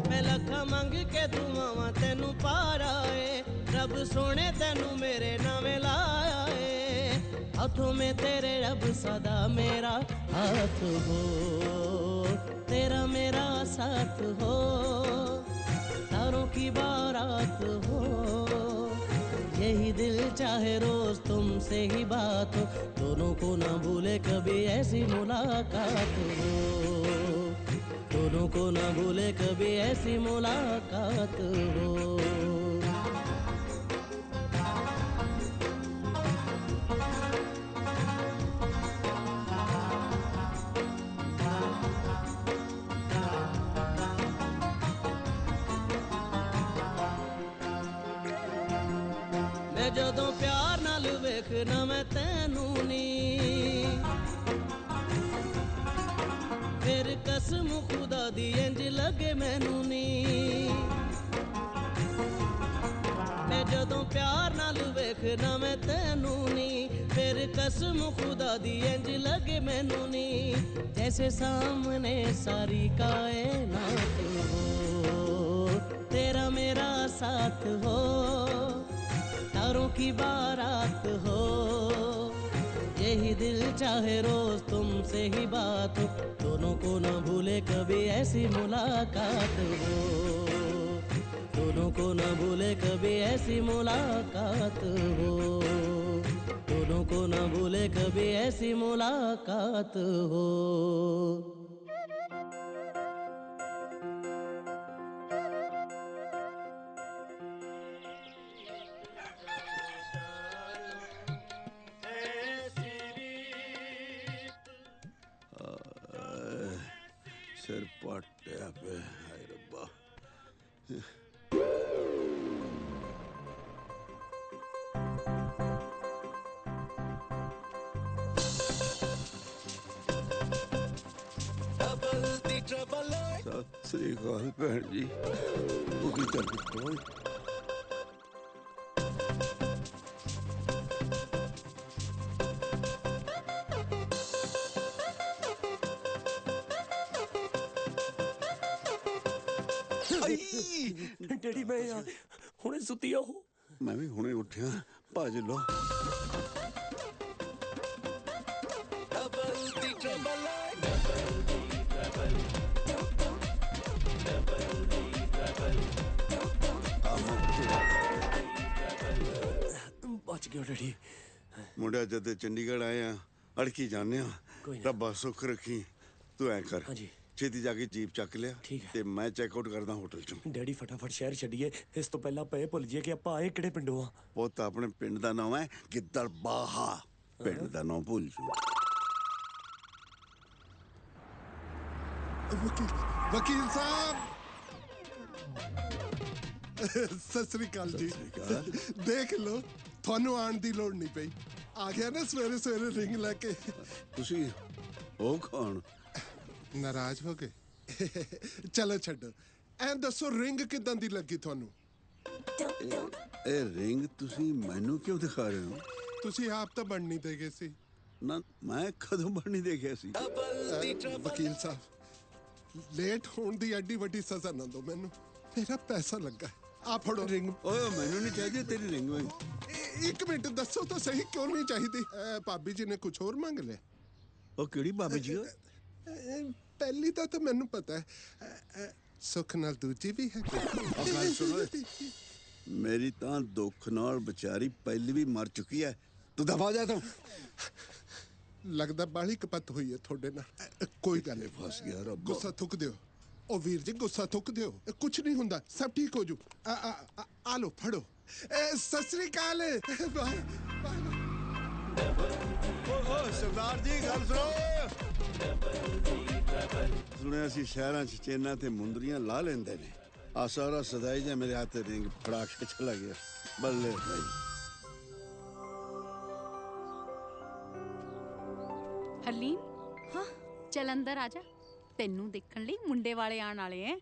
मैं लखा मंग के दुआवां तेनू पारा है, रब सोने तेनू मेरे नामे लाया है। हाथों में तेरे रब सदा मेरा हाथ हो, तेरा मेरा साथ हो, तारों की बारात हो, यही दिल चाहे रोज तुमसे ही बात हो, दोनों को ना भूले कभी ऐसी मुलाकात हो, दोनों को ना भूले कभी ऐसी मुलाकात हो। ਜਦੋਂ ਪਿਆਰ ਨਾਲ ਵੇਖਣਾ ਮੈਂ ਤੈਨੂੰ ਨੀ, ਫਿਰ ਕਸਮ ਖੁਦਾ ਦੀ ਇੰਜ ਲੱਗੇ ਮੈਨੂੰ ਨੀ। ਮੈਂ ਜਦੋਂ ਪਿਆਰ ਨਾਲ ਵੇਖਣਾ ਮੈਂ ਤੈਨੂੰ ਨੀ, ਫਿਰ ਕਸਮ ਖੁਦਾ ਦੀ ਇੰਜ ਲੱਗੇ ਮੈਨੂੰ ਨੀ। ਜੈਸੇ ਸਾਹਮਣੇ ਸਾਰੀ ਕਾਇਨਾਤ ਹੋ, तेरा मेरा साथ हो, तारों की बारात हो, यही दिल चाहे रोज तुमसे ही बात हो, दोनों को न भूले कभी ऐसी मुलाकात हो, दोनों को न भूले कभी ऐसी मुलाकात हो, दोनों को न भूले कभी ऐसी मुलाकात हो। सिर पट्टिया पे हाय रब्बा। सत श्री अकाल भैन जी, वो की कर दिखो। ਡੈਡੀ ਮੈਂ ਹੁਣੇ ਸੁੱਤੀ ਆ ਉਹ। मैं भी हुणे उठिया, भज लो। ਬਚ ਗਿਆ ਡੈਡੀ। मुंडिया जद चंडीगढ़ आए हैं, अड़की जाने रब्बा सुख रखी। तू ऐ कर, छेती जाके जीप चक लिया ते मैं चेकआउट करदा होटल चों। ਡੈਡੀ ਫਟਾਫਟ ਸ਼ਹਿਰ ਛੱਡੀਏ, ਇਸ ਤੋਂ ਪਹਿਲਾਂ ਪਏ ਭੁੱਲ ਜਾਈਏ ਕਿ ਆਪਾਂ ਆਏ ਕਿਹੜੇ ਪਿੰਡੋਂ ਆ। ਪੁੱਤ ਆਪਣੇ ਪਿੰਡ ਦਾ ਨਾਮ ਹੈ ਗਿੱਦੜ ਬਾਹਾ, ਪਿੰਡ ਦਾ ਨਾਮ ਭੁੱਲ ਜੂ। वकील साहब सत श्री अकाल जी। देख लो थानू आने की लोड़ नहीं पई, आ गया ना सवेरे सवेरे रिंग लेके। तुसी हो कौन? नाराज हो गए? चलो छड्डो, ऐ दसो रिंग किदां दी लगी थानू? ए रिंग तुसी मैनू क्यों दिखा रहे हो? तुसी आप तो बननी दे गए सी ना, मैं कदों बननी देखिया सी। वकील साहब लेट होने दी एडी वड्डी सजा ना दो मैनू, मेरा पैसा लगा है। आ फड़ो रिंग। ओए मैनू नहीं चाहिए तेरी रिंग में। एक मिनट दसो तो सही क्यों नहीं चाहिए? भाभी जी ने कुछ और मांग लिया? ओ केड़ी भाभी जी? पहली तो मैनू पता है, सुख नाल दूजी भी है। गल सुनो, मेरी तां दुख नाल बेचारी पहली भी मर चुकी है। तू दफा जा तू। लगदा बाली कपत हुई है थोड़े ना। कोई गल नहीं, फस गया रब्बा। गुस्सा थुक दियो। ओ वीर जी गुस्सा थुक दियो, कुछ नहीं हुंदा, सब ठीक हो जू। आ लो फड़ो। सत श्री अकाल। सरदार जी गल सुनो। सुनिया सी शहरां च चेना ते मुंदरियां ला लेंदे ने। आ सारा सदाई जा मेरे हाथ रिंग फड़ा के चला गया। बल्ले भाई। हरलीन, हाँ चल अंदर आजा, तेनू देखण लई मुंडे वाले आण वाले हैं।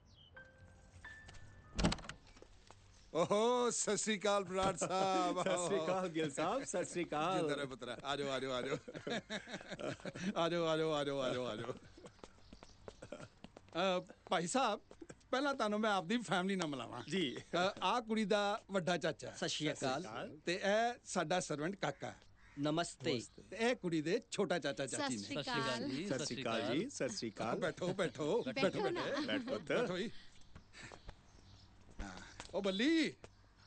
ओहो सत श्री अकाल बराड़ साहब। सत श्री अकाल गिल साहब, सत श्री अकाल। जिंदा रहे पुत्रा, आ जाओ आ जाओ आ जाओ आ जाओ आ जाओ आ जाओ आ जाओ आ जाओ। भाई साहब ਪਹਿਲਾਂ ਤੁਹਾਨੂੰ ਮੈਂ ਆਪਦੀ ਫੈਮਿਲੀ ਨਾਲ ਮਿਲਾਵਾਂ ਜੀ। ਆਹ ਕੁੜੀ ਦਾ ਵੱਡਾ ਚਾਚਾ। ਸਤਿ ਸ਼੍ਰੀ ਅਕਾਲ। ਤੇ ਇਹ ਸਾਡਾ ਸਰਵੈਂਟ ਕਾਕਾ। ਨਮਸਤੇ। ਤੇ ਇਹ ਕੁੜੀ ਦੇ ਛੋਟਾ ਚਾਚਾ ਚਾਚੀ ਨੇ। ਸਤਿ ਸ਼੍ਰੀ ਅਕਾਲ ਜੀ। ਸਤਿ ਸ਼੍ਰੀ ਅਕਾਲ ਜੀ। ਸਤਿ ਸ਼੍ਰੀ ਅਕਾਲ। ਬੈਠੋ ਬੈਠੋ ਬੈਠੋ ਬੈਠੋ ਜੀ। ਉਹ ਬੱਲੀ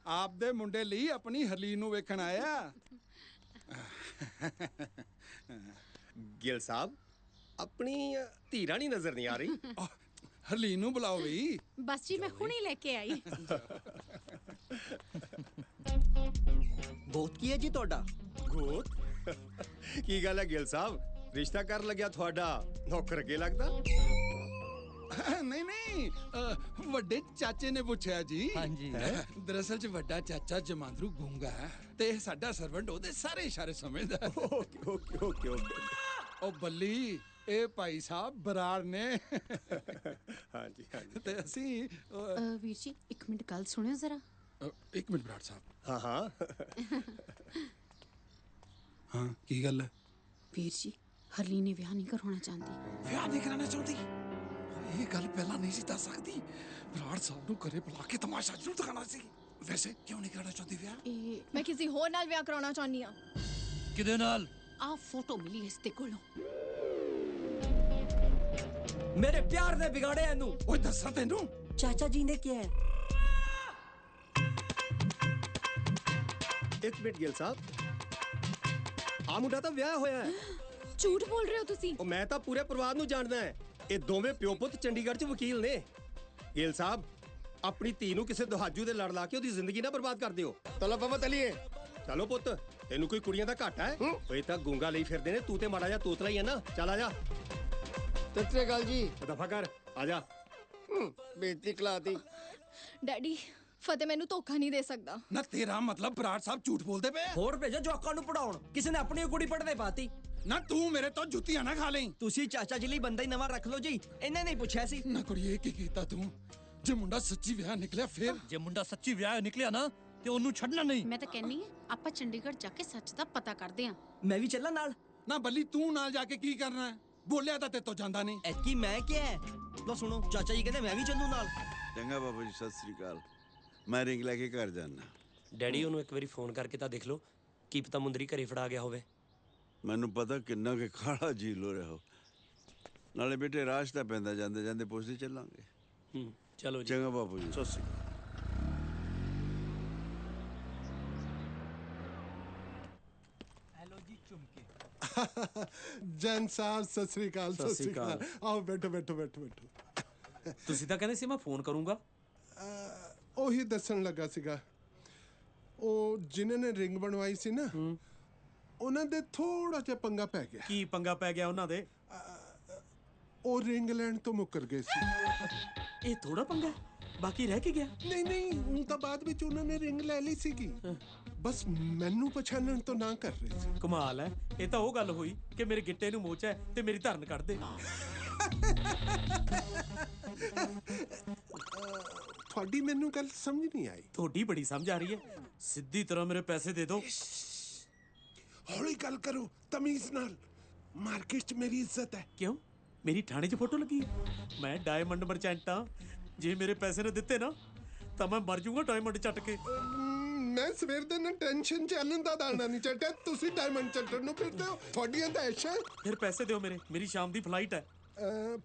ਆਪਦੇ ਮੁੰਡੇ ਲਈ ਆਪਣੀ ਹਰਲੀਨ ਨੂੰ ਵੇਖਣ ਆਇਆ। ਗਿਲ ਸਾਹਿਬ ਆਪਣੀ ਧੀ ਰਾਣੀ ਨਜ਼ਰ ਨਹੀਂ ਆ ਰਹੀ। ਹਰਲੀਨ ਨੂੰ ਬੁਲਾਓ ਵੀ। बस जी मैं हुणी लेके आई। ਗੋਤ ਕੀ ਹੈ ਜੀ ਤੁਹਾਡਾ? ਗੋਤ ਕੀ ਗੱਲ ਹੈ ਗਿਲ ਸਾਹਿਬ, ਰਿਸ਼ਤਾ ਕਰ ਲੱਗਿਆ ਤੁਹਾਡਾ ਨੌਕਰ ਅੱਗੇ ਲੱਗਦਾ? ਨਹੀਂ ਨਹੀਂ, ਵੱਡੇ ਚਾਚੇ ਨੇ ਪੁੱਛਿਆ ਜੀ। ਹਾਂਜੀ। ਦਰਅਸਲ ਚ ਵੱਡਾ ਚਾਚਾ ਜਮਾਂਦਰੂ ਗੂੰਗਾ ਹੈ ਤੇ ਸਾਡਾ ਸਰਵੈਂਟ ਉਹਦੇ ਸਾਰੇ ਇਸ਼ਾਰੇ ਸਮਝਦਾ। Okay okay okay okay. ਉਹ ਬੱਲੀ ਇਹ ਭਾਈ ਸਾਹਿਬ ਬਰਾੜ ਨੇ। ਹਾਂਜੀ ਹਾਂਜੀ। ਤੇ ਅਸੀਂ ਵੀਰ ਜੀ ਇੱਕ ਮਿੰਟ ਗੱਲ ਸੁਣਿਓ ਜ਼ਰਾ। ਇੱਕ ਮਿੰਟ ਬਰਾੜ ਸਾਹਿਬ। ਹਾਂ ਹਾਂ ਹਾਂ ਕੀ ਗੱਲ ਹੈ? ਵੀਰ ਜੀ ਹਰਲੀਨ ਨੇ ਵਿਆਹ ਨਹੀਂ ਕਰਵਾਉਣਾ ਚਾਹੁੰਦੀ। ਵਿਆਹ ਨਹੀਂ ਕਰਾਉਣਾ ਚਾਹੁੰਦੀ? ਇਹ ਗੱਲ ਪਹਿਲਾਂ ਨਹੀਂ ਸੀ ਦੱਸ ਸਕਦੀ। ਬਰਾੜ ਸਾਹਿਬ ਨੂੰ ਘਰੇ ਬੁਲਾ ਕੇ ਤਮਾਸ਼ਾ ਜ਼ਰੂਰ ਦਿਖਾਉਣਾ ਸੀ। ਵੈਸੇ ਕਿਉਂ ਨਹੀਂ ਕਰਾਉਣਾ ਚਾਹੁੰਦੀ ਵਿਆਹ? मैं किसी होर नाल विआह कराना चाहनी हां। किदे नाल? ਆ ਫੋਟੋ ਮਿਲੀ ਇਸ ਦੇ ਕੋਲੋਂ। ਮੇਰੇ ਪਿਆਰ ਨੇ ਵਿਗਾੜਿਆ ਇਹਨੂੰ। ਓਏ ਦੱਸਾਂ ਤੈਨੂੰ ਚਾਚਾ ਜੀ ਨੇ ਕਿਹਾ ਇੱਕ ਮਿੰਟ ਗਿੱਲ ਸਾਹਿਬ, ਆ ਮੁੰਡਾ ਤਾਂ ਵਿਆਹ ਹੋਇਆ ਹੈ। ਝੂਠ ਬੋਲ ਰਹੇ ਹੋ ਤੁਸੀਂ। ਉਹ ਮੈਂ ਤਾਂ ਪੂਰੇ ਪਰਿਵਾਰ ਨੂੰ ਜਾਣਦਾ ਹੈ। ਇਹ ਦੋਵੇਂ ਪਿਓ ਪੁੱਤ ਚੰਡੀਗੜ੍ਹ 'ਚ ਵਕੀਲ ਨੇ। ਗਿੱਲ ਸਾਹਿਬ, ਆਪਣੀ ਧੀ ਨੂੰ ਕਿਸੇ ਦੁਹਾਜੂ ਦੇ ਲੜ ਲਾ ਕੇ ਉਹਦੀ ਜ਼ਿੰਦਗੀ ਨਾ ਬਰਬਾਦ ਕਰ ਦਿਓ। ਚਲੋ ਬਾਬਾ ਚਲੀਏ। ਚਲੋ ਪੁੱਤ, ਤੈਨੂੰ ਕੋਈ ਕੁੜੀਆਂ ਦਾ ਘਾਟਾ ਹੈ? ਓਏ ਤਾਂ ਗੂੰਗਾ ਲਈ ਫਿਰਦੇ ਨੇ, ਤੂੰ ਤੇ ਮਾੜਾ ਜਿਹਾ ਤੋਤਲਾ ਹੀ ਹੈ ਨਾ। ਚੱਲ ਆ ਜਾ। ਸਤਿ ਸ੍ਰੀ ਅਕਾਲ ਜੀ। ਦਫਾ ਕਰ, ਆ ਜਾ। ਬੇਇੱਜ਼ਤੀ ਖਲਾਤੀ। ਡੈਡੀ, ਫਤਿਹ ਮੈਨੂੰ ਧੋਖਾ ਨਹੀਂ ਦੇ ਸਕਦਾ। ਨਾ ਤੇਰਾ ਮਤਲਬ ਬਰਾੜ ਸਾਹਿਬ ਝੂਠ ਬੋਲਦੇ ਪਏ? ਹੋਰ ਭੇਜੋ ਜਵਾਕਾਂ ਨੂੰ ਪੜਾਉਣ। ਕਿਸੇ ਨੇ ਆਪਣੀ ਕੁੜੀ ਪੜਦੇ ਪਾਤੀ। ਨਾ ਤੂੰ ਮੇਰੇ ਤੋਂ ਜੁੱਤੀਆਂ ਨਾ ਖਾ ਲਈ। ਤੁਸੀਂ ਚਾਚਾ ਜੀ ਲਈ ਬੰਦਾ ਹੀ ਨਵਾਂ ਰੱਖ ਲਓ ਜੀ। ਇਹਨੇ ਨਹੀਂ ਪੁੱਛਿਆ ਸੀ। ਨਾ ਕੁੜੀਏ, ਕੀ ਕੀਤਾ ਤੂੰ? ਜੇ ਮੁੰਡਾ ਸੱਚੀ ਵਿਆਹ ਨਿਕਲਿਆ ਫਿਰ? ਜੇ ਮੁੰਡਾ ਸੱਚੀ ਵਿਆਹ ਨਿਕਲਿਆ ਨਾ ਤੇ ਉਹਨੂੰ ਛੱਡਣਾ ਨਹੀਂ। ਮੈਂ ਤਾਂ ਕਹਿੰਨੀ ਆ ਆਪਾਂ ਚੰਡੀਗੜ੍ਹ ਜਾ ਕੇ ਸੱਚ ਦਾ ਪਤਾ ਕਰਦੇ ਆਂ। ਮੈਂ ਵੀ ਚੱਲਾਂ ਨਾਲ। ਨਾ ਬੱਲੀ, ਤੂੰ ਨਾਲ ਜਾ ਕੇ ਕੀ ਕਰਨਾ ਹੈ? ਬੋਲਿਆ ਤਾਂ ਤੇਤੋਂ ਜਾਂਦਾ ਨਹੀਂ। ਐਤਕੀ ਮੈਂ ਕਿਹਾ ਲੋ ਸੁਣੋ, ਚਾਚਾ ਜੀ ਕਹਿੰਦੇ ਮੈਂ ਵੀ ਚੱਲੂ ਨਾਲ। ਚੰਗਾ ਬਾਬਾ ਜੀ, ਸਤਿ ਸ੍ਰੀ ਅਕਾਲ। ਮੈਂ ਰਿੰਗ ਲੈ ਕੇ ਘਰ ਜਾਣਾ। ਡੈਡੀ ਉਹਨੂੰ ਇੱਕ ਵਾਰੀ ਫੋਨ ਕਰਕੇ ਤਾਂ ਦੇਖ ਲਓ, ਕੀ ਪਤਾ ਮੁੰਦਰੀ ਘਰੇ ਫੜਾ ਗਿਆ ਹੋਵੇ। ਮੈਨੂੰ ਪਤਾ ਕਿੰਨਾ ਕਿ ਖਾਲਾ ਝੀਲ ਹੋ ਰਿਹਾ ਹੋ। ਨਾਲੇ ਬੇਟੇ ਰਾਸ਼ ਤਾਂ ਪੈਂਦਾ, ਜਾਂਦੇ ਜਾਂਦੇ ਪੁੱਛਦੇ ਚੱਲਾਂਗੇ। ਚਲੋ ਜੀ। ਚੰਗਾ ਬਾਪੂ ਜੀ, ਸਤਿ ਸ੍ਰੀ ਅਕਾਲ। ਜੈਨ ਸਾਹਿਬ, ਸਤਿ ਸ੍ਰੀ ਅਕਾਲ। ਸਤਿ ਸ੍ਰੀ ਅਕਾਲ। ਆਓ ਬੈਠੋ ਬੈਠੋ ਬੈਠੋ ਬੈਠੋ। ਤੁਸੀਂ ਤਾਂ ਕਹਿੰਦੇ ਸੀ ਮੈਂ ਫੋਨ ਕਰੂੰਗਾ। ਉਹੀ ਦੱਸਣ ਲੱਗਾ ਸੀਗਾ। ਉਹ ਜਿਨ੍ਹਾਂ ਨੇ ਰਿੰਗ ਬਣਵਾਈ ਸੀ ਨਾ, ਉਹਨਾਂ ਦੇ ਥੋੜਾ ਜਿਹਾ ਪੰਗਾ ਪੈ ਗਿਆ। ਕੀ ਪੰਗਾ ਪੈ ਗਿਆ ਉਹਨਾਂ ਦੇ? ਉਹ ਰਿੰਗ ਲੈਣ ਤੋਂ ਮੁੱਕਰ ਗਏ ਸੀ। ਇਹ ਥੋੜਾ ਪੰਗਾ, ਬਾਕੀ ਰਹਿ ਕੇ ਗਿਆ। ਨਹੀਂ ਨਹੀਂ, ਹੁਣ ਤਾਂ ਬਾਅਦ ਵਿੱਚ ਉਹਨਾਂ ਨੇ ਰਿੰਗ ਲੈ ਲਈ ਸੀਗੀ। ਬਸ ਮੈਨੂੰ ਪਛਾਣਨ ਤੋਂ ਨਾ ਕਰ ਰਹੇ ਸੀ। ਕਮਾਲ ਹੈ। ਇਹ ਤਾਂ ਉਹ ਗੱਲ ਹੋਈ ਕਿ ਮੇਰੇ ਗਿੱਟੇ ਨੂੰ ਮੋਚ ਹੈ ਤੇ ਮੇਰੀ ਧਰਨ ਕੱਢ ਦੇ। ਤੁਹਾਡੀ ਮੈਨੂੰ ਗੱਲ ਸਮਝ ਨਹੀਂ ਆਈ। ਤੁਹਾਡੀ ਬੜੀ ਸਮਝ ਆ ਰਹੀ ਹੈ। ਸਿੱਧੀ ਤਰ੍ਹਾਂ ਮੇਰੇ ਪੈਸੇ ਦੇ ਦਿਓ। ਹੌਲੀ ਗੱਲ ਕਰੋ, ਤਮੀਜ਼ ਨਾਲ। ਮਾਰਕੀਟ 'ਚ ਮੇਰੀ ਇੱਜ਼ਤ ਹੈ। ਕਿਉਂ? ਮੇਰੀ ਥਾਣੇ 'ਚ ਫੋਟੋ ਲੱਗੀ ਹੈ। ਮੈਂ ਡਾਇਮੰਡ ਮਰਚੈਂਟ ਹਾਂ। ਜੇ ਮੇਰੇ ਪੈਸੇ ਨਾ ਦਿੱਤੇ ਨਾ ਤਾਂ ਮੈਂ ਮਰ ਜਾਊਂਗਾ ਡਾਇਮੰਡ ਚੱਟ ਕੇ। ਮੈਂ ਸਵੇਰ ਦੇ ਨਾ ਟੈਨਸ਼ਨ ਚੱਲਣ ਦਾ ਦਾਣਾ ਨਹੀਂ ਚੱਟਿਆ, ਤੁਸੀਂ ਡਾਇਮੰਡ ਚੱਟਣ ਨੂੰ ਫਿਰਦੇ ਹੋ। ਤੁਹਾਡੀਆਂ ਤਾਂ ਐਸ਼ਾਂ। ਫਿਰ ਪੈਸੇ ਦਿਓ ਮੇਰੇ, ਮੇਰੀ ਸ਼ਾਮ ਦੀ ਫਲਾਈਟ ਹੈ।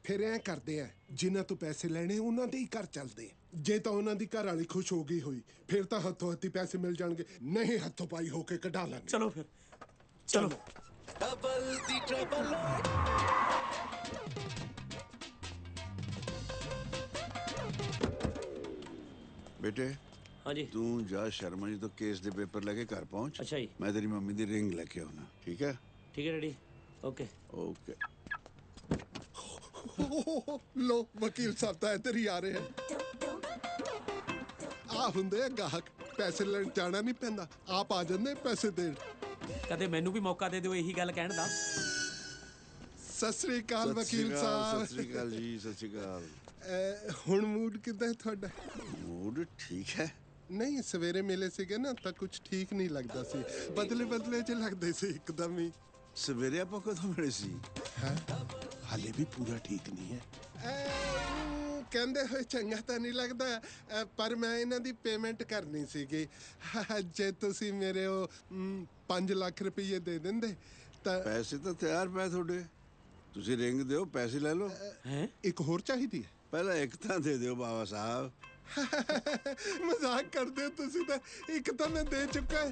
ਫਿਰ ਐਂ ਕਰਦੇ ਆ, ਜਿਨ੍ਹਾਂ ਤੋਂ ਪੈਸੇ ਲੈਣੇ ਉਹਨਾਂ ਦੇ ਹੀ ਘਰ ਚੱਲਦੇ ਆ। ਜੇ ਤਾਂ ਉਹਨਾਂ ਦੀ ਘਰ ਵਾਲੀ ਖੁਸ਼ ਹੋ ਗਈ ਹੋਈ, ਫਿਰ ਤਾਂ ਹੱਥੋਂ ਹੱਥੀ ਪੈਸੇ ਮਿਲ ਜਾਣਗੇ। ਨਹੀਂ ਹੱਥੋਂ ਪਾਈ ਹੋ ਕੇ ਕਢਾ ਲਾਂਗੇ। ਚਲੋ ਫਿਰ, ਚਲੋ। ਡਬਲ ਦੀ ਟਰਬਲ। ਬੇਟੇ, ਹਾਂਜੀ। ਤੂੰ ਜਾ ਸ਼ਰਮਾ ਜੀ ਤੋਂ ਕੇਸ ਦੇ ਪੇਪਰ ਲੈ ਕੇ ਘਰ ਪਹੁੰਚ। ਅੱਛਾ ਜੀ। ਮੈਂ ਤੇਰੀ ਮੰਮੀ ਦੀ ਰਿੰਗ ਲੈ ਕੇ ਆਉਣਾ। ਠੀਕ ਹੈ? ਠੀਕ ਹੈ ਡੈਡੀ। Okay okay. ਲੋ, ਵਕੀਲ ਸਾਹਿਬ ਤਾਂ ਇੱਧਰ ਹੀ ਆ ਰਹੇ ਹਨ। ਆ ਹੁੰਦੇ ਆ ਗਾਹਕ, ਪੈਸੇ ਲੈਣ ਜਾਣਾ ਨਹੀਂ ਪੈਂਦਾ, ਆਪ ਆ ਜਾਂਦੇ ਪੈਸੇ ਦੇਣ। ਕਦੇ ਮੈਨੂੰ ਵੀ ਮੌਕਾ ਦੇ ਦਿਓ ਇਹੀ ਗੱਲ ਕਹਿਣ ਦਾ। ਸਤਿ ਸ੍ਰੀ ਅਕਾਲ ਵਕੀਲ ਸਾਹਿਬ। ਸਤਿ ਸ੍ਰੀ ਅਕਾਲ ਜੀ, ਸਤਿ ਸ੍ਰੀ ਅਕਾਲ। ਹੁਣ ਮੂਡ ਕਿੱਦਾਂ ਹੈ ਤੁਹਾਡਾ? ਮੂਡ ਠੀਕ ਹੈ। ਨਹੀਂ, ਸਵੇਰੇ ਮਿਲੇ ਸੀਗੇ ਨਾ ਤਾਂ ਕੁਝ ਠੀਕ ਨਹੀਂ ਲੱਗਦਾ ਸੀ। ਬਦਲੇ ਬਦਲੇ ਜਿਹੇ ਲੱਗਦੇ ਸੀ ਇੱਕਦਮ ਹੀ। ਸਵੇਰੇ ਆਪਾਂ ਕਦੋਂ ਮਿਲੇ ਸੀ? ਹਾਲੇ ਵੀ ਪੂਰਾ ਠੀਕ ਨਹੀਂ ਹੈ। ਕਹਿੰਦੇ ਹੋਏ ਚੰਗਾ ਤਾਂ ਨਹੀਂ ਲੱਗਦਾ, ਪਰ ਮੈਂ ਇਹਨਾਂ ਦੀ ਪੇਮੈਂਟ ਕਰਨੀ ਸੀਗੀ। ਜੇ ਤੁਸੀਂ ਮੇਰੇ ਉਹ 5 ਲੱਖ ਰੁਪਏ ਦੇ ਦਿੰਦੇ ਤਾਂ। ਪੈਸੇ ਤਾਂ ਤਿਆਰ ਪਏ ਤੁਹਾਡੇ, ਤੁਸੀਂ ਰਿੰਗ ਦਿਓ, ਪੈਸੇ ਲੈ ਲਓ। ਇੱਕ ਹੋਰ ਚਾਹੀਦੀ ਹੈ? ਪਹਿਲਾਂ ਇੱਕ ਤਾਂ ਦੇ ਦਿਓ ਬਾਬਾ ਸਾਹਿਬ। ਮਜ਼ਾਕ ਕਰਦੇ ਹੋ ਤੁਸੀਂ ਤਾਂ। ਇੱਕ ਤਾਂ ਮੈਂ ਦੇ ਚੁੱਕਾ ਹੈ।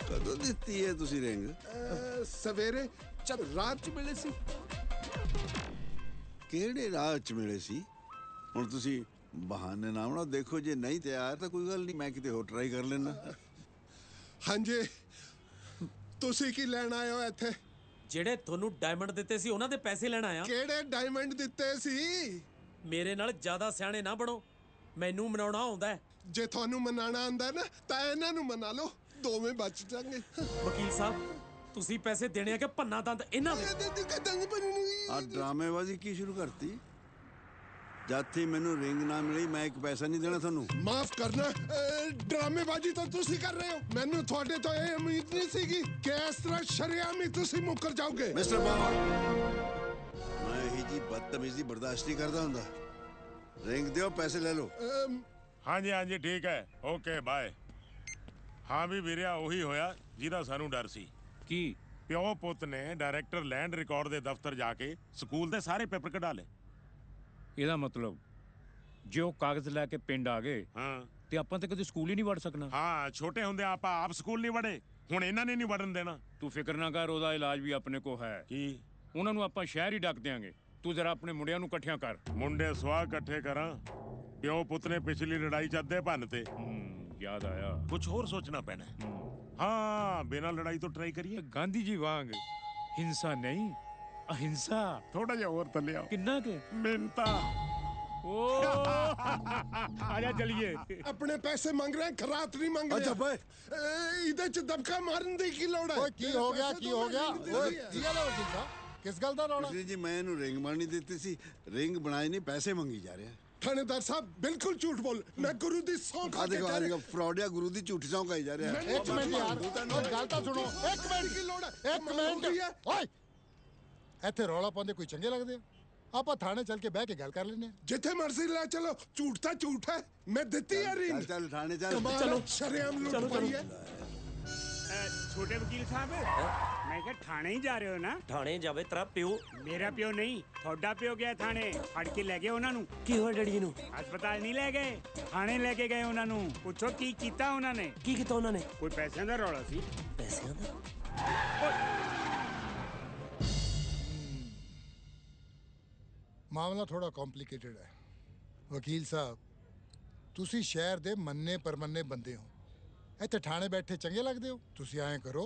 ਕਦੋਂ ਦਿੱਤੀ ਹੈ ਤੁਸੀਂ ਰਿੰਗ? ਸਵੇਰੇ ਰਾਤ 'ਚ ਮਿਲੇ ਸੀ। ਕਿਹੜੇ ਰਾਤ 'ਚ ਮਿਲੇ ਸੀ? ਹੁਣ ਤੁਸੀਂ ਬਹਾਨੇ ਨਾ ਬਣਾਓ। ਦੇਖੋ, ਜੇ ਨਹੀਂ ਤਿਆਰ ਤਾਂ ਕੋਈ ਗੱਲ ਨਹੀਂ, ਮੈਂ ਕਿਤੇ ਹੋਰ ਟਰਾਈ ਕਰ ਲੈਣਾ। ਹਾਂਜੀ, ਤੁਸੀਂ ਕੀ ਲੈਣ ਆਏ ਹੋ ਇੱਥੇ? ਜਿਹੜੇ ਤੁਹਾਨੂੰ ਡਾਇਮੰਡ ਦਿੱਤੇ ਸੀ ਉਹਨਾਂ ਦੇ ਪੈਸੇ ਲੈਣ ਆਇਆ। ਕਿਹੜੇ ਡਾਇਮੰਡ ਦਿੱਤੇ ਸੀ? ਮੇਰੇ ਨਾਲ ਜ਼ਿਆਦਾ ਸਿਆਣੇ ਨਾ ਬਣੋ, ਮੈਨੂੰ ਮਨਾਉਣਾ ਆਉਂਦਾ ਹੈ। ਜੇ ਤੁਹਾਨੂੰ ਮਨਾਉਣਾ ਆਉਂਦਾ ਨਾ ਤਾਂ ਇਹਨਾਂ ਨੂੰ ਮਨਾ ਲਓ, ਦੋਵੇਂ ਬਚ ਜਾਣਗੇ। ਵਕੀਲ ਸਾਹਿਬ, ਤੁਸੀਂ ਪੈਸੇ ਦੇਣੇ ਆ ਕਿ ਪੰਨਾ ਦੰਦ ਇਹਨਾਂ ਦੇ? ਆ ਡਰਾਮੇਬਾਜ਼ੀ ਕੀ ਸ਼ੁਰੂ ਕਰਤੀ? ਜਾਤੀ ਮੈਨੂੰ ਰਿੰਗ ਨਾ ਮਿਲੀ, ਮੈਂ ਇੱਕ ਪੈਸਾ ਨਹੀਂ ਦੇਣਾ ਤੁਹਾਨੂੰ। ਮਾਫ ਕਰਨਾ, ਡਰਾਮੇਬਾਜ਼ੀ ਤਾਂ ਤੁਸੀਂ ਕਰ ਰਹੇ ਹੋ। ਮੈਨੂੰ ਤੁਹਾਡੇ ਤੋਂ ਇਹ ਉਮੀਦ ਨਹੀਂ ਸੀਗੀ ਕਿ ਇਸ ਤਰ੍ਹਾਂ ਸ਼ਰੇਆਮ ਹੀ ਤੁਸੀਂ ਮੁੱਕਰ ਜਾਓਗੇ। ਮਿਸਟਰ ਬਾਵਾ, ਮੈਂ ਇਹੀ ਜੀ ਬਦਤਮੀਜ਼ੀ ਬਰਦਾਸ਼ਤ ਨਹੀਂ ਕਰਦਾ ਹੁੰਦਾ। ਰਿੰਗ ਦਿਓ, ਪੈਸੇ ਲੈ ਲਓ। ਹਾਂਜੀ ਹਾਂਜੀ, ਠੀਕ ਹੈ, ਓਕੇ ਬਾਏ। ਹਾਂ ਵੀ ਵੀਰਿਆ, ਉਹੀ ਹੋਇਆ ਜਿਹਦਾ ਸਾਨੂੰ ਡਰ ਸੀ। ਕੀ? ਪਿਓ ਪੁੱਤ ਨੇ ਡਾਇਰੈਕਟਰ ਲੈਂਡ ਰਿਕਾਰਡ ਦੇ ਦਫ਼ਤਰ ਜਾ ਕੇ ਸਕੂਲ ਦੇ ਸਾਰੇ ਪੇਪਰ ਕਢਾ ਲਏ। ਇਹਦਾ ਮਤਲਬ ਜੇ ਉਹ ਕਾਗਜ਼ ਲੈ ਕੇ ਪਿੰਡ ਆ ਗਏ ਹਾਂ ਤੇ ਆਪਾਂ ਤਾਂ ਕਦੇ ਸਕੂਲ ਹੀ ਨਹੀਂ ਵੜ ਸਕਣਾ। ਹਾਂ, ਛੋਟੇ ਹੁੰਦੇ ਆਪਾਂ ਆਪ ਸਕੂਲ ਨਹੀਂ ਵੜੇ, ਹੁਣ ਇਹਨਾਂ ਨੇ ਨਹੀਂ ਵੜਨ ਦੇਣਾ। ਤੂੰ ਫਿਕਰ ਨਾ ਕਰ, ਉਹਦਾ ਇਲਾਜ ਵੀ ਆਪਣੇ ਕੋ ਹੈ। ਕੀ? ਉਹਨਾਂ ਨੂੰ ਆਪਾਂ ਸ਼ਹਿਰ ਹੀ ਡੱਕ ਦਿਆਂਗੇ। ਤੂੰ ਜ਼ਰਾ ਆਪਣੇ ਮੁੰਡਿਆਂ ਨੂੰ ਇਕੱਠਿਆਂ ਕਰ। ਮੁੰਡੇ ਸਵਾਹ ਇਕੱਠੇ ਕਰਾਂ? ਪਿਓ ਪੁੱਤ ਨੇ ਪਿਛਲੀ ਲੜਾਈ ਚ ਅੱਧੇ ਭੰਨ ਤੇ। ਯਾਦ ਆਇਆ, ਕੁਝ ਹੋਰ ਸੋਚਣਾ ਪੈਣਾ। ਹਾਂ, ਬਿਨਾਂ ਲੜਾਈ ਤੋਂ ਟਰਾਈ ਕਰੀਏ। ਗਾਂਧੀ ਜੀ ਵਾਂਗ ਹਿੰਸਾ ਨਹੀਂ, ਅਹਿੰਸਾ। ਥੋੜਾ ਜਿਹਾ ਹੋਰ ਥੱਲੇ ਆਓ। ਕਿੰਨਾ ਕੇ ਮਿੰਤਾ। आजा चलिए। अपने पैसे मांग रहे हैं, खरात नहीं मांग रहे। अच्छा भाई, इधर च दबका मारन दी की लोड़ है? की हो गया किस गल दा रौला? जी मैं इन्हू रिंग मारनी ਦਿੱਤੀ ਸੀ, ਰਿੰਗ ਬਣਾਈ ਨਹੀਂ, ਪੈਸੇ ਮੰਗੀ ਜਾ ਰਿਹਾ। थानेदार साहब बिल्कुल झूठ बोल, मैं गुरु दी सौं खा के कह रहा हूं। फ्रॉड या गुरु दी झूठी सौं खाई जा रहा है। एक मिनट यार, गल तो सुनो। एक मिनट की लोड़ है, एक मिनट। ओए, ਇੱਥੇ ਰੌਲਾ ਪਾਉਂਦੇ ਕੋਈ ਚੰਗੇ ਲੱਗਦੇ ਆ? ਆਪਾਂ ਥਾਣੇ ਚੱਲ ਕੇ ਬਹਿ ਕੇ ਗੱਲ ਕਰ ਲੈਨੇ ਆ। ਜਿੱਥੇ ਮਰਜ਼ੀ ਲੈ ਚਲੋ, ਝੂਠ ਤਾਂ ਝੂਠ ਹੈ। ਮੈਂ ਦਿੱਤੀ ਹੈ ਰਿੰਗ। ਚੱਲ ਥਾਣੇ ਚੱਲ। ਚਲੋ ਸ਼ਰੇਆਮ ਲੁੱਟ ਪਈ ਹੈ। ਛੋਟੇ ਵਕੀਲ ਸਾਹਿਬ, ਮੈਂ ਕਿਹਾ ਥਾਣੇ ਹੀ ਜਾ ਰਹੇ ਹੋ ਨਾ? ਥਾਣੇ ਜਾਵੇ ਤੇਰਾ ਪਿਓ। ਮੇਰਾ ਪਿਓ ਨਹੀਂ, ਤੁਹਾਡਾ ਪਿਓ ਗਿਆ ਥਾਣੇ। ਫੜ ਕੇ ਲੈ ਗਏ ਉਹਨਾਂ ਨੂੰ। ਕੀ ਹੋਇਆ ਡੈਡੀ ਜੀ ਨੂੰ? ਹਸਪਤਾਲ ਨਹੀਂ ਲੈ ਗਏ, ਥਾਣੇ ਲੈ ਕੇ ਗਏ ਉਹਨਾਂ ਨੂੰ। ਪੁੱਛੋ ਕੀ ਕੀਤਾ ਉਹਨਾਂ ਨੇ? ਕੀ ਕੀਤਾ ਉਹਨਾਂ ਨੇ? ਕੋਈ ਪੈਸਿਆਂ ਦਾ ਰੌਲਾ ਸੀ। ਪੈਸਿਆਂ ਦਾ? ਮਾਮਲਾ ਥੋੜਾ ਕੰਪਲਿਕੇਟਡ ਹੈ ਵਕੀਲ ਸਾਹਿਬ। ਤੁਸੀਂ ਸ਼ਹਿਰ ਦੇ ਮੰਨੇ ਪਰਮੰਨੇ ਬੰਦੇ ਹੋ, ਇੱਥੇ ਥਾਣੇ ਬੈਠੇ ਚੰਗੇ ਲੱਗਦੇ ਹੋ? ਤੁਸੀਂ ਐਂ ਕਰੋ,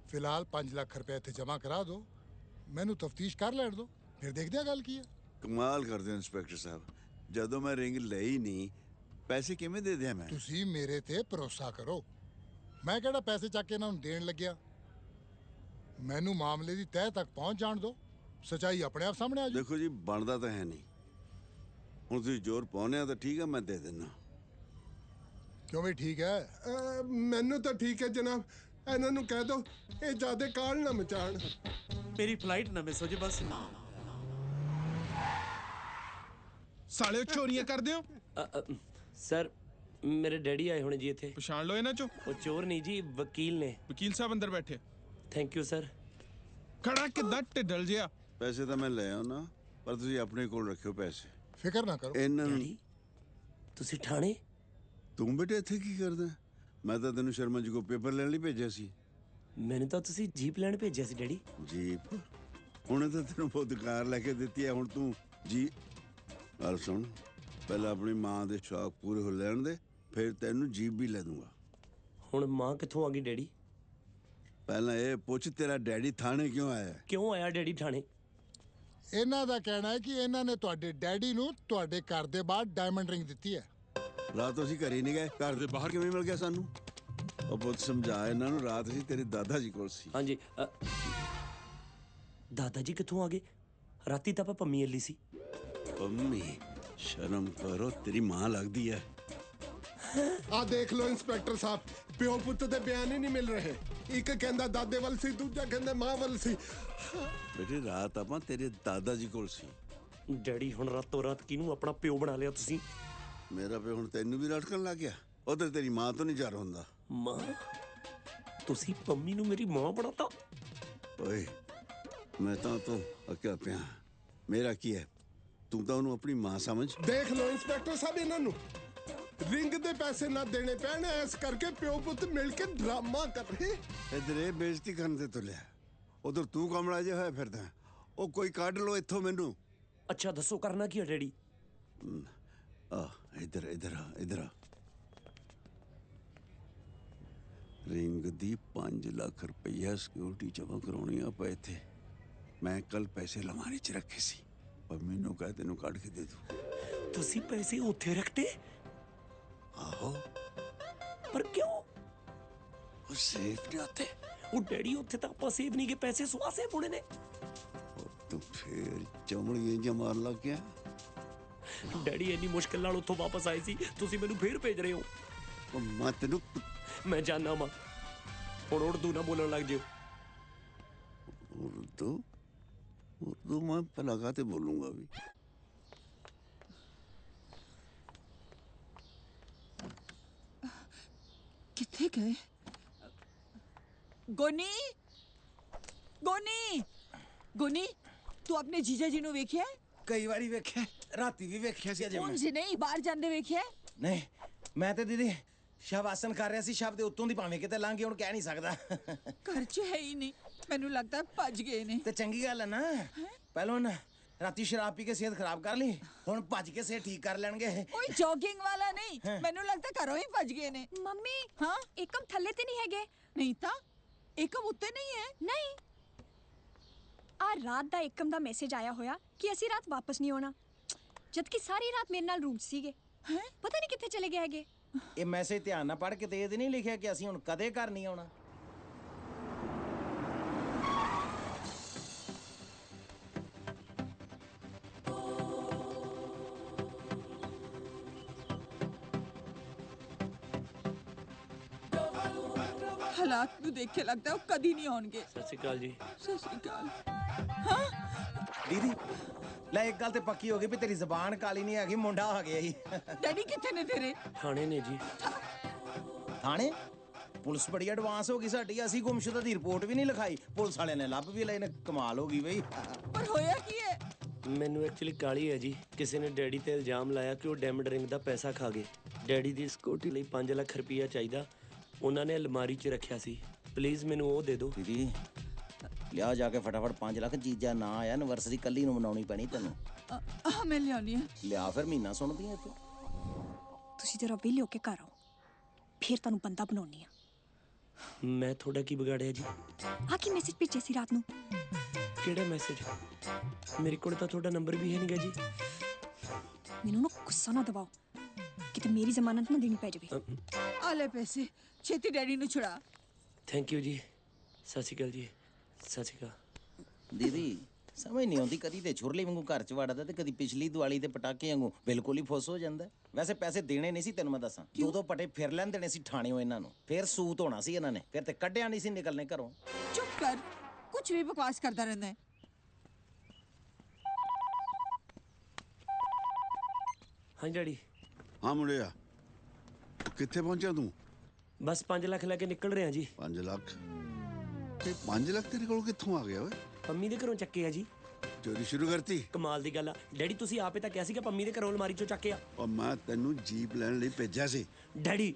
ਫਿਲਹਾਲ 5 ਲੱਖ ਰੁਪਏ ਇੱਥੇ ਜਮ੍ਹਾਂ ਕਰਾ ਦਿਓ, ਮੈਨੂੰ ਤਫਤੀਸ਼ ਕਰ ਲੈਣ ਦਿਓ, ਫਿਰ ਦੇਖਦੇ ਹਾਂ ਗੱਲ ਕੀ ਹੈ। ਕਮਾਲ ਕਰਦੇ ਹੋ ਇੰਸਪੈਕਟਰ ਸਾਹਿਬ, ਜਦੋਂ ਮੈਂ ਰਿੰਗ ਲਈ ਨਹੀਂ, ਪੈਸੇ ਕਿਵੇਂ ਦੇ ਦਿਆਂ ਮੈਂ? ਤੁਸੀਂ ਮੇਰੇ ਤੇ ਭਰੋਸਾ ਕਰੋ, ਮੈਂ ਕਿਹੜਾ ਪੈਸੇ ਚੱਕ ਕੇ ਇਹਨਾਂ ਨੂੰ ਦੇਣ ਲੱਗਿਆ। ਮੈਨੂੰ ਮਾਮਲੇ ਦੀ ਤਹਿ ਤੱਕ ਪਹੁੰਚ ਜਾਣ ਦਿਓ, ਸਚਾਈ ਆਪਣੇ ਆਪ ਸਾਹਮਣੇ ਆ ਜਾਊ। ਦੇਖੋ ਜੀ, ਬਣਦਾ ਤਾਂ ਹੈ ਨਹੀਂ, ਹੁਣ ਤੁਸੀਂ ਜ਼ੋਰ ਪਾਉਂਦੇ ਆ ਤਾਂ ਠੀਕ ਹੈ, ਮੈਂ ਦੇ ਦਿੰਦਾ। ਕਿਉਂ ਵੀ ਠੀਕ ਹੈ? ਮੈਨੂੰ ਤਾਂ ਠੀਕ ਹੈ ਜਨਾਬ। ਇਹਨਾਂ ਨੂੰ ਕਹਿ ਦਿਓ ਇਹ ਜਿਆਦਾ ਕਾਲ ਨਾ ਮਚਾਣ। ਮੇਰੀ ਫਲਾਈਟ ਨਾ ਮਿਸ ਹੋ ਜੇ ਬਸ। ਸਾਲੇ ਚੋਰੀਆਂ ਕਰਦੇ ਹੋ? ਸਰ ਮੇਰੇ ਡੈਡੀ ਆਏ ਹੋਣੇ ਜੀ ਇੱਥੇ। ਪਛਾਣ ਲਓ ਇਹਨਾਂ ਚੋਂ? ਉਹ ਚੋਰ ਨਹੀਂ ਜੀ, ਵਕੀਲ ਨੇ। ਵਕੀਲ ਸਾਹਿਬ ਅੰਦਰ ਬੈਠੇ। Thank you sir. ਖੜਾ ਕਿੱਦਾਂ ਢਿੱਡਲ ਜਿਹਾ? ਪੈਸੇ ਤਾਂ ਮੈਂ ਲੈ ਆਉਣਾ, ਪਰ ਤੁਸੀਂ ਆਪਣੇ ਕੋਲ ਰੱਖਿਓ ਪੈਸੇ। ਫਿਕਰ ਨਾ ਕਰੋ। ਇਹਨਾਂ ਨੂੰ ਤੁਸੀਂ ਥਾਣੇ? ਤੂੰ ਬੇਟੇ ਇੱਥੇ ਕੀ ਕਰਦਾ? ਮੈਂ ਤਾਂ ਤੈਨੂੰ ਸ਼ਰਮਾ ਜੀ ਕੋ ਪੇਪਰ ਲੈਣ ਲਈ ਭੇਜਿਆ ਸੀ। ਮੈਨੂੰ ਤਾਂ ਤੁਸੀਂ ਜੀਪ ਲੈਣ ਭੇਜਿਆ ਸੀ ਡੈਡੀ। ਜੀਪ? ਹੁਣੇ ਤਾਂ ਤੈਨੂੰ ਬਹੁਤ ਕਾਰ ਲੈ ਕੇ ਦਿੱਤੀ ਹੈ, ਹੁਣ ਤੂੰ ਜੀ। ਗੱਲ ਸੁਣ, ਪਹਿਲਾਂ ਆਪਣੀ ਮਾਂ ਦੇ ਸ਼ੌਕ ਪੂਰੇ ਹੋ ਲੈਣ ਦੇ, ਫਿਰ ਤੈਨੂੰ ਜੀਪ ਵੀ ਲੈ ਦੂੰਗਾ। ਹੁਣ ਮਾਂ ਕਿੱਥੋਂ ਆ ਗਈ ਡੈਡੀ? ਪਹਿਲਾਂ ਇਹ ਪੁੱਛ, ਤੇਰਾ ਡੈਡੀ ਥਾਣੇ ਕਿਉਂ ਆਇਆ? ਕਿਉਂ ਆਇਆ ਡੈਡੀ ਥਾਣੇ? ਇਹਨਾਂ ਦਾ ਕਹਿਣਾ ਹੈ ਕਿ ਇਹਨਾਂ ਨੇ ਤੁਹਾਡੇ ਡੈਡੀ ਨੂੰ ਤੁਹਾਡੇ ਘਰ ਦੇ ਬਾਹਰ ਡਾਇਮੰਡ ਰਿੰਗ ਦਿੱਤੀ ਹੈ। ਰਾਤ ਅਸੀਂ ਘਰੇ ਨਹੀਂ ਗਏ, ਘਰ ਦੇ ਬਾਹਰ ਕਿਵੇਂ ਮਿਲ ਗਿਆ ਸਾਨੂੰ? ਉਹ ਪੁੱਤ ਸਮਝਾ ਇਹਨਾਂ ਨੂੰ, ਰਾਤ ਅਸੀਂ ਤੇਰੇ ਦਾਦਾ ਜੀ ਕੋਲ ਸੀ। ਹਾਂਜੀ। ਦਾਦਾ ਜੀ ਕਿੱਥੋਂ ਆ ਗਏ? ਰਾਤੀ ਤਾਂ ਆਪਾਂ ਪੰਮੀ ਅੱਲੀ ਸੀ। ਪੰਮੀ? ਸ਼ਰਮ ਕਰੋ, ਤੇਰੀ ਮਾਂ ਲੱਗਦੀ ਹੈ। ਆ ਦੇਖ ਲਓ ਇੰਸਪੈਕਟਰ ਸਾਹਿਬ, ਪਿਓ ਪੁੱਤ ਦੇ ਬਿਆਨ ਹੀ ਨਹੀਂ ਮਿਲ ਰਹੇ। ਇੱਕ ਕਹਿੰਦਾ ਦਾਦੇ ਵੱਲ ਸੀ, ਦੂਜਾ ਕਹਿੰਦਾ ਮਾਂ ਵੱਲ ਸੀ। ਬੇਟੇ ਰਾਤ ਆਪਾਂ ਤੇਰੇ ਦਾਦਾ ਜੀ ਕੋਲ ਸੀ। ਡੈਡੀ ਹੁਣ ਰਾਤੋਂ ਰਾਤ ਕਿਹਨੂੰ ਆਪਣਾ ਪਿਓ ਬਣਾ ਲਿਆ ਤੁਸੀਂ? ਮੇਰਾ ਪਿਓ ਹੁਣ ਤੈਨੂੰ ਵੀ ਰਟਕਣ ਲੱਗ ਗਿਆ? ਉਧਰ ਤੇਰੀ ਮਾਂ ਤੋਂ ਨਹੀਂ ਜਰ ਹੁੰਦਾ। ਮਾਂ? ਤੁਸੀਂ ਪੰਮੀ ਨੂੰ ਮੇਰੀ ਮਾਂ ਬਣਾਤਾ? ਓਏ ਮੈਂ ਤਾਂ ਤੂੰ ਅੱਕਿਆ ਪਿਆ, ਮੇਰਾ ਕੀ ਹੈ? ਤੂੰ ਤਾਂ ਉਹਨੂੰ ਆਪਣੀ ਮਾਂ ਸਮਝ। ਦੇਖ ਲਓ ਇੰਸਪੈਕਟਰ ਸਾਹਿਬ, ਇਹਨਾਂ ਨੂੰ ਰਿੰਗ ਦੇ ਪੈਸੇ ਨਾ ਦੇਣੇ ਪੈਣ, ਇਸ ਕਰਕੇ ਪਿਓ ਪੁੱਤ ਮਿਲ ਕੇ ਡਰਾਮਾ ਕਰ ਰਹੇ। ਇਧਰ ਇਹ ਬੇਇੱਜ਼ਤੀ ਕਰਨ ਤੇ ਤੁਲਿਆ, ਉਧਰ ਤੂੰ ਕਮਲਾ ਜਿਹਾ ਹੋਇਆ ਫਿਰਦਾ। ਉਹ ਕੋਈ ਕੱਢ ਲੋ ਇੱਥੋਂ ਮੈਨੂੰ। ਅੱਛਾ ਦੱਸੋ ਕਰਨਾ ਕੀ ਹੈ ਡੈਡੀ? ਆ ਇਧਰ ਇਧਰ ਆ, ਇਧਰ ਆ। ਰਿੰਗ ਦੀ 5 ਲੱਖ ਰੁਪਈਆ ਸਿਕਿਉਰਿਟੀ ਜਮ੍ਹਾਂ ਕਰਾਉਣੀ ਆ ਆਪਾਂ ਇੱਥੇ। ਮੈਂ ਕੱਲ ਪੈਸੇ ਅਲਮਾਰੀ 'ਚ ਰੱਖੇ ਸੀ, ਪਰ ਮੈਨੂੰ ਕਹਿ ਤੈਨੂੰ ਕੱਢ ਕੇ ਦੇ ਦੂ। ਤੁਸੀਂ ਪੈਸੇ ਉੱਥੇ ਰੱਖਤੇ? ਆਹੋ। ਪਰ ਕਿਉਂ? ਉਹ ਸੇਫ ਨਹੀਂ ਉੱਥੇ। ਉਹ ਡੈਡੀ ਉੱਥੇ ਤਾਂ ਆਪਾਂ ਸੇਫ ਨਹੀਂ ਗਏ, ਪੈਸੇ ਸੁਆ ਸੇਫ ਹੋਣੇ ਨੇ। ਤੂੰ ਫੇਰ ਚਮੜੀਆਂ ਜਿਹਾ ਮਾਰਨ ਲੱਗ ਗਿਆ। ਡੈਡੀ ਇੰਨੀ ਮੁਸ਼ਕਿਲ ਨਾਲ ਉੱਥੋਂ ਵਾਪਸ ਆਏ ਸੀ, ਤੁਸੀਂ ਮੈਨੂੰ ਫੇਰ ਭੇਜ ਰਹੇ ਹੋ। ਉਹ ਮੈਂ ਤੈਨੂੰ ਮੈਂ ਜਾਣਾ ਮਾਂ, ਹੁਣ ਉਰਦੂ ਨਾ ਬੋਲਣ ਲੱਗ ਜਿਓ। ਉਰਦੂ? ਉਰਦੂ ਮੈਂ ਭਲਾ ਕਾਤੇ ਬੋਲੂੰਗਾ ਵੀ। ਕਿੱਥੇ ਗਏ? ਗੋਨੀ, ਗੋਨੀ ਗੋਨੀ ਤੂੰ ਆਪਣੇ ਜੀਜਾ ਜੀ ਨੂੰ ਵੇਖਿਆ? ਕਈ ਵਾਰੀ ਵੇਖਿਆ, ਰਾਤੀ ਵੀ ਵੇਖਿਆ ਸੀ ਅਜੇ ਮੈਂ। ਉਂਝ ਨਹੀਂ ਬਾਹਰ ਜਾਂਦੇ ਵੇਖਿਆ? ਨਹੀਂ, ਮੈਂ ਤੇ ਦੀਦੀ ਸ਼ਵ ਆਸਨ ਕਰ ਰਿਹਾ ਸੀ, ਸ਼ਵ ਦੇ ਉੱਤੋਂ ਦੀ ਭਾਵੇਂ ਕਿਤੇ ਲੰਘ ਗਿਆ, ਹੁਣ ਕਹਿ ਨਹੀਂ ਸਕਦਾ। ਘਰ 'ਚ ਹੈ ਹੀ ਨਹੀਂ, ਮੈਨੂੰ ਲੱਗਦਾ ਭੱਜ ਗਏ ਨੇ। ਤੇ ਚੰਗੀ ਗੱਲ ਹੈ ਨਾ, ਪਹਿਲਾਂ ਨਾ ਰਾਤੀ ਸ਼ਰਾਬ ਪੀ ਕੇ ਸਿਹਤ ਖਰਾਬ ਕਰ ਲਈ, ਹੁਣ ਭੱਜ ਕੇ ਸਿਹਤ ਠੀਕ ਕਰ ਲੈਣਗੇ। ਓਏ ਜੋਗਿੰਗ ਵਾਲਾ ਨਹੀਂ, ਮੈਨੂੰ ਲੱਗਦਾ ਘਰੋਂ ਹੀ ਭੱਜ ਗਏ ਨੇ। ਮੰਮੀ ਹਾਂ ਏਕਮ ਥੱਲੇ ਤੇ ਨਹੀਂ ਹੈਗੇ? ਨਹੀਂ ਤਾਂ ਏਕਮ ਉੱਤੇ ਨਹੀਂ ਹੈ। ਨਹੀਂ, ਆ ਰਾਤ ਦਾ ਏਕਮ ਦਾ ਮੈਸੇਜ ਆਇਆ ਹੋਇਆ ਕਿ ਅਸੀਂ ਰਾਤ ਵਾਪਸ ਨਹੀਂ ਆਉਣਾ, ਜਦ ਕਿ ਸਾਰੀ ਰਾਤ ਮੇਰੇ ਨਾਲ ਰੂਟ ਸੀਗੇ। ਪਤਾ ਨਹੀਂ ਕਿੱਥੇ ਚਲੇ ਗਏ ਹੈਗੇ। ਇਹ ਮੈਸੇਜ ਧਿਆਨ ਨਾਲ ਪੜ੍ਹ ਕੇ ਤੇ ਇਹ ਨਹੀਂ ਲਿਖਿਆ ਕਿ ਅਸੀਂ ਹੁਣ ਕਦੇ ਘਰ ਨਹੀਂ ਆਉਣਾ। ਹਾਲਾਤ ਨੂੰ ਦੇਖ ਕੇ ਲੱਗਦਾ ਉਹ ਕਦੀ ਨਹੀਂ ਆਉਣਗੇ। ਸਤਿ ਸ਼੍ਰੀ ਅਕਾਲ ਜੀ। ਸਤਿ ਸ਼੍ਰੀ ਅਕਾਲ। ਦੀਦੀ ਲੈ ਇੱਕ ਗੱਲ ਤੇ ਪੱਕੀ ਹੋ ਗਈ ਵੀ ਤੇਰੀ ਜ਼ਬਾਨ ਕਾਲੀ ਨਹੀਂ ਹੈਗੀ, ਮੁੰਡਾ ਆ ਗਿਆ ਹੀ। ਡੈਡੀ ਕਿੱਥੇ ਨੇ ਤੇਰੇ? ਥਾਣੇ ਨੇ ਜੀ। ਥਾਣੇ? ਪੁਲਿਸ ਬੜੀ ਐਡਵਾਂਸ ਹੋ ਗਈ ਸਾਡੀ, ਅਸੀਂ ਗੁੰਮਸ਼ੁਦਾ ਦੀ ਰਿਪੋਰਟ ਵੀ ਨਹੀਂ ਲਿਖਾਈ, ਪੁਲਿਸ ਵਾਲਿਆਂ ਨੇ ਲੱਭ ਵੀ ਲਏ ਨੇ। ਕਮਾਲ ਹੋ ਗਈ ਬਈ। ਪਰ ਹੋਇਆ ਕੀ ਹੈ? ਮੈਨੂੰ ਐਕਚੁਅਲੀ ਕਾਲੀ ਹੈ ਜੀ। ਕਿਸੇ ਨੇ ਡੈਡੀ ਤੇ ਇਲਜ਼ਾਮ ਲਾਇਆ ਕਿ ਉਹ ਡਾਇਮੰਡ ਰਿੰਗ ਦਾ ਪੈਸਾ ਖਾ ਗਏ। ਡੈਡੀ ਦੀ ਸਕੂਟੀ ਲਈ 5 ਲੱਖ ਰੁਪਈਆ ਚਾਹੀਦਾ, ਉਹਨਾਂ ਨੇ ਅਲਮਾਰੀ 'ਚ ਰੱਖਿਆ ਸੀ। ਪਲੀਜ਼ ਮੈਨੂੰ ਉਹ ਦੇ ਦਿਓ। ਦੀਦੀ ਲਿਆ ਜਾ ਕੇ ਫਟਾਫਟ 5 ਲੱਖ, ਚੀਜ਼ਾਂ ਨਾ ਆਇਆ ਐਨਵਰਸਰੀ ਕੱਲੀ ਨੂੰ ਮਨਾਉਣੀ ਪੈਣੀ ਤੈਨੂੰ। ਮੈਂ ਲਿਆਉਣੀ ਆ। ਲਿਆ ਫਿਰ, ਮਹੀਨਾ ਸੁਣਦੀ ਐ ਤੂੰ। ਤੁਸੀਂ ਜਰਾ ਵਿਹਲੇ ਹੋ ਕੇ ਘਰ ਆਓ, ਫਿਰ ਤੁਹਾਨੂੰ ਬੰਦਾ ਬਣਾਉਣੀ ਆ। ਮੈਂ ਤੁਹਾਡਾ ਕੀ ਵਿਗਾੜਿਆ ਜੀ? ਆ ਕੀ ਮੈਸੇਜ ਭੇਜਿਆ ਸੀ ਰਾਤ ਨੂੰ? ਕਿਹੜਾ ਮੈਸੇਜ? ਮੇਰੇ ਕੋਲ ਤਾਂ ਤੁਹਾਡਾ ਨੰਬਰ ਵੀ ਹੈ ਨਹੀਂਗਾ ਜੀ। ਮੈਨੂੰ ਨਾ ਗੁੱਸਾ ਨਾ ਦਿਵਾਓ, ਕਿਤੇ ਮੇਰੀ ਜ਼ਮਾਨਤ ਨਾ ਦੇਣੀ ਪੈ ਜਾਵੇ। ਆ ਲੈ ਪੈਸੇ, ਛੇਤੀ ਡੈਡੀ ਨੂੰ ਛੁੜਾ। ਥੈਂਕ ਯੂ ਜੀ। ਸਤਿ ਸ਼੍ਰੀ ਅਕਾਲ ਜੀ। ਸਤਿ ਸ਼੍ਰੀ ਅਕਾਲ। ਦੀਦੀ ਸਮਝ ਨਹੀਂ ਆਉਂਦੀ, ਕਦੀ ਤੇ ਛੁਰਲੀ ਵਾਂਗੂ ਘਰ ਚ ਵੜਦਾ ਤੇ ਕਦੀ ਪਿਛਲੀ ਦੀਵਾਲੀ ਤੇ ਪਟਾਕੇ ਵਾਂਗੂ ਬਿਲਕੁਲ ਹੀ ਫੁੱਸ ਹੋ ਜਾਂਦਾ। ਵੈਸੇ ਪੈਸੇ ਦੇਣੇ ਨਹੀਂ ਸੀ ਤੈਨੂੰ ਮੈਂ ਦੱਸਾਂ, ਦੋ ਪਟੇ ਫਿਰ ਲੈਣ ਦੇਣੇ ਸੀ ਠਾਣਿਓ ਇਹਨਾਂ ਨੂੰ, ਫਿਰ ਸੂਤ ਹੋਣਾ ਸੀ ਇਹਨਾਂ ਨੇ, ਫਿਰ ਤੇ ਕੱਢਿਆ ਨਹੀਂ ਸੀ ਨਿਕਲਨੇ ਘਰੋਂ। ਚੁੱਪ ਕਰ, ਕੁਝ ਵੀ ਬਕਵਾਸ ਕਰਦਾ ਰਹਿੰਦਾ ਹੈ। ਹਾਂ ਡੈਡੀ। ਹਾਂ ਮੁੰਡਿਆ, ਕਿੱਥੇ ਪਹੁੰਚਿਆ ਤੂੰ? ਬਸ 5 ਲੱਖ ਲੈ ਕੇ ਨਿਕਲ ਰਿਹਾ ਜੀ। 5 ਲੱਖ? ਤੇ 5 ਲੱਖ ਤੇਰੇ ਕੋਲ ਕਿੱਥੋਂ ਆ ਗਿਆ ਓਏ? ਪੰਮੀ ਦੇ ਘਰੋਂ ਚੱਕੇ ਆ ਜੀ। ਚੋਰੀ ਸ਼ੁਰੂ ਕਰਤੀ? ਕਮਾਲ ਦੀ ਗੱਲ ਆ ਡੈਡੀ, ਤੁਸੀਂ ਆਪੇ ਤਾਂ ਕਿਹਾ ਸੀਗਾ ਪੰਮੀ ਦੇ ਘਰੋਂ ਅਲਮਾਰੀ ਚੋਂ ਚੱਕਿਆ। ਉਹ ਮੈਂ ਤੈਨੂੰ ਜੀਪ ਲੈਣ ਲਈ ਭੇਜਿਆ ਸੀ। ਡੈਡੀ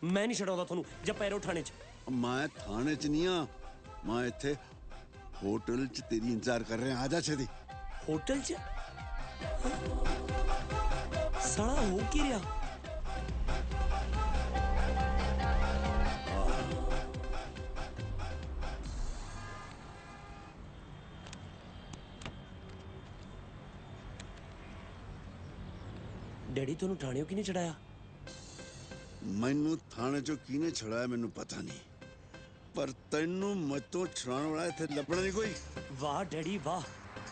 ਮੈਂ ਨਹੀਂ ਛਡਾਉਂਦਾ ਤੁਹਾਨੂੰ, ਜਾਂ ਪੈਰੋ ਥਾਣੇ 'ਚ। ਮੈਂ ਥਾਣੇ 'ਚ ਨਹੀਂ ਆ, ਮੈਂ ਇੱਥੇ ਹੋਟਲ 'ਚ ਤੇਰੀ ਇੰਤਜ਼ਾਰ ਕਰ ਰਿਹਾ। ਆ ਜਾ ਛੇਤੀ। ਹੋਟਲ 'ਚ? ਸਾਲਾ ਹੋ ਕੀ ਰਿਹਾ? ਡੈਡੀ ਤੁਹਾਨੂੰ ਥਾਣਿਓਂ ਕਿਹਨੇ ਛਡਾਇਆ? ਮੈਨੂੰ ਥਾਣੇ 'ਚੋਂ ਕਿਹਨੇ ਛੜਾਇਆ ਮੈਨੂੰ ਪਤਾ ਨਹੀਂ, ਪਰ ਤੈਨੂੰ ਮੈਥੋਂ ਛੁਡਾਉਣ ਵਾਲਾ ਇੱਥੇ ਲੱਭਣਾ ਨਹੀਂ ਕੋਈ। ਵਾਹ ਡੈਡੀ ਵਾਹ,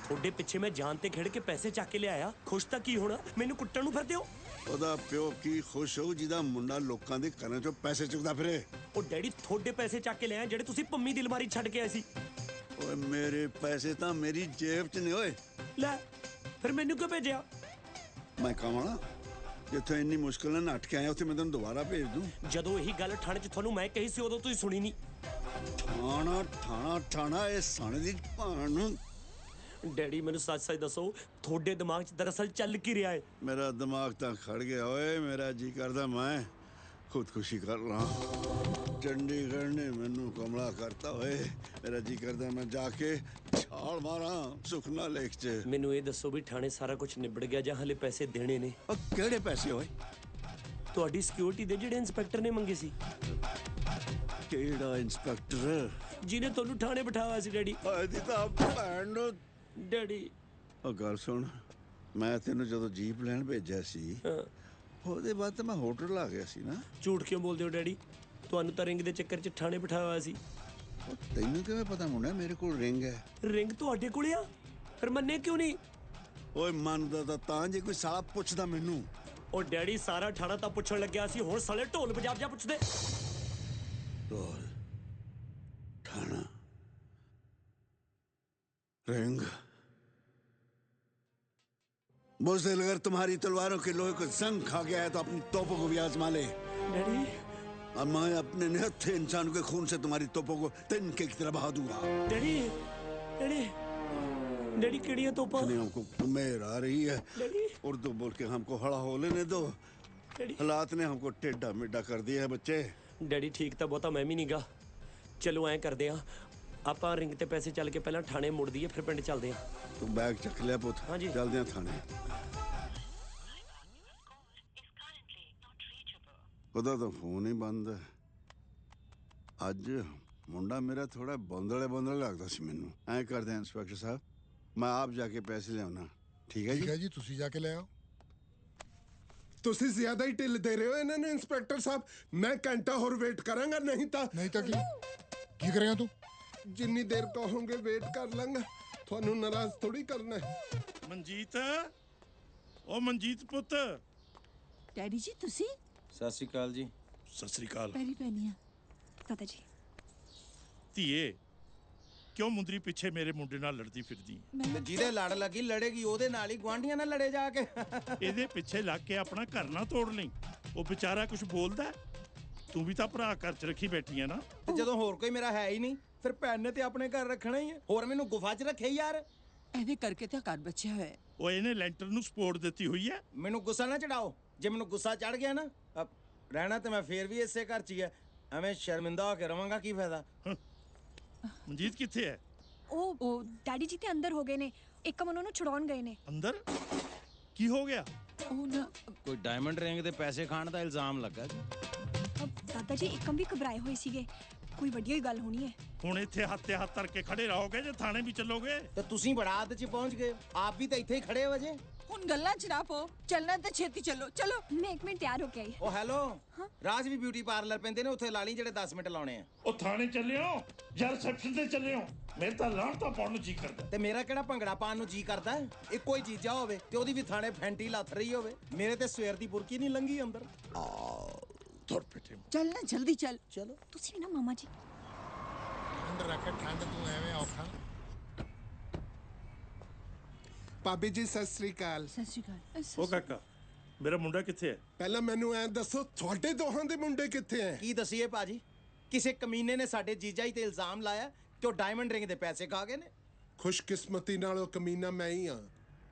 ਤੁਹਾਡੇ ਪਿੱਛੇ ਮੈਂ ਜਾਨ ਤੇ ਖੇਡ ਕੇ ਪੈਸੇ ਚੱਕ ਕੇ ਲਿਆਇਆ। ਖੁਸ਼ ਤਾਂ ਕੀ ਹੋਣਾ, ਮੈਨੂੰ ਕੁੱਟਣ ਨੂੰ ਫਿਰਦੇ ਹੋ। ਉਹਦਾ ਪਿਓ ਕੀ ਖੁਸ਼ ਹੋਊ ਜਿਹਦਾ ਮੁੰਡਾ ਲੋਕਾਂ ਦੇ ਘਰਾਂ 'ਚੋਂ ਪੈਸੇ ਚੁੱਕਦਾ ਫਿਰੇ। ਉਹ ਡੈਡੀ ਤੁਹਾਡੇ ਪੈਸੇ ਚੱਕ ਕੇ ਲਿਆਇਆ ਜਿਹੜੇ ਤੁਸੀਂ ਪੰਮੀ ਦੀ ਅਲਮਾਰੀ ਛੱਡ ਕੇ ਆਏ ਸੀ। ਓਏ ਮੇਰੇ ਪੈਸੇ ਤਾਂ ਮੇਰੀ ਜੇਬ 'ਚ ਨੇ ਓਏ। ਲੈ ਫਿਰ ਮੈਨੂੰ ਕਿਉਂ ਭੇਜਿਆ? ਮੈਂ ਕਹਾਂ ਜਿੱਥੇ ਇੰਨੀ ਮੁਸ਼ਕਿਲ ਨਾਲ ਨੱਠ ਕੇ ਆਇਆ ਉੱਥੇ ਮੈਂ ਤੈਨੂੰ ਦੁਬਾਰਾ ਭੇਜ ਦੂੰ। ਜਦੋਂ ਇਹੀ ਗੱਲ ਥਾਣੇ 'ਚ ਤੁਹਾਨੂੰ ਮੈਂ ਕਹੀ ਸੀ ਉਦੋਂ ਤੁਸੀਂ ਸੁਣੀ ਨਹੀਂ। ਥਾਣਾ ਥਾਣਾ ਥਾਣਾ, ਇਹ ਸਾਣੇ ਦੀ ਭਾਣ ਨੂੰ। ਡੈਡੀ ਮੈਨੂੰ ਸੱਚ-ਸੱਚ ਦੱਸੋ, ਤੁਹਾਡੇ ਦਿਮਾਗ 'ਚ ਦਰਅਸਲ ਚੱਲ ਕੀ ਰਿਹਾ ਹੈ? ਮੇਰਾ ਦਿਮਾਗ ਤਾਂ ਖੜ ਗਿਆ ਓਏ, ਮੇਰਾ ਜੀ ਕਰਦਾ ਮੈਂ ਖੁਦਕੁਸ਼ੀ ਕਰ ਲਾਂ। ਚੰਡੀਗੜ੍ਹ ਨੇ ਮੈਨੂੰ ਕਮਲਾ ਕਰਤਾ ਓਏ, ਮੇਰਾ ਜੀ ਕਰਦਾ ਮੈਂ ਜਾ ਕੇ ਛਾਲ ਮਾਰਾਂ ਸੁਖਨਾ ਲੇਕ 'ਚ। ਮੈਨੂੰ ਇਹ ਦੱਸੋ ਵੀ ਥਾਣੇ ਸਾਰਾ ਕੁਝ ਨਿਬੜ ਗਿਆ ਜਾਂ ਹਲੇ ਪੈਸੇ ਦੇਣੇ ਨੇ? ਉਹ ਕਿਹੜੇ ਪੈਸੇ ਓਏ? ਤੁਹਾਡੀ ਸਿਕਿਉਰਿਟੀ ਦੇ ਜਿਹੜੇ ਇੰਸਪੈਕਟਰ ਨੇ ਮੰਗੇ ਸੀ। ਕਿਹੜਾ ਇੰਸਪੈਕਟਰ? ਜਿਹਨੇ ਤੁਹਾਨੂੰ ਥਾਣੇ ਬਿਠਾਇਆ ਸੀ ਡੈਡੀ। ਇਹਦੀ ਤਾਂ ਭੈਣ ਨੂੰ। ਡੈਡੀ ਉਹ ਗੱਲ ਸੁਣ, ਮੈਂ ਤੈਨੂੰ ਜਦੋਂ ਜੀਪ ਲੈਣ ਭੇਜਿਆ ਸੀ ਉਹਦੇ ਬਾਅਦ ਤਾਂ ਮੈਂ ਹੋਟਲ ਆ ਗਿਆ ਸੀ ਨਾ। ਝੂਠ ਕਿਉਂ ਬੋਲਦੇ ਹੋ ਡੈਡੀ? ਤੁਹਾਨੂੰ ਤਾਂ ਰਿੰਗ ਦੇ ਚੱਕਰ 'ਚ ਥਾਣੇ ਬਿਠਾਇਆ ਹੋਇਆ ਸੀ। ਤੈਨੂੰ ਕਿਵੇਂ ਪਤਾ ਮੁੰਡਾ ਮੇਰੇ ਕੋਲ ਰਿੰਗ ਹੈ? ਰਿੰਗ ਤੁਹਾਡੇ ਕੋਲ ਆ, ਫਿਰ ਮੰਨੇ ਕਿਉਂ ਨਹੀਂ? ਓਏ ਮੰਨਦਾ ਤਾਂ ਜੇ ਕੋਈ ਸਾਲਾ ਪੁੱਛਦਾ ਮੈਨੂੰ। ਉਹ ਡੈਡੀ ਸਾਰਾ ਥਾਣਾ ਤਾਂ ਪੁੱਛਣ ਲੱਗਿਆ ਸੀ, ਹੁਣ ਸਾਲੇ ਢੋਲ ਬਜਾਬ ਜਾ ਪੁੱਛਦੇ। ਢੋਲ ਥਾਣਾ रिंग। बुज़दिल अगर तुम्हारी तलवारों के लोहे को जंग खा गया है तो अपनी तोपों को भी आजमा ले। डैडी अब मैं अपने निहत्थे इंसान के खून से तुम्हारी तोपों को तिनके की तरह बहा दूंगा। डैडी डैडी डैडी केड़ियां तोपा? हमको उमेर आ रही है, उर्दू बोल के हमको हड़ा हो लेने दो। हालात ने हमको टेढ़ा मेढ़ा कर दिया है बच्चे। डैडी ठीक ਤਾਂ ਬਹੁਤਾ ਮੈਂ ਵੀ ਨਹੀਂਗਾ। ਚਲੋ ਐਂ ਕਰਦੇ ਆ, ਆਪਾਂ ਰਿੰਗ ਤੇ ਪੈਸੇ ਚੱਲ ਕੇ ਪਹਿਲਾਂ ਥਾਣੇ ਮੁੜ ਦਈਏ, ਫਿਰ ਪਿੰਡ ਚੱਲਦੇ ਆ। ਤੂੰ ਬੈਗ ਚੱਕ ਲਿਆ ਪੁੱਤ, ਚੱਲਦੇ ਆ ਥਾਣੇ। ਉਹਦਾ ਤਾਂ ਫੋਨ ਹੀ ਬੰਦ ਹੈ। ਅੱਜ ਮੁੰਡਾ ਮੇਰਾ ਥੋੜਾ ਬੌਂਦਲੇ ਲੱਗਦਾ ਸੀ ਮੈਨੂੰ। ਐਂ ਕਰਦੇ ਆ ਇੰਸਪੈਕਟਰ ਸਾਹਿਬ, ਮੈਂ ਆਪ ਜਾ ਕੇ ਪੈਸੇ ਲਿਆਉਣਾ। ਠੀਕ ਹੈ ਜੀ? ਠੀਕ ਹੈ ਜੀ, ਤੁਸੀਂ ਜਾ ਕੇ ਲੈ ਆਓ। ਤੁਸੀਂ ਜ਼ਿਆਦਾ ਹੀ ਢਿੱਲ ਦੇ ਰਹੇ ਹੋ ਇਹਨਾਂ ਨੂੰ ਇੰਸਪੈਕਟਰ ਸਾਹਿਬ। ਮੈਂ ਘੰਟਾ ਹੋਰ ਵੇਟ ਕਰਾਂਗਾ, ਨਹੀਂ ਤਾਂ ਕੀ ਕਰੇਗਾ ਤੂੰ? ਜਿੰਨੀ ਦੇਰ ਕਹੋਗੇ ਵੇਟ ਕਰ ਲਾਂਗਾ, ਤੁਹਾਨੂੰ ਨਾਰਾਜ਼ ਥੋੜੀ ਕਰਨਾ ਹੈ। ਮਨਜੀਤ, ਉਹ ਮਨਜੀਤ ਪੁੱਤ। ਡੈਡੀ ਜੀ ਤੁਸੀਂ? ਸਤਿ ਸ਼੍ਰੀ ਅਕਾਲ ਜੀ। ਸਤਿ ਸ਼੍ਰੀ ਅਕਾਲ। ਪੈਰੀ ਪੈਣੀਆਂ ਦਾਦਾ ਜੀ। ਧੀਏ, ਕਿਉਂ ਮੁੰਦਰੀ ਪਿੱਛੇ ਮੇਰੇ ਮੁੰਡੇ ਨਾਲ ਲੜਦੀ ਫਿਰਦੀ? ਤੇ ਜਿਹਦੇ ਲੜ ਲੱਗੀ ਲੜੇਗੀ, ਉਹਦੇ ਨਾਲ ਹੀ ਗੁਆਂਢੀਆਂ ਨਾਲ ਲੜੇ ਜਾ ਕੇ। ਇਹਦੇ ਪਿੱਛੇ ਲੱਗ ਕੇ ਆਪਣਾ ਘਰ ਨਾ ਤੋੜ ਲਈ। ਉਹ ਵਿਚਾਰਾ ਕੁਝ ਬੋਲਦਾ, ਤੂੰ ਵੀ ਤਾਂ ਭਰਾ ਘਰ 'ਚ ਰੱਖੀ ਬੈਠੀ ਆ ਨਾ। ਤੇ ਜਦੋਂ ਹੋਰ ਕੋਈ ਮੇਰਾ ਹੈ ਹੀ ਨਹੀਂ, ਫਿਰ ਭੈਣ ਨੇ ਤੇ ਆਪਣੇ ਘਰ ਰੱਖਣਾ ਹੀ ਹੈ। ਹੋਰ ਮੈਨੂੰ ਗੁਫਾ 'ਚ ਰੱਖੇ ਯਾਰ। ਇਹਦੇ ਕਰਕੇ ਤਾਂ ਘਰ ਬਚਿਆ ਹੋਇਆ। ਉਹ ਇਹਨੇ ਲੈਂਟਰ ਨੂੰ ਸਪੋਰਟ ਦਿੱਤੀ ਹੋਈ ਹੈ। ਮੈਨੂੰ ਗੁੱਸਾ ਨਾ ਚੜਾਓ। ਜੇ ਮੈਨੂੰ ਗੁੱਸਾ ਚੜ ਗਿਆ ਨਾ, ਰਹਿਣਾ ਤੇ ਮੈਂ ਫੇਰ ਵੀ ਇਸੇ ਘਰ 'ਚ ਹੀ ਹੈ। ਐਵੇਂ ਸ਼ਰਮਿੰਦਾ ਹੋ ਕੇ ਰਵਾਂਗਾ, ਕੀ ਫਾਇਦਾ? ਮਨਜੀਤ ਕਿੱਥੇ ਹੈ? ਉਹ ਡੈਡੀ ਜੀ ਤੇ ਅੰਦਰ ਹੋ ਗਏ ਨੇ। ਇੱਕਮ ਉਹਨਾਂ ਨੂੰ ਛੁਡਾਉਣ ਗਏ ਨੇ। ਅੰਦਰ? ਕੀ ਹੋ ਗਿਆ? ਉਹ ਨਾ ਕੋਈ ਡਾਇਮੰਡ ਰਿੰਗ ਦੇ ਪੈਸੇ ਖਾਣ ਦਾ ਇਲਜ਼ਾਮ ਲੱਗਾ ਜੀ। ਦਾਦਾ ਜੀ ਇੱਕਮ ਵੀ ਘਬਰਾਏ ਹੋਏ ਸੀਗੇ, ਕੋਈ ਵੱਡੀ ਹੋਈ ਗੱਲ ਹੋਣੀ ਹੈ। ਹੁਣ ਇੱਥੇ ਹੱਥ ਤੇ ਹੱਥ ਧਰ ਕੇ ਖੜੇ ਰਹੋਗੇ ਜਾਂ ਥਾਣੇ ਵੀ ਚੱਲੋਗੇ? ਤੇ ਤੁਸੀਂ ਬੜਾ ਹੱਦ 'ਚ ਪਹੁੰਚ ਗਏ, ਆਪ ਵੀ ਤਾਂ ਇੱਥੇ ਹੀ ਖੜੇ ਹੋ ਜੇ। ਹੁਣ ਗੱਲਾਂ 'ਚ ਨਾ ਪੋ, ਚੱਲਣਾ ਤੇ ਛੇਤੀ ਚੱਲੋ। ਚਲੋ ਮੈਂ 1 ਮਿੰਟ ਤਿਆਰ ਹੋ ਕੇ ਆਈ। ਉਹ ਹੈਲੋ, ਰਾਜ ਵੀ ਬਿਊਟੀ ਪਾਰਲਰ ਪੈਂਦੇ ਨੇ, ਉੱਥੇ ਲਾ ਲਈ ਜਿਹੜੇ 10 ਮਿੰਟ ਲਾਉਣੇ ਆ। ਉਹ ਥਾਣੇ ਚੱਲਿਓ ਜਾਂ ਰਿਸੈਪਸ਼ਨ ਤੇ ਚੱਲਿਓ? ਮੇਰੇ ਤਾਂ ਲਾਣ ਤਾਂ ਪਾਉਣ ਨੂੰ ਜੀ ਕਰਦਾ। ਤੇ ਮੇਰਾ ਕਿਹੜਾ ਭੰਗੜਾ ਪਾਉਣ ਨੂੰ ਜੀ ਕਰਦਾ? ਇੱਕੋ ਹੀ ਚੀਜ਼ਾ ਹੋਵੇ ਤੇ ਉਹਦੀ ਵੀ ਥਾਣੇ ਫੈਂਟੀ ਲੱਥ ਰਹੀ ਹੋਵੇ। ਮੇਰੇ ਤੇ ਸਵੇਰ ਦੀ ਬੁਰਕੀ ਨਹੀਂ ਲੰਗੀ ਅੰਦਰ। ਤੁਰ ਪਿੱਟੇ। ਚੱਲ ਨਾ, ਜਲਦੀ ਚੱਲ। ਚਲੋ ਤੁਸੀਂ ਵੀ ਨਾ ਮਾਮਾ ਜੀ। ਠੰਡ ਰੱਖ, ਠੰਡ ਤੂੰ ਐਵੇਂ ਔਖਾ। ਭਾਬੀ ਜੀ ਸਤਿ ਸ੍ਰੀ ਅਕਾਲ। ਸਤਿ ਸ਼੍ਰੀ ਅਕਾਲ। ਉਹ ਕਾਕਾ, ਮੇਰਾ ਮੁੰਡਾ ਕਿੱਥੇ ਹੈ? ਪਹਿਲਾਂ ਮੈਨੂੰ ਐਂ ਦੱਸੋ, ਤੁਹਾਡੇ ਦੋਹਾਂ ਦੇ ਮੁੰਡੇ ਕਿੱਥੇ ਐ? ਕੀ ਦਸੀਏ ਭਾਜੀ, ਕਿਸੇ ਕਮੀਨੇ ਨੇ ਸਾਡੇ ਜੀਜਾ ਹੀ ਤੇ ਇਲਜ਼ਾਮ ਲਾਇਆ ਕਿ ਉਹ ਡਾਇਮੰਡ ਰਿੰਗ ਦੇ ਪੈਸੇ ਖਾ ਗਏ ਨੇ। ਖੁਸ਼ਕਿਸਮਤੀ ਨਾਲ ਉਹ ਕਮੀਨਾ ਮੈਂ ਹੀ ਆ।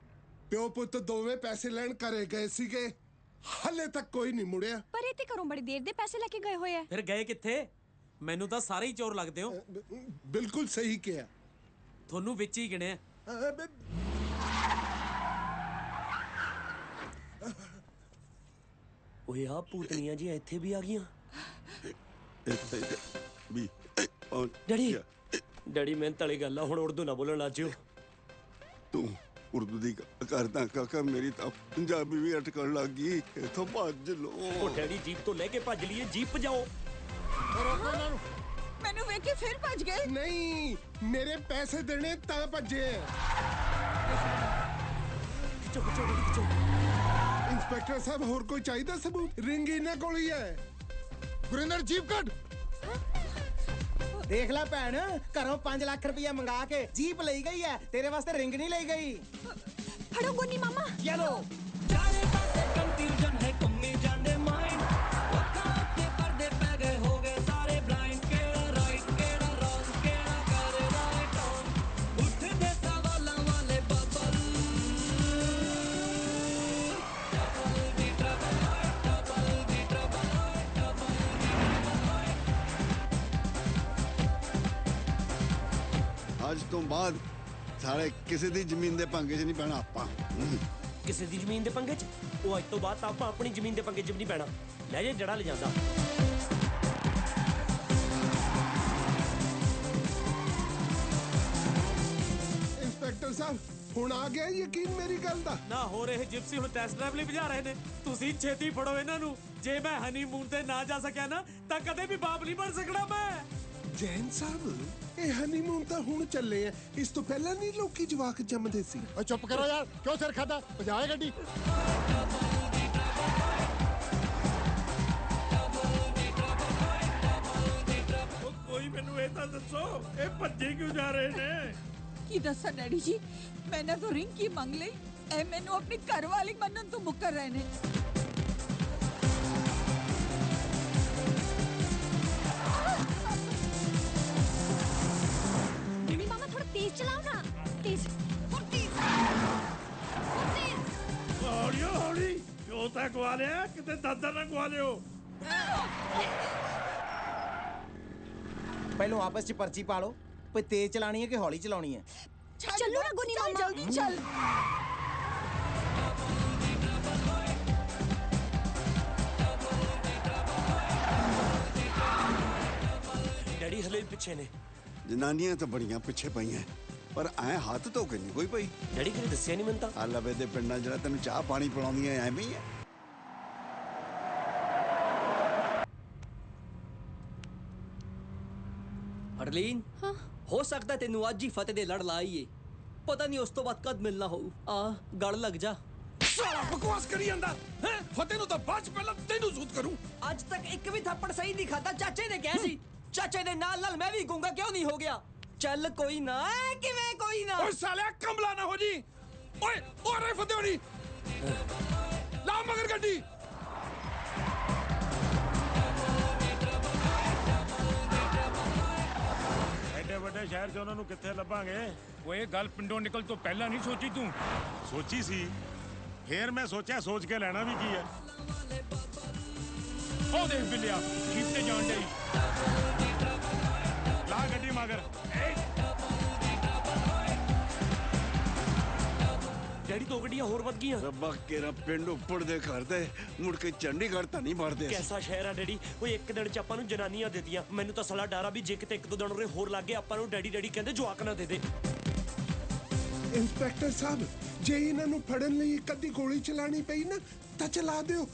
ਪਿਓ ਪੁੱਤ ਦੋਵੇਂ ਪੈਸੇ ਲੈਣ ਘਰੇ ਗਏ ਸੀਗੇ, ਹਾਲੇ ਤੱਕ ਕੋਈ ਨਹੀਂ ਮੁੜਿਆ। ਪਰ ਇਹ ਤੇ ਘਰੋਂ ਬੜੀ ਦੇਰ ਦੇ ਪੈਸੇ ਲੈ ਕੇ ਗਏ ਹੋਏ ਆ। ਫਿਰ ਗਏ ਕਿੱਥੇ? ਮੈਨੂੰ ਤਾਂ ਸਾਰੇ ਹੀ ਚੋਰ ਲੱਗਦੇ ਹੋ। ਬਿਲਕੁਲ ਸਹੀ ਕਿਹਾ। ਤੁਹਾਨੂੰ ਵਿੱਚ ਹੀ ਗਿਣਿਆ। ਓਏ ਆ ਭੂਤਨੀਆਂ ਜੀ ਇੱਥੇ ਵੀ ਆ ਗਈਆਂ। ਡੈਡੀ ਮਿਹਨਤ ਵਾਲੀ ਗੱਲ ਆ, ਹੁਣ ਉਰਦੂ ਨਾ ਬੋਲਣ ਲੱਗ ਜਿਓ। ਤੂੰ ਉਰਦੂ ਦੀ ਕਰਦਾ ਕਾਕਾ, ਮੇਰੀ ਤਾਂ ਪੰਜਾਬੀ ਵੀ ਅਟਕਣ ਲੱਗ ਗਈ। ਇੱਥੋਂ ਭੱਜ ਲੋ। ਉਹ ਡੈਡੀ ਜੀਪ ਤੋਂ ਲੈ ਕੇ ਭੱਜ ਲਈਏ, ਜੀਪ ਭਜਾਓ। ਮੈਨੂੰ ਵੇਖ ਕੇ ਫਿਰ ਭੱਜ ਗਏ। ਨਹੀਂ, ਮੇਰੇ ਪੈਸੇ ਦੇਣੇ ਤਾਂ ਭੱਜੇ। ਇੰਸਪੈਕਟਰ ਸਾਹਿਬ, ਹੋਰ ਕੋਈ ਚਾਹੀਦਾ ਸਬੂਤ? ਰਿੰਗ ਇਹਨਾਂ ਕੋਲ ਹੀ ਹੈ। ਗੁਰਿੰਦਰ, ਜੀਪ ਕੱਢ। ਦੇਖ ਲੈ ਭੈਣ, ਘਰੋਂ 5 ਲੱਖ ਰੁਪਇਆ ਮੰਗਾ ਕੇ ਜੀਪ ਲਈ ਗਈ ਹੈ, ਤੇਰੇ ਵਾਸਤੇ ਰਿੰਗ ਨਹੀਂ ਲਈ ਗਈ। ਫੜੋ ਗੋਨੀ ਮਾਮਾ। ਚਲੋ। ਚਾਰੇ ਪਾਸੇ ਕੰਫਿਊਜ਼ਨ ਹੈ, ਘੁੰਮੀ ਜਾਂਦੇ ਮਾਈਂਡ। ਅੱਖਾਂ ਉੱਤੇ ਪਰਦੇ ਪੈ ਗਏ, ਹੋ ਗਏ ਸਾਰੇ ਬਲਾਈਂਡ। ਕਿਹੜਾ ਰਾਈਟ, ਕਿਹੜਾ ਰੌਂਗ, ਕਿਹੜਾ ਕਰਦਾ ਹੈ ਟੌਂਗ। ਉੱਠਦੇ ਸਵਾਲਾਂ ਵਾਲੇ ਬਬਲ। ਡਬਲ ਦੀ ਟਰਬਲ ਹੋਏ, ਡਬਲ ਦੀ ਟਰਬਲ ਹੋਏ, ਡਬਲ ਦੀ ਟਰਬਲ ਹੋਏ। ਅੱਜ ਤੋਂ ਬਾਅਦ ਸਾਰੇ ਕਿਸੇ ਦੀ ਜ਼ਮੀਨ ਦੇ ਪੰਗੇ 'ਚ ਨਹੀਂ ਪੈਣਾ ਆਪਾਂ। ਕਿਸੇ ਦੀ ਜ਼ਮੀਨ ਦੇ ਪੰਗੇ 'ਚ? ਉਹ ਅੱਜ ਤੋਂ ਬਾਅਦ ਤਾਂ ਆਪਾਂ ਆਪਣੀ ਜ਼ਮੀਨ ਦੇ ਪੰਗੇ 'ਚ ਵੀ ਨਹੀਂ ਪੈਣਾ। ਲੈ ਜੇ ਜੜਾ ਲੈ ਜਾਂਦਾ। ਇੰਸਪੈਕਟਰ ਸਾਹਿਬ, ਹੁਣ ਆ ਗਿਆ ਯਕੀਨ ਮੇਰੀ ਗੱਲ ਦਾ? ਨਾ ਹੋਰ ਇਹ ਜਿਪਸੀ ਹੁਣ ਟੈਸਟ ਡਰਾਈਵ ਲਈ ਭਜਾ ਰਹੇ ਨੇ। ਤੁਸੀਂ ਛੇਤੀ ਫੜੋ ਇਹਨਾਂ ਨੂੰ। ਜੇ ਮੈਂ ਹਨੀਮੂਨ ਤੇ ਨਾ ਜਾ ਸਕਿਆ ਨਾ, ਤਾਂ ਕਦੇ ਵੀ ਬਾਪ ਨਹੀਂ ਬਣ ਸਕਣਾ ਮੈਂ। ਜੈਨ ਸਾਹਿਬ, ਇਹ ਹਨੀਮੂਨ ਤਾਂ ਹੁਣ ਚੱਲੇ ਆ, ਇਸ ਤੋਂ ਪਹਿਲਾਂ ਨਹੀਂ ਲੋਕੀ ਜਵਾਕ ਜੰਮਦੇ ਸੀ। ਓ ਚੁੱਪ ਕਰੋ ਯਾਰ, ਕਿਉਂ ਸਿਰ ਖਾਦਾ? ਭਜਾਏ ਗੱਡੀ। ਕੋਈ ਮੈਨੂੰ ਇਹ ਤਾਂ ਦੱਸੋ, ਇਹ ਭੱਜੇ ਕਿਉਂ ਜਾ ਰਹੇ ਨੇ? ਕੀ ਦੱਸਾਂ ਡੈਡੀ ਜੀ, ਮੈਨੇ ਤਾਂ ਰਿੰਗ ਕੀ ਮੰਗ ਲਈ, ਇਹ ਮੈਨੂੰ ਆਪਣੀ ਘਰ ਵਾਲੀ ਮੰਨਣ ਤੋਂ ਮੁੱਕਰ ਰਹੇ ਨੇ। तेज चलाओ ना, तेज। ਹੌਲੀ ਹੌਲੀ ਪਿਓ ਤਾਂ ਗਵਾ ਲਿਆ ਕਿਤੇ ਦਾਦਾ ਨਾ ਗਵਾ ਲਿਓ ਪਹਿਲੋਂ ਆਪਸ ਚ ਪਰਚੀ ਪਾ ਲਓ ਕੋਈ ਤੇਜ਼ ਚਲਾਣੀ ਹੈ ਕਿ ਹੌਲੀ ਚਲਾਉਣੀ ਹੈ चलो ना गुनी मामा, जल्दी चल। ਡੈਡੀ ਹਲੇ ਵੀ ਪਿੱਛੇ ਨੇ ਜਨਾਨੀਆਂ ਤਾਂ ਬੜੀਆਂ ਪਿੱਛੇ ਪਈਆਂ ਪਰ ਐ ਹੱਥ ਧੋ ਕੇ ਨਹੀਂ ਕੋਈ ਪਈ ਡੈਡੀ ਕਿਹਨੇ ਦੱਸਿਆ ਨਹੀਂ ਮੈਨੂੰ ਤਾਂ ਆ ਲਵੇ ਦੇ ਪਿੰਡਾਂ ਜਿਹੜਾ ਤੈਨੂੰ ਚਾਹ ਪਾਣੀ ਪਿਲਾਉਂਦੀਆਂ ਐਵੇਂ ਹੀ ਆ ਹਰਲੀਨ ਹੋ ਸਕਦਾ ਤੈਨੂੰ ਅੱਜ ਹੀ ਫਤਿਹ ਦੇ ਲੜ ਲਾਈਏ ਪਤਾ ਨਹੀਂ ਉਸ ਤੋਂ ਬਾਅਦ ਕਦ ਮਿਲਣਾ ਹੋਊ ਆ ਗੜ ਲੱਗ ਜਾ ਸਾਲਾ ਬਕਵਾਸ ਕਰੀ ਜਾਂਦਾ ਹੈ ਫਤਿਹ ਨੂੰ ਤਾਂ ਬਾਅਦ ਚ ਪਹਿਲਾਂ ਤੈਨੂੰ ਜ਼ੂਤ ਕਰੂੰ ਅੱਜ ਤੱਕ ਇੱਕ ਵੀ ਥੱਪੜ ਸਹੀ ਨਹੀਂ ਖਾਦਾ ਚਾਚੇ ਨੇ ਕਿਹਾ ਸੀ ਚਾਚੇ ਦੇ ਨਾਲ ਨਾਲ ਮੈਂ ਵੀ ਗੂੰਗਾ ਕਿਉਂ ਨਹੀਂ ਹੋ ਗਿਆ ਚੱਲ ਕੋਈ ਨਾ ਕਿਵੇਂ ਕੋਈ ਨਾ ਓਏ ਸਾਲਿਆ ਕਮਲਾ ਨਾ ਹੋ ਜੀ ਓਏ ਓਏ ਫਤਿਹ ਹੋਣੀ ਲਾ ਮਗਰ ਗੱਡੀ ਐਡੇ ਵੱਡੇ ਸ਼ਹਿਰ 'ਚ ਉਹਨਾਂ ਨੂੰ ਕਿੱਥੇ ਲੱਭਾਂਗੇ ਓਏ ਇਹ ਗੱਲ ਪਿੰਡੋਂ ਨਿਕਲ ਤੋਂ ਪਹਿਲਾਂ ਨਹੀਂ ਸੋਚੀ ਤੂੰ ਸੋਚੀ ਸੀ ਫੇਰ ਮੈਂ ਸੋਚਿਆ ਸੋਚ ਕੇ ਲੈਣਾ ਵੀ ਕੀ ਹੈ ਉਹ ਦੇਖ ਬਿੱਲਿਆ ਜੀਪ ਤੇ ਜਾਣ ਡਈ ਲਾ ਗੱਡੀ ਮਗਰ ਡੈਡੀ ਦੋ ਗੱਡੀਆਂ ਹੋਰ ਵੱਧ ਗਈਆਂ ਰੱਬਾ ਕੇਰਾ ਪਿੰਡ ਉੱਪਰ ਦੇ ਘਰ ਦੇ ਮੁੜ ਕੇ ਚੰਡੀਗੜ੍ਹ ਤਾਂ ਨਹੀਂ ਵੜਦੇ ਅਸੀਂ। ਕੈਸਾ ਸ਼ਹਿਰ ਆ ਡੈਡੀ ਕੋਈ ਇੱਕ ਦਿਨ ਚ ਆਪਾਂ ਨੂੰ ਜਨਾਨੀਆਂ ਦੇ ਦਿੱਤੀਆਂ ਮੈਨੂੰ ਤਾਂ ਸਲਾ ਡਾਰਾ ਵੀ ਜੇ ਕਿਤੇ ਇੱਕ ਦੋ ਦਿਨ ਉਰੇ ਹੋਰ ਲੱਗ ਗਏ ਆਪਾਂ ਨੂੰ ਡੈਡੀ ਡੈਡੀ ਕਹਿੰਦੇ ਜਵਾਕ ਨਾ ਦੇ ਦੇ ਇੰਸਪੈਕਟਰ ਸਾਹਿਬ ਜੇ ਇਹਨਾਂ ਨੂੰ ਫੜਨ ਲਈ ਇੱਕ ਅੱਧੀ ਗੋਲੀ ਚਲਾਣੀ ਪਈ ਨਾ ਤਾਂ ਚਲਾ ਦਿਓ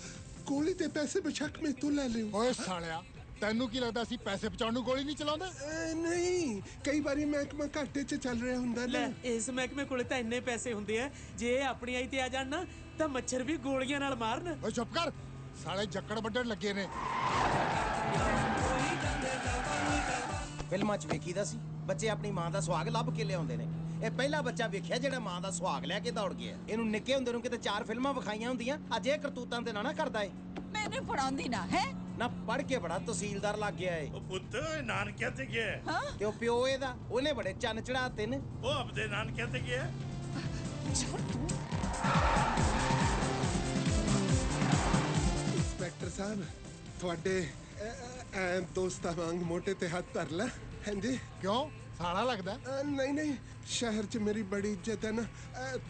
ਗੋਲੀ ਦੇ ਪੈਸੇ ਬਸ਼ੱਕ ਮੇ ਤੋਂ ਲੈ ਲਿਓ ਓਏ ਸਾਲਿਆ ਤੈਨੂੰ ਕੀ ਲੱਗਦਾ ਅਸੀਂ ਪੈਸੇ ਬਚਾਉਣ ਨੂੰ ਗੋਲੀ ਨਹੀਂ ਚਲਾਉਂਦੇ ਨਹੀਂ ਕਈ ਵਾਰੀ ਮਹਿਕਮਾ ਘਾਟੇ 'ਚ ਚੱਲ ਰਿਹਾ ਹੁੰਦਾ ਨਾ ਇਸ ਮਹਿਕਮੇ ਕੋਲੇ ਤਾਂ ਇੰਨੇ ਪੈਸੇ ਹੁੰਦੇ ਆ ਜੇ ਇਹ ਆਪਣੀ ਆਈ ਤੇ ਆ ਜਾਣ ਨਾ ਤਾਂ ਮੱਛਰ ਵੀ ਗੋਲੀਆਂ ਨਾਲ ਮਾਰਨ ਓਏ ਚੁੱਪ ਕਰ ਸਾਲੇ ਜੱਕੜ ਵੱਢਣ ਲੱਗੇ ਨੇ ਫਿਲਮਾਂ 'ਚ ਵੇਖੀਦਾ ਸੀ ਬੱਚੇ ਆਪਣੀ ਮਾਂ ਦਾ ਸੁਹਾਗ ਲੱਭ ਕੇ ਲਿਆਉਂਦੇ ਨੇ ਇਹ ਪਹਿਲਾ ਬੱਚਾ ਵੇਖਿਆ ਜਿਹੜਾ ਮਾਂ ਦਾ ਸੁਹਾਗ ਲੈ ਕੇ ਦੌੜ ਗਿਆ ਇਹਨੂੰ ਨਿੱਕੇ ਹੁੰਦੇ ਨੂੰ ਕਿਤੇ 4 ਫਿਲਮਾਂ ਵਿਖਾਈਆਂ ਹੁੰਦੀਆਂ ਅੱਜ ਇਹ ਕਰਤੂਤਾਂ ਤੇ ਨਾ ਕਰਦਾ ਏ मैंने पढ़ाऊंगी ना है ਨਾ ਪੜ ਕੇ ਬੜਾ ਤਹਿਸੀਲਦਾਰ ਲੱਗ ਗਿਆ ਏ ਉਹ ਪੁੱਤ ਨਾਨਕਿਆਂ ਤੇ ਗਿਆ ਤੇ ਉਹ ਪਿਓ ਇਹਦਾ ਉਹਨੇ ਬੜੇ ਚੰਨ ਚੜਾਤੇ ਨੇ ਉਹ ਆਪਦੇ ਨਾਨਕਿਆਂ ਤੇ ਗਿਆ ਇੰਸਪੈਕਟਰ ਸਾਹਿਬ ਤੁਹਾਡੇ ਦੋਸਤਾਂ ਵਾਂਗ ਮੋਟੇ ਤੇ ਹੱਥ ਧਰ ਲੈ ਹਾਂਜੀ ਕਿਉਂ ਸਾਲਾ ਲੱਗਦਾ ਨਹੀਂ ਨਹੀਂ ਸ਼ਹਿਰ 'ਚ ਮੇਰੀ ਬੜੀ ਇੱਜ਼ਤ ਹੈ ਨਾ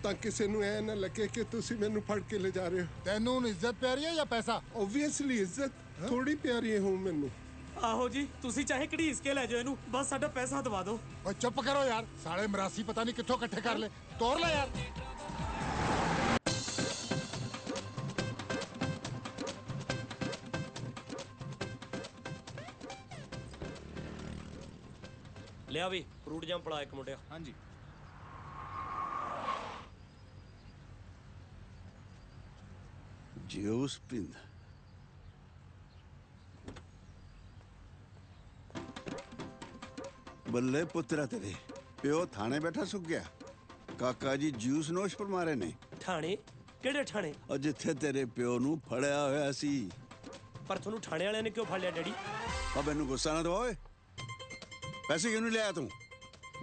ਤਾਂ ਕਿਸੇ ਨੂੰ ਐ ਨਾ ਲੱਗੇ ਕਿ ਤੁਸੀਂ ਮੈਨੂੰ ਫੜ ਕੇ ਲੈ ਜਾ ਰਹੇ ਹੋ ਤੈਨੂੰ ਇੱਜ਼ਤ ਪਿਆਰੀ ਹੈ ਜਾਂ ਪੈਸਾ ਓਬਵੀਅਸਲੀ ਇੱਜ਼ਤ ਥੋੜੀ ਪਿਆਰੀ ਹੋ ਮੈਨੂੰ ਆਹੋ ਜੀ ਤੁਸੀਂ ਚਾਹੇ ਘੜੀਸ ਕੇ ਲੈ ਜਾਓ ਇਹਨੂੰ ਬਸ ਸਾਡਾ ਪੈਸਾ ਦਵਾ ਦਿਓ ਓਏ ਚੁੱਪ ਕਰੋ ਯਾਰ ਸਾਲੇ ਮਰਾਸੀ ਪਤਾ ਨਹੀਂ ਕਿੱਥੋਂ ਇਕੱਠੇ ਕਰ ਲੈ ਤੋੜ ਲੈ ਯਾਰ ਲਿਆ ਵੀ ਫਰੂਟ ਜਾਮ ਪੜਾ ਇੱਕ ਮੁੰਡਿਆ ਹਾਂਜੀ ਜੂਸ ਪਿੰਦ ਬੱਲੇ ਪੁੱਤਰਾ ਤੇਰੇ ਪਿਓ ਥਾਣੇ ਬੈਠਾ ਸੁੱਕ ਗਿਆ ਕਾਕਾ ਜੀ ਜੂਸ ਨੋਸ਼ ਪਰ ਮਾਰੇ ਨੇ ਥਾਣੇ ਕਿਹੜੇ ਥਾਣੇ ਉਹ ਜਿੱਥੇ ਤੇਰੇ ਪਿਓ ਨੂੰ ਫੜਿਆ ਹੋਇਆ ਸੀ ਪਰ ਤੁਹਾਨੂੰ ਥਾਣੇ ਵਾਲਿਆਂ ਨੇ ਕਿਉਂ ਫੜ ਲਿਆ ਡੈਡੀ ਆ ਮੈਨੂੰ ਗੁੱਸਾ ਨਾ ਦਵਾ ਓਏ ਪੈਸੇ ਕਿਉਂ ਨਹੀਂ ਲਿਆ ਤੂੰ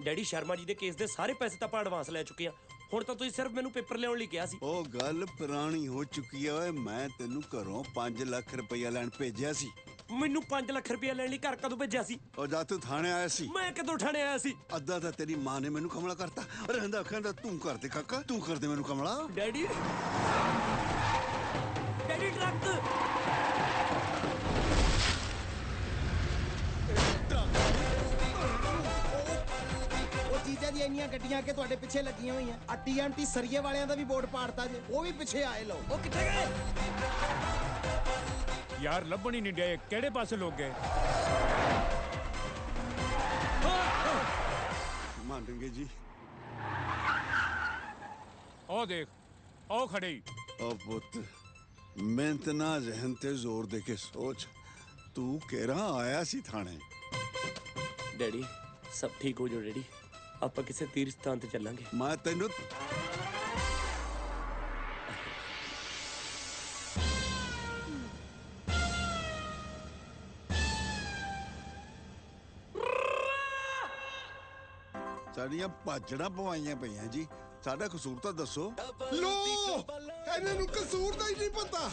ਡੈਡੀ ਸ਼ਰਮਾ ਜੀ ਦੇ ਕੇਸ ਦੇ ਸਾਰੇ ਪੈਸੇ ਤਾਂ ਆਪਾਂ ਐਡਵਾਂਸ ਲੈ ਚੁੱਕੇ ਆ ਹੁਣ ਤਾਂ ਤੁਸੀਂ ਸਿਰਫ ਮੈਨੂੰ ਪੇਪਰ ਲਿਆਉਣ ਲਈ ਕਿਹਾ ਸੀ ਉਹ ਗੱਲ ਪੁਰਾਣੀ ਹੋ ਚੁੱਕੀ ਆ ਓਏ ਮੈਂ ਤੈਨੂੰ ਘਰੋਂ 5 ਲੱਖ ਰੁਪਇਆ ਲੈਣ ਭੇਜਿਆ ਸੀ ਮੈਨੂੰ 5 ਲੱਖ ਰੁਪਇਆ ਲੈਣ ਲਈ ਘਰ ਕਦੋਂ ਭੇਜਿਆ ਸੀ ਉਹ ਜਦ ਤੂੰ ਥਾਣੇ ਆਇਆ ਸੀ ਮੈਂ ਕਦੋਂ ਥਾਣੇ ਆਇਆ ਸੀ ਅੱਧਾ ਤਾਂ ਤੇਰੀ ਮਾਂ ਨੇ ਮੈਨੂੰ ਕਮਲਾ ਕਰਤਾ ਰਹਿੰਦਾ ਕਹਿੰਦਾ ਤੂੰ ਕਰ ਦੇ ਕਾਕਾ ਤੂੰ ਕਰ ਦੇ ਮੈਨੂੰ ਕਮਲਾ ਡੈਡੀ ਡੈਡੀ ਟਰੱਕ ਉਹ ਚੀਜ਼ਾਂ ਦੀਆਂ ਇੰਨੀਆਂ ਗੱਡੀਆਂ ਕਿ ਤੁਹਾਡੇ ਪਿੱਛੇ ਲੱਗੀਆਂ ਹੋਈਆਂ ਆ ਟੀਐਮਟੀ ਸਰੀਏ ਵਾਲਿਆਂ ਦਾ ਵੀ ਬੋਰਡ ਪਾੜਤਾ ਜੇ ਉਹ ਵੀ ਪਿੱਛੇ ਆਏ ਲੋ ਉਹ ਕਿੱਥੇ ਗਏ ਯਾਰ ਲੱਭਣ ਹੀ ਨਹੀਂ ਡਏ ਕਿਹੜੇ ਪਾਸੇ ਲੋਕ ਗਏ ਮੰਨਗੇ ਜੀ ਉਹ ਦੇਖ ਉਹ ਖੜੇ ਈ। ਉਹ ਪੁੱਤ ਮਿਹਨਤ ਨਾ ਜ਼ਹਿਨ ਤੇ ਜ਼ੋਰ ਦੇ ਕੇ ਸੋਚ ਤੂੰ ਕਿਹੜਾ ਆਇਆ ਸੀ ਥਾਣੇ ਡੈਡੀ ਸਭ ਠੀਕ ਹੋ ਜਾਓ ਡੈਡੀ ਆਪਾਂ ਕਿਸੇ ਤੀਰਥ ਸਥਾਨ ਤੇ ਚੱਲਾਂਗੇ ਮੈਂ ਤੈਨੂੰ ਚੱਲ ਸਾਡੀਆਂ ਭਾਜੜਾਂ ਪਵਾਈਆਂ ਪਈਆਂ ਜੀ। ਸਾਡਾ ਕਸੂਰ ਤਾਂ ਦੱਸੋ। ਲੋ ਇਹਨਾਂ ਨੂੰ ਕਸੂਰ ਦਾ ਹੀ ਨਹੀਂ ਪਤਾ।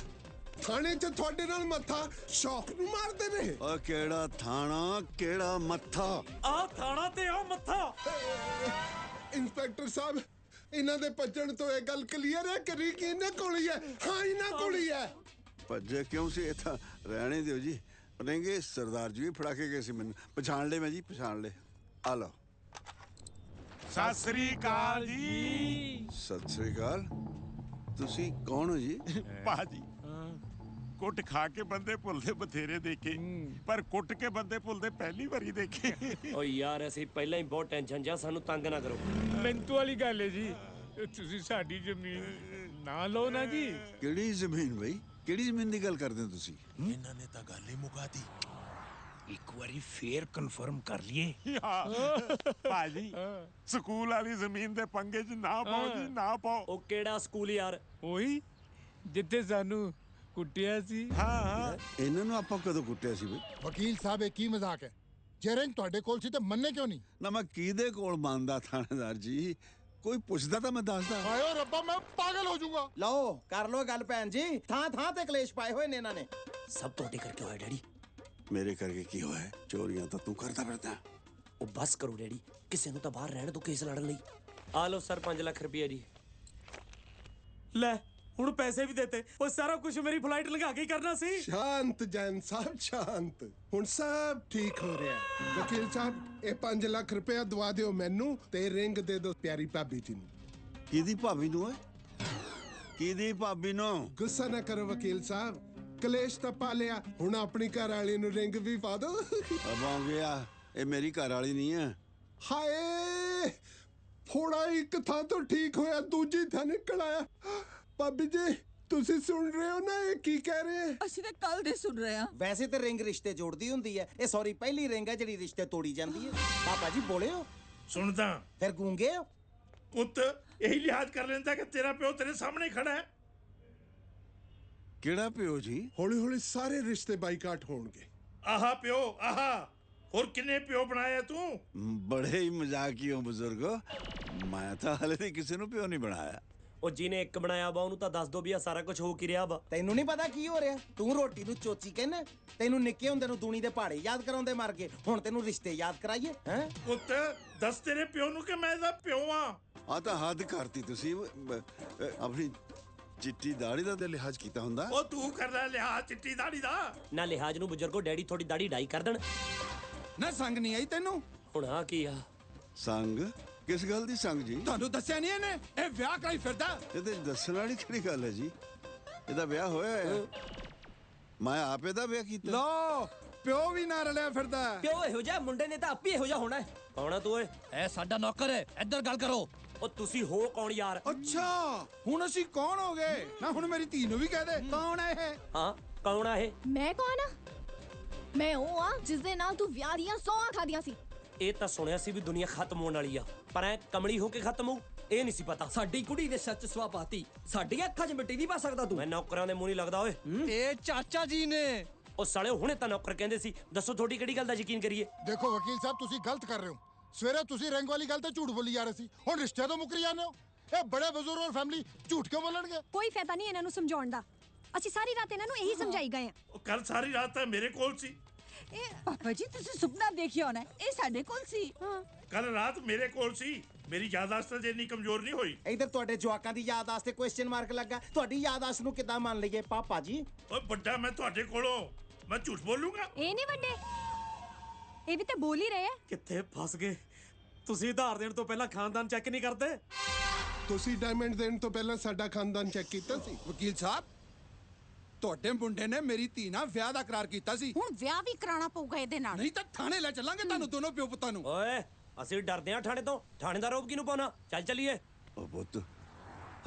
ਥਾਣੇ 'ਚ ਤੁਹਾਡੇ ਨਾਲ ਮੱਥਾ ਸ਼ੌਕ ਨੂੰ ਮਾਰਦੇ ਨੇ। ਓ ਕਿਹੜਾ ਥਾਣਾ ਕਿਹੜਾ ਮੱਥਾ? ਆ ਥਾਣਾ ਤੇ ਆ ਮੱਥਾ। ਇੰਸਪੈਕਟਰ ਸਾਹਿਬ ਇਹਨਾਂ ਦੇ ਭੱਜਣ ਤੋਂ ਇਹ ਗੱਲ ਕਲੀਅਰ ਹੈ ਕਿ ਰੀਕੀ ਇਹਨਾਂ ਕੋਲ ਹੀ ਹੈ। ਹਾਂ ਇਹਨਾਂ ਕੋਲ ਹੀ ਹੈ। ਭੱਜੇ ਕਿਉਂ ਸੀ? ਇਹ ਤਾਂ ਰਹਿਣੇ ਦਿਓ ਜੀ। ਰਹਿਣਗੇ ਸਰਦਾਰ ਜੀ ਵੀ ਫੜਾ ਕੇ ਗਏ ਸੀ ਮੈਨੂੰ। ਪਛਾਣ ਲਏ ਮੈਂ ਜੀ, ਪਛਾਣ ਲਏ। ਆ ਲਓ। ਸਤਿ ਸ੍ਰੀ ਅਕਾਲ ਜੀ। ਸਤਿ ਸ੍ਰੀ ਅਕਾਲ। ਤੁਸੀਂ ਕੌਣ ਹੋ ਜੀ? ਬਾਜੀ ਕੁੱਟ ਖਾ ਕੇ ਬੰਦੇ ਭੁੱਲਦੇ ਬਥੇਰੇ ਦੇਖੇ, ਪਰ ਕੁੱਟ ਕੇ ਬੰਦੇ ਭੁੱਲਦੇ ਪਹਿਲੀ ਵਾਰੀ ਦੇਖੇ। ਓ ਯਾਰ ਅਸੀਂ ਪਹਿਲਾਂ ਹੀ ਬਹੁਤ ਟੈਨਸ਼ਨ ਜਾਂ ਸਾਨੂੰ ਤੰਗ ਨਾ ਕਰੋ। ਮਿੰਟੂ ਵਾਲੀ ਗੱਲ ਹੈ ਜੀ, ਤੁਸੀਂ ਸਾਡੀ ਜ਼ਮੀਨ ਨਾ ਲਓ ਨਾ ਜੀ। ਕਿਹੜੀ ਜ਼ਮੀਨ ਬਈ? ਕਿਹੜੀ ਜ਼ਮੀਨ ਦੀ ਗੱਲ ਕਰਦੇ ਹੋ ਤੁਸੀਂ? ਇਹਨਾਂ ਨੇ ਤਾਂ ਗੱਲ ਹੀ ਮੁਕਾਤੀ। ਇੱਕ ਵਾਰੀ ਫੇਰ ਕਨਫਰਮ ਕਰ ਲਈਏ। ਭਾਜੀ ਸਕੂਲ ਵਾਲੀ ਜ਼ਮੀਨ ਦੇ ਪੰਗੇ 'ਚ ਨਾ ਪਾਓ ਜੀ, ਨਾ ਪਾਓ। ਉਹ ਕਿਹੜਾ ਸਕੂਲ ਯਾਰ? ਉਹੀ ਜਿੱਥੇ ਸਾਨੂੰ ਕੁੱਟਿਆ ਸੀ। ਹਾਂ ਇਹਨਾਂ ਨੂੰ ਆਪਾਂ ਕਦੋਂ ਕੁੱਟਿਆ ਸੀ ਬਈ? ਵਕੀਲ ਸਾਹਿਬ ਇਹ ਕੀ ਮਜ਼ਾਕ ਹੈ? ਜੇ ਰਿੰਗ ਤੁਹਾਡੇ ਕੋਲ ਸੀ ਤੇ ਮੰਨੇ ਕਿਉਂ ਨਹੀਂ? ਨਾ ਮੈਂ ਕਿਹਦੇ ਕੋਲ ਮੰਨਦਾ ਥਾਣੇਦਾਰ ਜੀ? ਕੋਈ ਪੁੱਛਦਾ ਤਾਂ ਮੈਂ ਦੱਸਦਾ। ਆਇਓ ਰੱਬਾ ਮੈਂ ਪਾਗਲ ਹੋ ਜਾਊਂਗਾ। ਲਓ ਕਰ ਲਓ ਗੱਲ ਭੈਣ ਜੀ। ਥਾਂ ਥਾਂ ਤੇ ਕਲੇਸ਼ ਪਾਏ ਹੋਏ ਨੇ ਇਹਨਾਂ ਨੇ। ਸਭ ਤੁਹਾਡੇ ਕਰਕੇ ਹੋਇਆ ਡੈਡੀ। ਮੇਰੇ ਕਰਕੇ ਕੀ ਹੋਇਆ? ਚੋਰੀਆਂ ਤਾਂ ਤੂੰ ਕਰਦਾ ਫਿਰਦਾ। ਉਹ ਬਸ ਕਰੋ ਡੈਡੀ, ਕਿਸੇ ਨੂੰ ਤਾਂ ਬਾਹਰ ਰਹਿਣ ਦੋ ਕੇਸ ਲੜਨ ਲਈ। ਆ ਲਓ ਸਰ 5 ਲੱਖ ਰੁਪਇਆ ਜੀ। ਲੈ ਹੁਣ ਪੈਸੇ ਵੀ ਦੇਤੇ। ਉਹ ਸਾਰਾ ਕੁਝ ਮੇਰੀ ਫਲਾਈਟ ਲਗਾ ਕੇ ਕਰਨਾ ਸੀ। ਸ਼ਾਂਤ ਜੈਨ ਸਾਹਿਬ ਸ਼ਾਂਤ। ਹੁਣ ਸਭ ਠੀਕ ਹੋ ਰਿਹਾ ਹੈ। ਵਕੀਲ ਸਾਹਿਬ ਇਹ 5 ਲੱਖ ਰੁਪਇਆ ਦਵਾ ਦਿਓ ਮੈਨੂੰ ਤੇ ਰਿੰਗ ਦੇ ਦਿਓ ਪਿਆਰੀ ਭਾਬੀ ਜੀ ਨੂੰ। ਕਿਹਦੀ ਭਾਬੀ ਨੂੰ? ਕਿਹਦੀ ਭਾਬੀ ਨੂੰ? ਗੁੱਸਾ ਨਾ ਕਰੋ ਵਕੀਲ ਸਾਹਿਬ, ਕਲੇਸ਼ ਤਾਂ ਪਾ ਲਿਆ, ਹੁਣ ਆਪਣੀ ਘਰ ਵਾਲੀ ਨੂੰ ਰਿੰਗ ਵੀ ਪਾ ਦਿਓ। ਅਬ ਆ ਗਿਆ। ਇਹ ਮੇਰੀ ਘਰ ਵਾਲੀ ਨਹੀਂ ਹੈ। ਹਾਏ ਥੋੜਾ ਇੱਕ ਥਾਂ ਤੋਂ ਠੀਕ ਹੋਇਆ, ਦੂਜੀ ਥਾਂ ਨਿਕਲ ਆਇਆ। ਭਾਬੀ ਜੀ ਤੁਸੀਂ ਸੁਣ ਰਹੇ ਹੋ ਨਾ ਇਹ ਕੀ ਕਹਿ ਰਹੇ? ਅਸੀਂ ਤਾਂ ਕੱਲ ਦੇ ਸੁਣ ਰਹੇ ਹਾਂ। ਵੈਸੇ ਤੇ ਰਿੰਗ ਰਿਸ਼ਤੇ ਜੋੜਦੀ ਹੁੰਦੀ ਹੈ। ਇਹ ਸੌਰੀ ਪਹਿਲੀ ਰਿੰਗ ਹੈ ਜਿਹੜੀ ਰਿਸ਼ਤੇ ਤੋੜੀ ਜਾਂਦੀ ਹੈ। ਪਾਪਾ ਜੀ ਬੋਲੇ ਹੋ? ਸੁਣਦਾ। ਫਿਰ ਗੂੰਗੇ ਹੋ? ਪੁੱਤ ਇਹੀ ਲਿਹਾਜ਼ ਕਰ ਲੈਂਦਾ ਕਿ ਤੇਰਾ ਪਿਓ ਤੇਰੇ ਸਾਹਮਣੇ ਖੜਾ ਹੈ। ਕਿਹੜਾ ਪਿਓ ਜੀ? ਹੌਲੀ ਹੌਲੀ ਸਾਰੇ ਰਿਸ਼ਤੇ ਬਾਈਕਾਟ ਹੋਣਗੇ। ਆਹਾ ਪਿਓ ਆਹਾ। ਹੋਰ ਕਿੰਨੇ ਪਿਓ ਬਣਾਇਆ ਤੂੰ? ਬੜੇ ਹੀ ਮਜ਼ਾਕੀ ਹੋ ਬਜ਼ੁਰਗੋ। ਮੈਂ ਤਾਂ ਹਲੇ ਤੱਕ ਕਿਸੇ ਨੂੰ ਪਿਓ ਨਹੀਂ ਬਣਾਇਆ। ਉਹ ਜਿਹਨੇ ਇੱਕ ਬਣਾਇਆ ਵਾ ਉਹਨੂੰ ਤਾਂ ਦੱਸ ਦੋ ਵੀ ਆ ਸਾਰਾ ਕੁਝ ਹੋ ਕੀ ਰਿਹਾ ਵਾ। ਤੈਨੂੰ ਨਹੀਂ ਪਤਾ ਕੀ ਹੋ ਰਿਹਾ? ਤੂੰ ਰੋਟੀ ਨੂੰ ਚੋਚੀ ਕਹਿੰਦਾ। ਤੈਨੂੰ ਨਿੱਕੇ ਹੁੰਦੇ ਨੂੰ ਦੂਣੀ ਦੇ ਪਹਾੜੇ ਯਾਦ ਕਰਾਉਂਦੇ ਮਰ ਗਏ। ਹੁਣ ਤੈਨੂੰ ਰਿਸ਼ਤੇ ਯਾਦ ਕਰਾਈਏ? ਹੈ ਪੁੱਤ ਦੱਸ ਤੇਰੇ ਪਿਓ ਨੂੰ ਕਿ ਮੈਂ ਇਹਦਾ ਪਿਓ ਆ। ਆ ਤਾਂ ਹੱਦ ਕਰਤੀ ਤੁਸੀਂ। ਆਪਣੀ ਚਿੱਟੀ ਦਾੜੀ ਦਾ ਤੇ ਲਿਹਾਜ਼ ਕੀਤਾ ਹੁੰਦਾ। ਉਹ ਤੂੰ ਕਰਦਾ ਲਿਹਾਜ਼ ਚਿੱਟੀ ਦਾੜੀ ਦਾ? ਨਾ ਲਿਹਾਜ਼ ਨੂੰ ਬਜ਼ੁਰਗੋ ਡੈਡੀ ਥੋੜੀ ਦਾੜੀ ਡਾਈ ਕਰ ਦੇਣ। ਨਾ ਸੰਗ ਨਹੀਂ ਆਈ ਤੈਨੂੰ? ਹੁਣ ਆ ਕੀ ਆ? ਸੰਗ? ਕਿਸ ਗੱਲ ਦੀ ਸੰਗ ਜੀ? ਤੁਹਾਨੂੰ ਦੱਸਿਆ ਨਹੀਂ ਇਹਨੇ? ਇਹ ਵਿਆਹ ਕਰਾਈ ਫਿਰਦਾ। ਇਹਦੇ ਦੱਸਣ ਵਾਲੀ ਕਿਹੜੀ ਗੱਲ ਹੈ ਜੀ? ਇਹਦਾ ਵਿਆਹ ਹੋਇਆ ਹੈ। ਮੈਂ ਆਪੇ ਦਾ ਵਿਆਹ ਕੀਤਾ। ਲੋ ਪਿਓ ਵੀ ਨਾ ਰਲਿਆ ਫਿਰਦਾ। ਪਿਓ ਇਹੋ ਜਿਹਾ ਮੁੰਡੇ ਨੇ ਤਾਂ ਆਪੇ ਇਹੋ ਜਿਹਾ ਹੋਣਾ ਹੈ। ਕੌਣਾ ਤੂੰ ਓਏ? ਇਹ ਸਾਡਾ ਨੌਕਰ ਹੈ। ਇੱਧਰ ਗੱਲ ਕਰੋ। ਉਹ ਤੁਸੀਂ ਹੋ ਕੌਣ ਯਾਰ? ਅੱਛਾ ਹੁਣ ਅਸੀਂ ਕੌਣ ਹੋ ਗਏ? ਨਾ ਹੁਣ ਮੇਰੀ ਧੀ ਨੂੰ ਵੀ ਕਹਿ ਦੇ ਕੌਣ ਹੈ ਇਹ? ਹਾਂ ਕੌਣ ਆ ਇਹ? ਮੈਂ ਕੌਣ ਆ? ਮੈਂ ਉਹ ਆ ਜਿਸ ਦੇ ਨਾਲ ਤੂੰ ਵਿਆਹ ਦੀਆਂ ਸੌਂਹਾਂ ਖਾਦੀਆਂ ਸੀ। ਇਹ ਤਾਂ ਸੁਣਿਆ ਸੀ ਵੀ ਦੁਨੀਆ ਖਤਮ ਹੋਣ ਵਾਲੀ ਆ, ਪਰ ਐ ਕਮਲੀ ਹੋ ਕੇ ਖਤਮ ਹੋਊ ਇਹ ਨਹੀਂ ਸੀ ਪਤਾ। ਸਾਡੀ ਕੁੜੀ ਦੇ ਸੱਚ ਸਵਾ ਪਾਤੀ। ਸਾਡੀਆਂ ਅੱਖਾਂ 'ਚ ਮਿੱਟੀ ਨਹੀਂ ਪਾ ਸਕਦਾ ਤੂੰ। ਮੈਂ ਨੌਕਰਾਂ ਦੇ ਮੂੰਹ ਨਹੀਂ ਲੱਗਦਾ ਓਏ। ਇਹ ਚਾਚਾ ਜੀ ਨੇ। ਉਹ ਸਾਲੇ ਹੁਣੇ ਤਾਂ ਨੌਕਰ ਕਹਿੰਦੇ ਸੀ। ਦੱਸੋ ਤੁਹਾਡੀ ਕਿਹੜੀ ਗੱਲ ਦਾ ਯਕੀਨ ਕਰੀਏ? ਦੇਖੋ ਵਕੀਲ ਸਾਹਿਬ ਤੁਸੀਂ ਗਲਤ ਕਰ ਰਹੇ ਹੋ। ਸਵੇਰੇ ਤੁਸੀਂ ਰਿੰਗ ਵਾਲੀ ਗੱਲ ਤੇ ਝੂਠ ਬੋਲੀ ਜਾ ਰਹੇ ਸੀ, ਹੁਣ ਰਿਸ਼ਤੇ ਤੋਂ ਮੁੱਕਰੀ ਜਾਂਦੇ ਹੋ। ਇਹ ਬੜੇ ਬਜ਼ੁਰਗ ਔਰ ਫੈਮਿਲੀ ਝੂਠ ਕਿਉਂ ਬੋਲਣਗੇ? ਕੋਈ ਫਾਇਦਾ ਨਹੀਂ ਇਹਨਾਂ ਨੂੰ ਸਮਝਾਉਣ ਦਾ। ਅਸੀਂ ਸਾਰੀ ਰਾਤ ਇਹਨਾਂ ਨੂੰ ਇਹੀ ਸਮਝਾਈ ਗਏ ਆ। ਕੱਲ ਸਾਰੀ ਰਾਤ ਤਾਂ ਮੇਰੇ ਕੋਲ ਸੀ। ਪਾਪਾ ਜੀ ਤੁਸੀਂ ਸੁਪਨਾ ਦੇਖਿਆ ਹੋਣਾ। ਇਹ ਸਾਡੇ ਕੋਲ ਸੀ। ਕੱਲ ਰਾਤ ਮੇਰੇ ਕੋਲ ਸੀ। ਮੇਰੀ ਯਾਦਾਸ਼ਤ ਜੇ ਇੰਨੀ ਕਮਜ਼ੋਰ ਨਹੀਂ ਹੋਈ। ਇਧਰ ਤੁਹਾਡੇ ਜਵਾਕਾਂ ਦੀ ਯਾਦਾਸ਼ਤ ਤੇ ਕੁਐਸਚਨ ਮਾਰਕ ਲੱਗਾ। ਤੁਹਾਡੀ ਯਾਦਾਸ਼ਤ ਨੂੰ ਕਿੱਦਾਂ ਮੰਨ ਲਈਏ ਪਾਪਾ ਜੀ? ਓਏ ਵੱਡਾ ਮੈਂ ਤੁਹਾਡੇ ਕੋਲੋਂ ਮੈਂ ਝੂਠ ਬੋਲੂੰਗਾ? ਇਹ ਨਹੀਂ ਵੱਡੇ, ਇਹ ਵੀ ਤਾਂ ਬੋਲ ਹੀ ਰਹੇ ਆ। ਕਿੱਥੇ ਫਸ ਗਏ? ਤੁਸੀਂ ਉਧਾਰ ਦੇਣ ਤੋਂ ਪਹਿਲਾਂ ਖਾਨਦਾਨ ਚੈੱਕ ਨਹੀਂ ਕਰਦੇ? ਤੁਸੀਂ ਡਾਇਮੰਡ ਦੇਣ ਤੋਂ ਪਹਿਲਾਂ ਸਾਡਾ ਖਾਨਦਾਨ ਚੈੱਕ ਕੀਤਾ ਸੀ? ਵਕੀਲ ਸਾਹਿਬ ਤੁਹਾਡੇ ਮੁੰਡੇ ਨੇ ਮੇਰੀ ਧੀ ਨਾਲ ਵਿਆਹ ਦਾ ਇਕਰਾਰ ਕੀਤਾ ਸੀ। ਹੁਣ ਵਿਆਹ ਵੀ ਕਰਾਉਣਾ ਪਊਗਾ ਇਹਦੇ ਨਾਲ। ਨਹੀਂ ਤਾਂ ਥਾਣੇ ਲੈ ਚੱਲਾਂਗੇ ਤੁਹਾਨੂੰ ਦੋਨੋਂ ਪਿਓ ਪੁੱਤਾਂ ਨੂੰ। ਓਏ ਅਸੀਂ ਡਰਦੇ ਆ ਥਾਣੇ ਤੋਂ। ਥਾਣੇ ਦਾ ਰੋਬ ਕਿਹਨੂੰ ਪਾਉਣਾ? ਚੱਲ ਚੱਲੀਏ। ਉਹ ਪੁੱਤ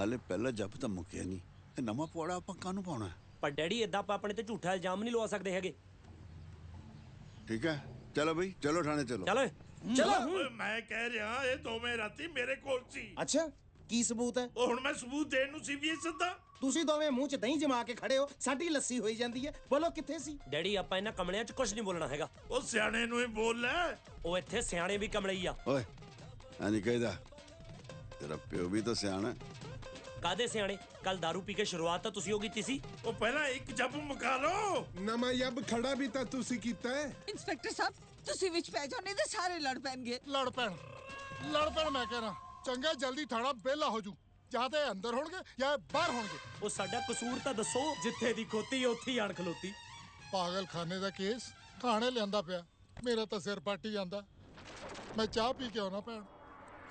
ਹਲੇ ਪਹਿਲਾ ਜੱਬ ਤਾਂ ਮੁੱਕਿਆ ਨਹੀਂ। ਇਹ ਨਵਾਂ ਪੌੜਾ ਆਪਾਂ ਕਾਹਨੂੰ ਪਾਉਣਾ? ਪਰ ਡੈਡੀ ਏਦਾਂ ਆਪਾਂ ਆਪਣੇ ਤੇ ਝੂਠਾ ਇਲਜ਼ਾਮ ਨਹੀਂ ਲਵਾ ਸਕਦੇ ਹੈਗੇ। ਠੀਕ ਹੈ ਚਲੋ ਬਈ ਚਲੋ ਥਾਣੇ ਚਲੋ। ਚਲੋ ਓਏ ਮੈਂ ਕਹਿ ਰਿਹਾ ਇਹ ਦੋਵੇਂ ਰਾਤੀ ਮੇਰੇ ਕੋਲ ਸੀ। ਅੱਛਾ ਕੀ ਸਬੂਤ ਹੈ? ਉਹ ਹੁਣ ਮੈਂ ਸਬੂਤ ਦੇਣ ਨੂੰ ਸੀ ਵੀ ਸਿੱਧਾ। ਤੁਸੀਂ ਦੋਵੇਂ ਮੂੰਹ 'ਚ ਦਹੀਂ ਜਮਾ ਕੇ ਖੜੇ ਹੋ, ਸਾਡੀ ਲੱਸੀ ਹੋਈ ਜਾਂਦੀ ਹੈ। ਬੋਲੋ ਕਿੱਥੇ ਸੀ? ਡੈਡੀ ਆਪਾਂ ਇਹਨਾਂ ਕਮਲਿਆਂ 'ਚ ਕੁਝ ਨਹੀਂ ਬੋਲਣਾ ਹੈਗਾ। ਉਹ ਸਿਆਣੇ ਨੂੰ ਹੀ ਬੋਲ ਲੈ। ਉਹ ਇੱਥੇ ਸਿਆਣੇ ਵੀ ਕਮਲੇ ਹੀ ਆ। ਓਏ ਹਾਂਜੀ ਕਹੀਦਾ ਤੇਰਾ ਪਿਓ ਵੀ ਤਾਂ ਸਿਆਣਾ ਕਾਦੇ ਸਿਆਣੇ ਕੱਲ दारू ਪੀ ਕੇ ਸ਼ੁਰੂਆਤ ਤਾਂ ਤੁਸੀਂ ਉਹ ਕੀਤੀ ਸੀ ਉਹ ਪਹਿਲਾਂ ਇੱਕ ਜੱਬ ਮੁਕਾ ਲਓ ਨਵਾਂ ਯੱਬ ਖੜਾ ਵੀ ਤਾਂ ਤੁਸੀਂ ਕੀਤਾ ਹੈ ਇੰਸਪੈਕਟਰ ਸਾਹਿਬ ਤੁਸੀਂ ਵਿੱਚ ਪੈ ਜਾਓ ਨਹੀਂ ਤੇ ਸਾਰੇ ਲੜ ਪੈਣਗੇ ਲੜ ਪੈਣ ਮੈਂ ਕਹਿਣਾ ਚੰਗਾ ਜਲਦੀ ਥਾਣਾ ਵਿਹਲਾ ਹੋ ਜੂ ਜਾਂ ਤੇ ਅੰਦਰ ਹੋਣਗੇ ਜਾਂ ਬਾਹਰ ਹੋਣਗੇ ਉਹ ਸਾਡਾ ਕਸੂਰ ਤਾਂ ਦੱਸੋ ਜਿੱਥੇ ਦੀ ਖੋਤੀ ਉੱਥੇ ਹੀ ਆਣ ਖਲੋਤੀ ਪਾਗਲਖਾਨੇ ਦਾ ਕੇਸ ਥਾਣੇ ਲਿਆਂਦਾ ਪਿਆ ਮੇਰਾ ਤਾਂ ਸਿਰ ਪਾਟੀ ਜਾਂਦਾ ਮੈਂ ਚਾਹ ਪੀ ਕੇ ਆਉਣਾ ਭੈਣ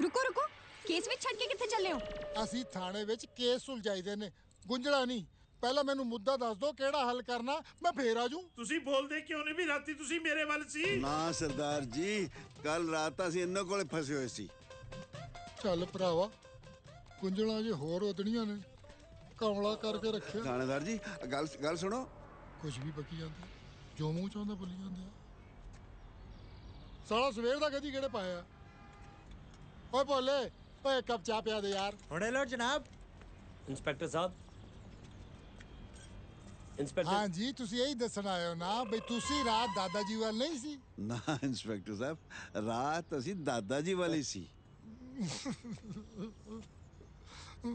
ਰੁਕੋ ਰੁਕੋ ਕੇਸ ਵਿੱਚ ਛੱਡ ਕੇ ਕਿੱਥੇ ਚੱਲੇ ਹੋ ਅਸੀਂ ਥਾਣੇ ਵਿੱਚ ਕੇਸ ਸੁਲਝਾਈਦੇ ਨੇ ਗੁੰਝਲਾ ਨਹੀਂ ਪਹਿਲਾਂ ਮੈਨੂੰ ਮੁੱਦਾ ਦੱਸ ਦਿਓ ਕਿਹੜਾ ਹੱਲ ਕਰਨਾ ਮੈਂ ਫੇਰ ਆ ਜੂ ਤੁਸੀਂ ਬੋਲਦੇ ਕਿਉਂ ਨਹੀਂ ਵੀ ਰਾਤੀ ਤੁਸੀਂ ਮੇਰੇ ਵੱਲ ਸੀ ਨਾ ਸਰਦਾਰ ਜੀ ਕੱਲ ਰਾਤ ਅਸੀਂ ਇਹਨਾਂ ਕੋਲੇ ਫਸੇ ਹੋਏ ਸੀ ਚੱਲ ਭਰਾਵਾ ਗੁੰਝਲਾਂ ਜੇ ਹੋਰ ਉਦਣੀਆਂ ਨੇ ਕਮਲਾ ਕਰਕੇ ਰੱਖਿਆ ਥਾਣੇਦਾਰ ਜੀ ਗੱਲ ਸੁਣੋ ਕੁਝ ਵੀ ਬਕੀ ਜਾਂਦਾ ਜੋ ਮੂੰਹ ਚਾਹੁੰਦਾ ਬੋਲੀ ਜਾਂਦਾ ਸਾਲਾ ਸਵੇਰ ਦਾ ਕਦੀ ਕਿਹੜੇ ਪਾਇਆ ਓਏ ਬੋਲੇ ਓਏ ਕੱਪ ਚਾਹ ਪਿਆ ਦੇ ਯਾਰ ਹੁਣੇ ਲੋ ਜਨਾਬ ਇੰਸਪੈਕਟਰ ਸਾਹਿਬ ਇੰਸਪੈਕਟਰ ਹਾਂ ਜੀ ਤੁਸੀਂ ਇਹੀ ਦੱਸਣ ਆਏ ਹੋ ਨਾ ਬਈ ਤੁਸੀਂ ਰਾਤ ਦਾਦਾ ਜੀ ਵੱਲ ਨਹੀਂ ਸੀ ਨਾ ਇੰਸਪੈਕਟਰ ਸਾਹਿਬ ਰਾਤ ਅਸੀਂ ਦਾਦਾ ਜੀ ਵਾਲੀ ਸੀ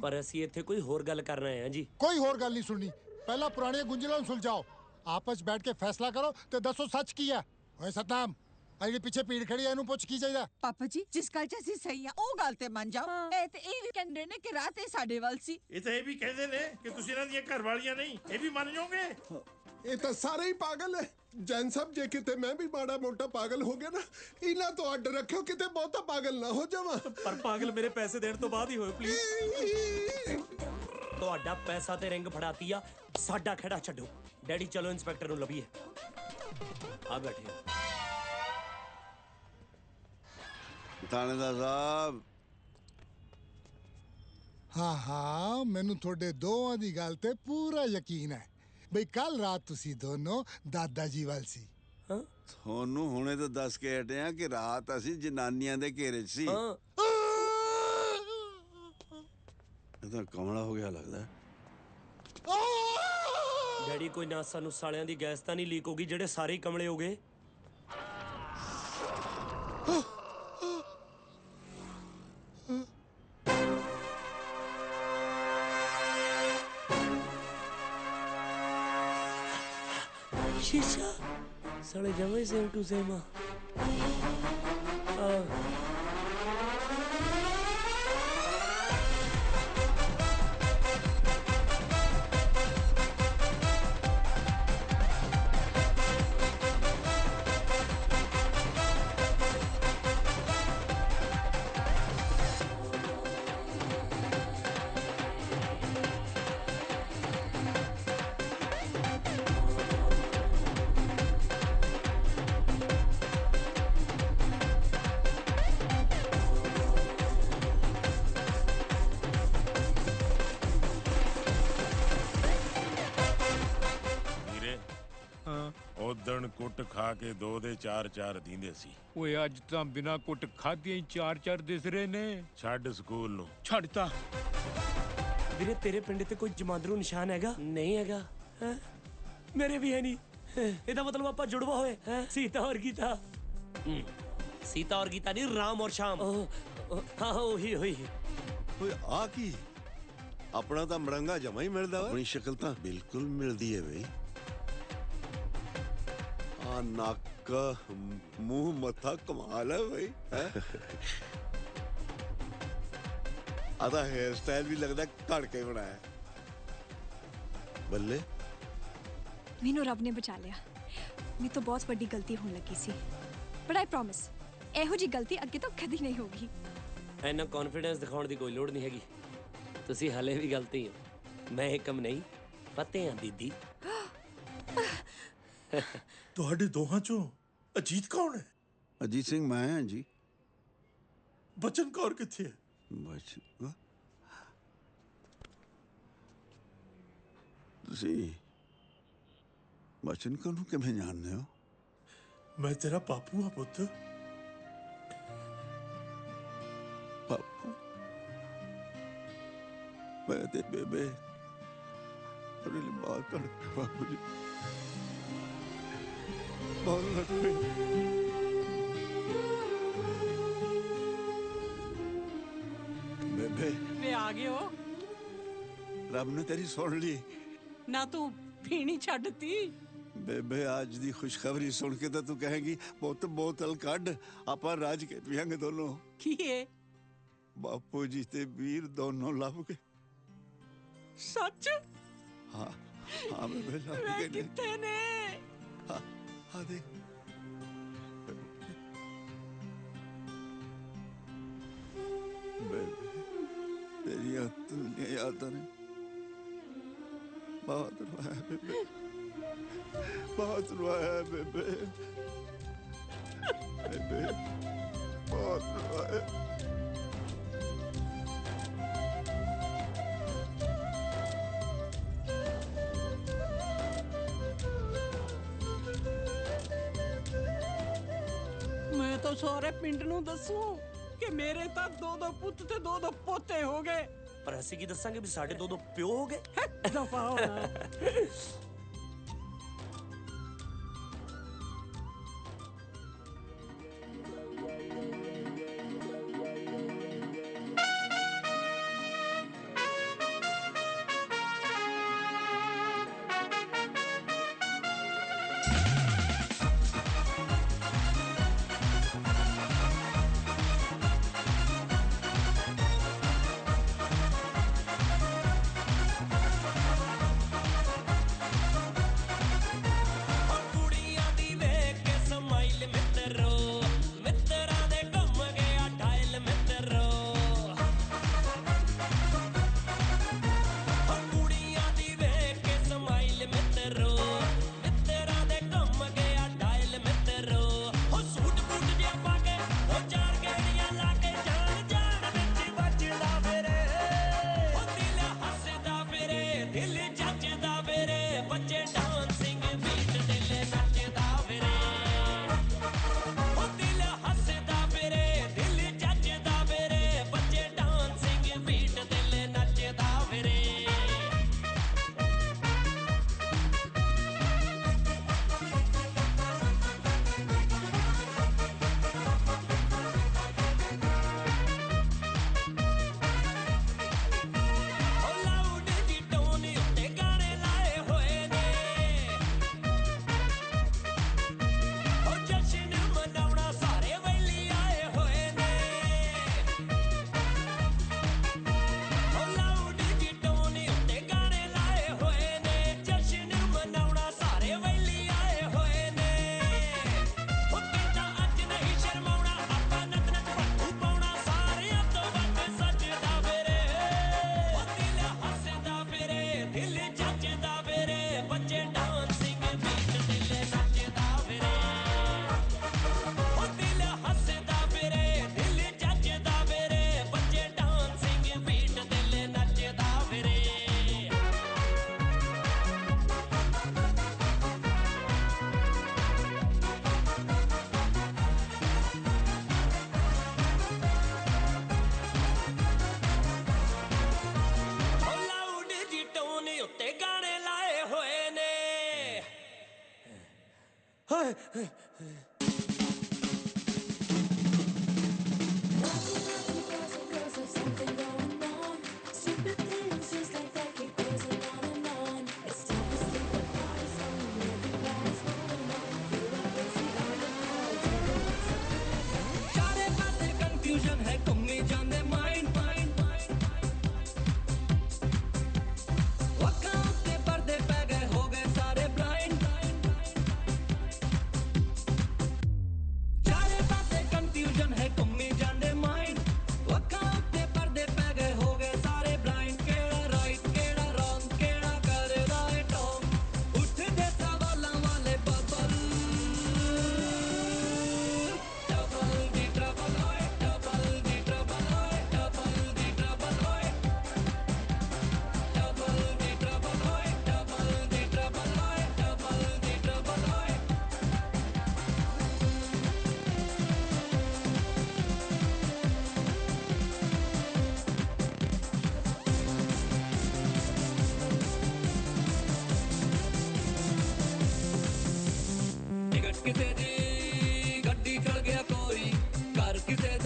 ਪਰ ਅਸੀਂ ਇੱਥੇ ਕੋਈ ਹੋਰ ਗੱਲ ਕਰਨ ਆਏ ਹਾਂ ਜੀ ਕੋਈ ਹੋਰ ਗੱਲ ਨਹੀਂ ਸੁਣਨੀ ਪਹਿਲਾਂ ਪੁਰਾਣੀਆਂ ਗੁੰਝਲਾਂ ਨੂੰ ਸੁਲਝਾਓ ਆਪਸ 'ਚ ਬੈਠ ਕੇ ਫੈਸਲਾ ਕਰੋ ਤੇ ਦੱਸੋ ਸੱਚ ਕੀ ਹੈ ਓਏ ਸਤਨਾਮ ਆ ਜਿਹੜੀ ਪਿੱਛੇ ਭੀੜ ਖੜੀ ਐ ਇਹਨੂੰ ਪੁੱਛ ਕੀ ਚਾਹੀਦਾ ਪਾਪਾ ਜੀ ਜਿਸ ਗੱਲ 'ਚ ਅਸੀਂ ਸਹੀ ਆ ਉਹ ਗੱਲ ਤੇ ਮੰਨ ਜਾਓ ਇਹ ਤੇ ਇਹ ਵੀ ਕਹਿੰਦੇ ਨੇ ਕਿ ਰਾਤ ਇਹ ਸਾਡੇ ਵੱਲ ਸੀ ਇਹ ਤਾਂ ਇਹ ਵੀ ਕਹਿੰਦੇ ਨੇ ਕਿ ਤੁਸੀਂ ਇਹਨਾਂ ਦੀਆਂ ਘਰ ਵਾਲੀਆਂ ਨਹੀਂ ਇਹ ਵੀ ਮੰਨ ਜਾਓਗੇ ਇਹ ਤਾਂ ਸਾਰੇ ਹੀ ਪਾਗਲ ਹੈ ਜੈਨ ਸਾਹਿਬ ਜੇ ਕਿਤੇ ਮੈਂ ਵੀ ਮਾੜਾ ਮੋਟਾ ਪਾਗਲ ਹੋ ਗਿਆ ਨਾ ਇਹਨਾਂ ਤੋਂ ਅੱਡ ਰੱਖਿਓ ਕਿਤੇ ਬਹੁਤਾ ਪਾਗਲ ਨਾ ਹੋ ਜਾਵਾਂ ਪਰ ਪਾਗਲ ਮੇਰੇ ਪੈਸੇ ਦੇਣ ਤੋਂ ਬਾਅਦ ਹੀ ਹੋਏ ਪਲੀਜ਼ ਤੁਹਾਡਾ ਪੈਸਾ ਤੇ ਰਿੰਗ ਫੜਾਤੀ ਆ ਸਾਡਾ ਖੜਾ ਛੱਡੋ ਡੈਡੀ ਚਲੋ ਇੰਸਪੈਕਟਰ ਨੂੰ ਲੱਭੀਏ ਆ ਬੈਠੇ ਥਾਣੇਦਾਰ ਸਾਹਿਬ ਹਾਂ ਮੈਨੂੰ ਤੁਹਾਡੇ ਦੋਵਾਂ ਦੀ ਗੱਲ ਤੇ ਪੂਰਾ ਯਕੀਨ ਹੈ ਬਈ ਕੱਲ ਰਾਤ ਤੁਸੀਂ ਦੋਨੋਂ ਦਾਦਾ ਜੀ ਵੱਲ ਸੀ ਤੁਹਾਨੂੰ ਹੁਣੇ ਤਾਂ ਦੱਸ ਕੇ ਹਟੇ ਆ ਕਿ ਰਾਤ ਅਸੀਂ ਜਨਾਨੀਆਂ ਦੇ ਘੇਰੇ 'ਚ ਸੀ ਇਹ ਤਾਂ ਕਮਲਾ ਹੋ ਗਿਆ ਲੱਗਦਾ ਡੈਡੀ ਕੋਈ ਨਾ ਸਾਨੂੰ ਸਾਲਿਆਂ ਦੀ ਗੈਸ ਤਾਂ ਨਹੀਂ ਲੀਕ ਹੋਗੀ ਜਿਹੜੇ ਸਾਰੇ ਹੀ ਕਮਲੇ ਹੋ ਗਏ शीशा साले जमे सेम टू सेम ਉਦਣ ਕੁੱਟ ਖਾ ਕੇ 2 ਦੇ 4 ਦਿੰਦੇ ਸੀ ਓਏ ਅੱਜ ਤਾਂ ਬਿਨਾ ਕੁੱਟ ਖਾਧਿਆਂ ਹੀ 4 ਦਿਸ ਰਹੇ ਨੇ ਛੱਡ ਸਕੂਲ ਨੂੰ ਛੱਡਤਾ ਵੀਰੇ ਤੇਰੇ ਪਿੰਡ ਤੇ ਕੋਈ ਜਮਾਂਦਰੂ ਨਿਸ਼ਾਨ ਹੈਗਾ ਨਹੀਂ ਹੈਗਾ ਹੈਂ? ਮੇਰੇ ਵੀ ਹੈ ਨਹੀਂ ਇਹਦਾ ਮਤਲਬ ਆਪਾਂ ਜੁੜਵਾ ਹੋਏ ਹੈਂ? ਸੀਤਾ ਔਰ ਗੀਤਾ ਸੀਤਾ ਔਰ ਗੀਤਾ ਨਹੀਂ ਰਾਮ ਔਰ ਸ਼ਾਮ ਹਾਂ ਉਹੀ ਓਏ ਆ ਕੀ ਆਪਣਾ ਤਾਂ ਮੜੰਗਾ ਜਮਾ ਹੀ ਮਿਲਦਾ ਵਾ ਆਪਣੀ ਸ਼ਕਲ ਤਾਂ ਬਿਲਕੁਲ ਮਿਲਦੀ ਹੈ ਬਈ ਆ ਨੱਕ ਮੂੰਹ ਮੱਥਾ ਕਮਾਲ ਹੈ ਬਈ ਆਦਾ ਹੇਅਰ ਸਟਾਈਲ ਵੀ ਲੱਗਦਾ ਘੜ ਕੇ ਬਣਾਇਆ ਬੱਲੇ ਮੈਨੂੰ ਰੱਬ ਨੇ ਬਚਾ ਲਿਆ ਮੇਰੀ ਤਾਂ ਬਹੁਤ ਵੱਡੀ ਗਲਤੀ ਹੋਣ ਲੱਗੀ ਸੀ ਬਟ ਆਈ ਪ੍ਰੋਮਿਸ ਇਹੋ ਜੀ ਗਲਤੀ ਅੱਗੇ ਤੋਂ ਕਦੀ ਨਹੀਂ ਹੋਗੀ ਇੰਨਾ ਕੌਨਫੀਡੈਂਸ ਦਿਖਾਉਣ ਦੀ ਕੋਈ ਲੋੜ ਨਹੀਂ ਹੈਗੀ ਤੁਸੀਂ ਹਲੇ ਵੀ ਗਲਤੀ ਹੋ ਮੈਂ ਇੱਕਮ ਨਹੀਂ ਪਤੇ ਆ ਦੀਦੀ ਤੁਹਾਡੇ ਦੋਹਾਂ ਚੋਂ ਅਜੀਤ ਕੌਣ ਹੈ ਅਜੀਤ ਸਿੰਘ ਮੈਂ ਹਾਂ ਜੀ ਬਚਨ ਕੌਰ ਕਿੱਥੇ ਹੈ ਬਚਨ ਤੁਸੀਂ ਬਚਨ ਕੌਰ ਨੂੰ ਕਿਵੇਂ ਜਾਣਦੇ ਹੋ ਮੈਂ ਤੇਰਾ ਬਾਪੂ ਆ ਪੁੱਤ ਬਾਪੂ ਮੈਂ ਤੇ ਬੇਬੇ ਅਰੇ ਬਾਤ ਕਰ ਬਾਪੂ ਜੀ ਬਹੁਤ ਲੜ ਪਈ बेबे वे आ गए हो रब ने तेरी सुन ली ना तू पीनी छड्डती बेबे आज दी खुशखबरी सुन के तो तू कहेगी पुत बोतल कड आपां राज के पियांगे दोनों की है बापू जी ते वीर दोनों लब के सच हाँ हाँ बेबे लब वे के ने किथे ने हाँ देख बेबे तेरी तुमने याद ने बहुत रुआया बेबे बहुत रुआया बेबे बेबे बहुत रुआया मैं तो सारे पिंड नूं दसू कि मेरे ਤਾਂ ਦੋ ਪੁੱਤ ਤੇ ਦੋ ਪੋਤੇ ਹੋ ਗਏ ਪਰ ਅਸੀਂ ਕੀ ਦੱਸਾਂਗੇ ਵੀ ਸਾਡੇ ਦੋ ਪਿਓ ਹੋ ਗਏ ਦਫਾ ਹੋ ਨਾ ਕਿਸੇ ਦੀ ਗੱਡੀ ਚੜ ਗਿਆ ਕੋਈ ਘਰ ਕਿਸੇ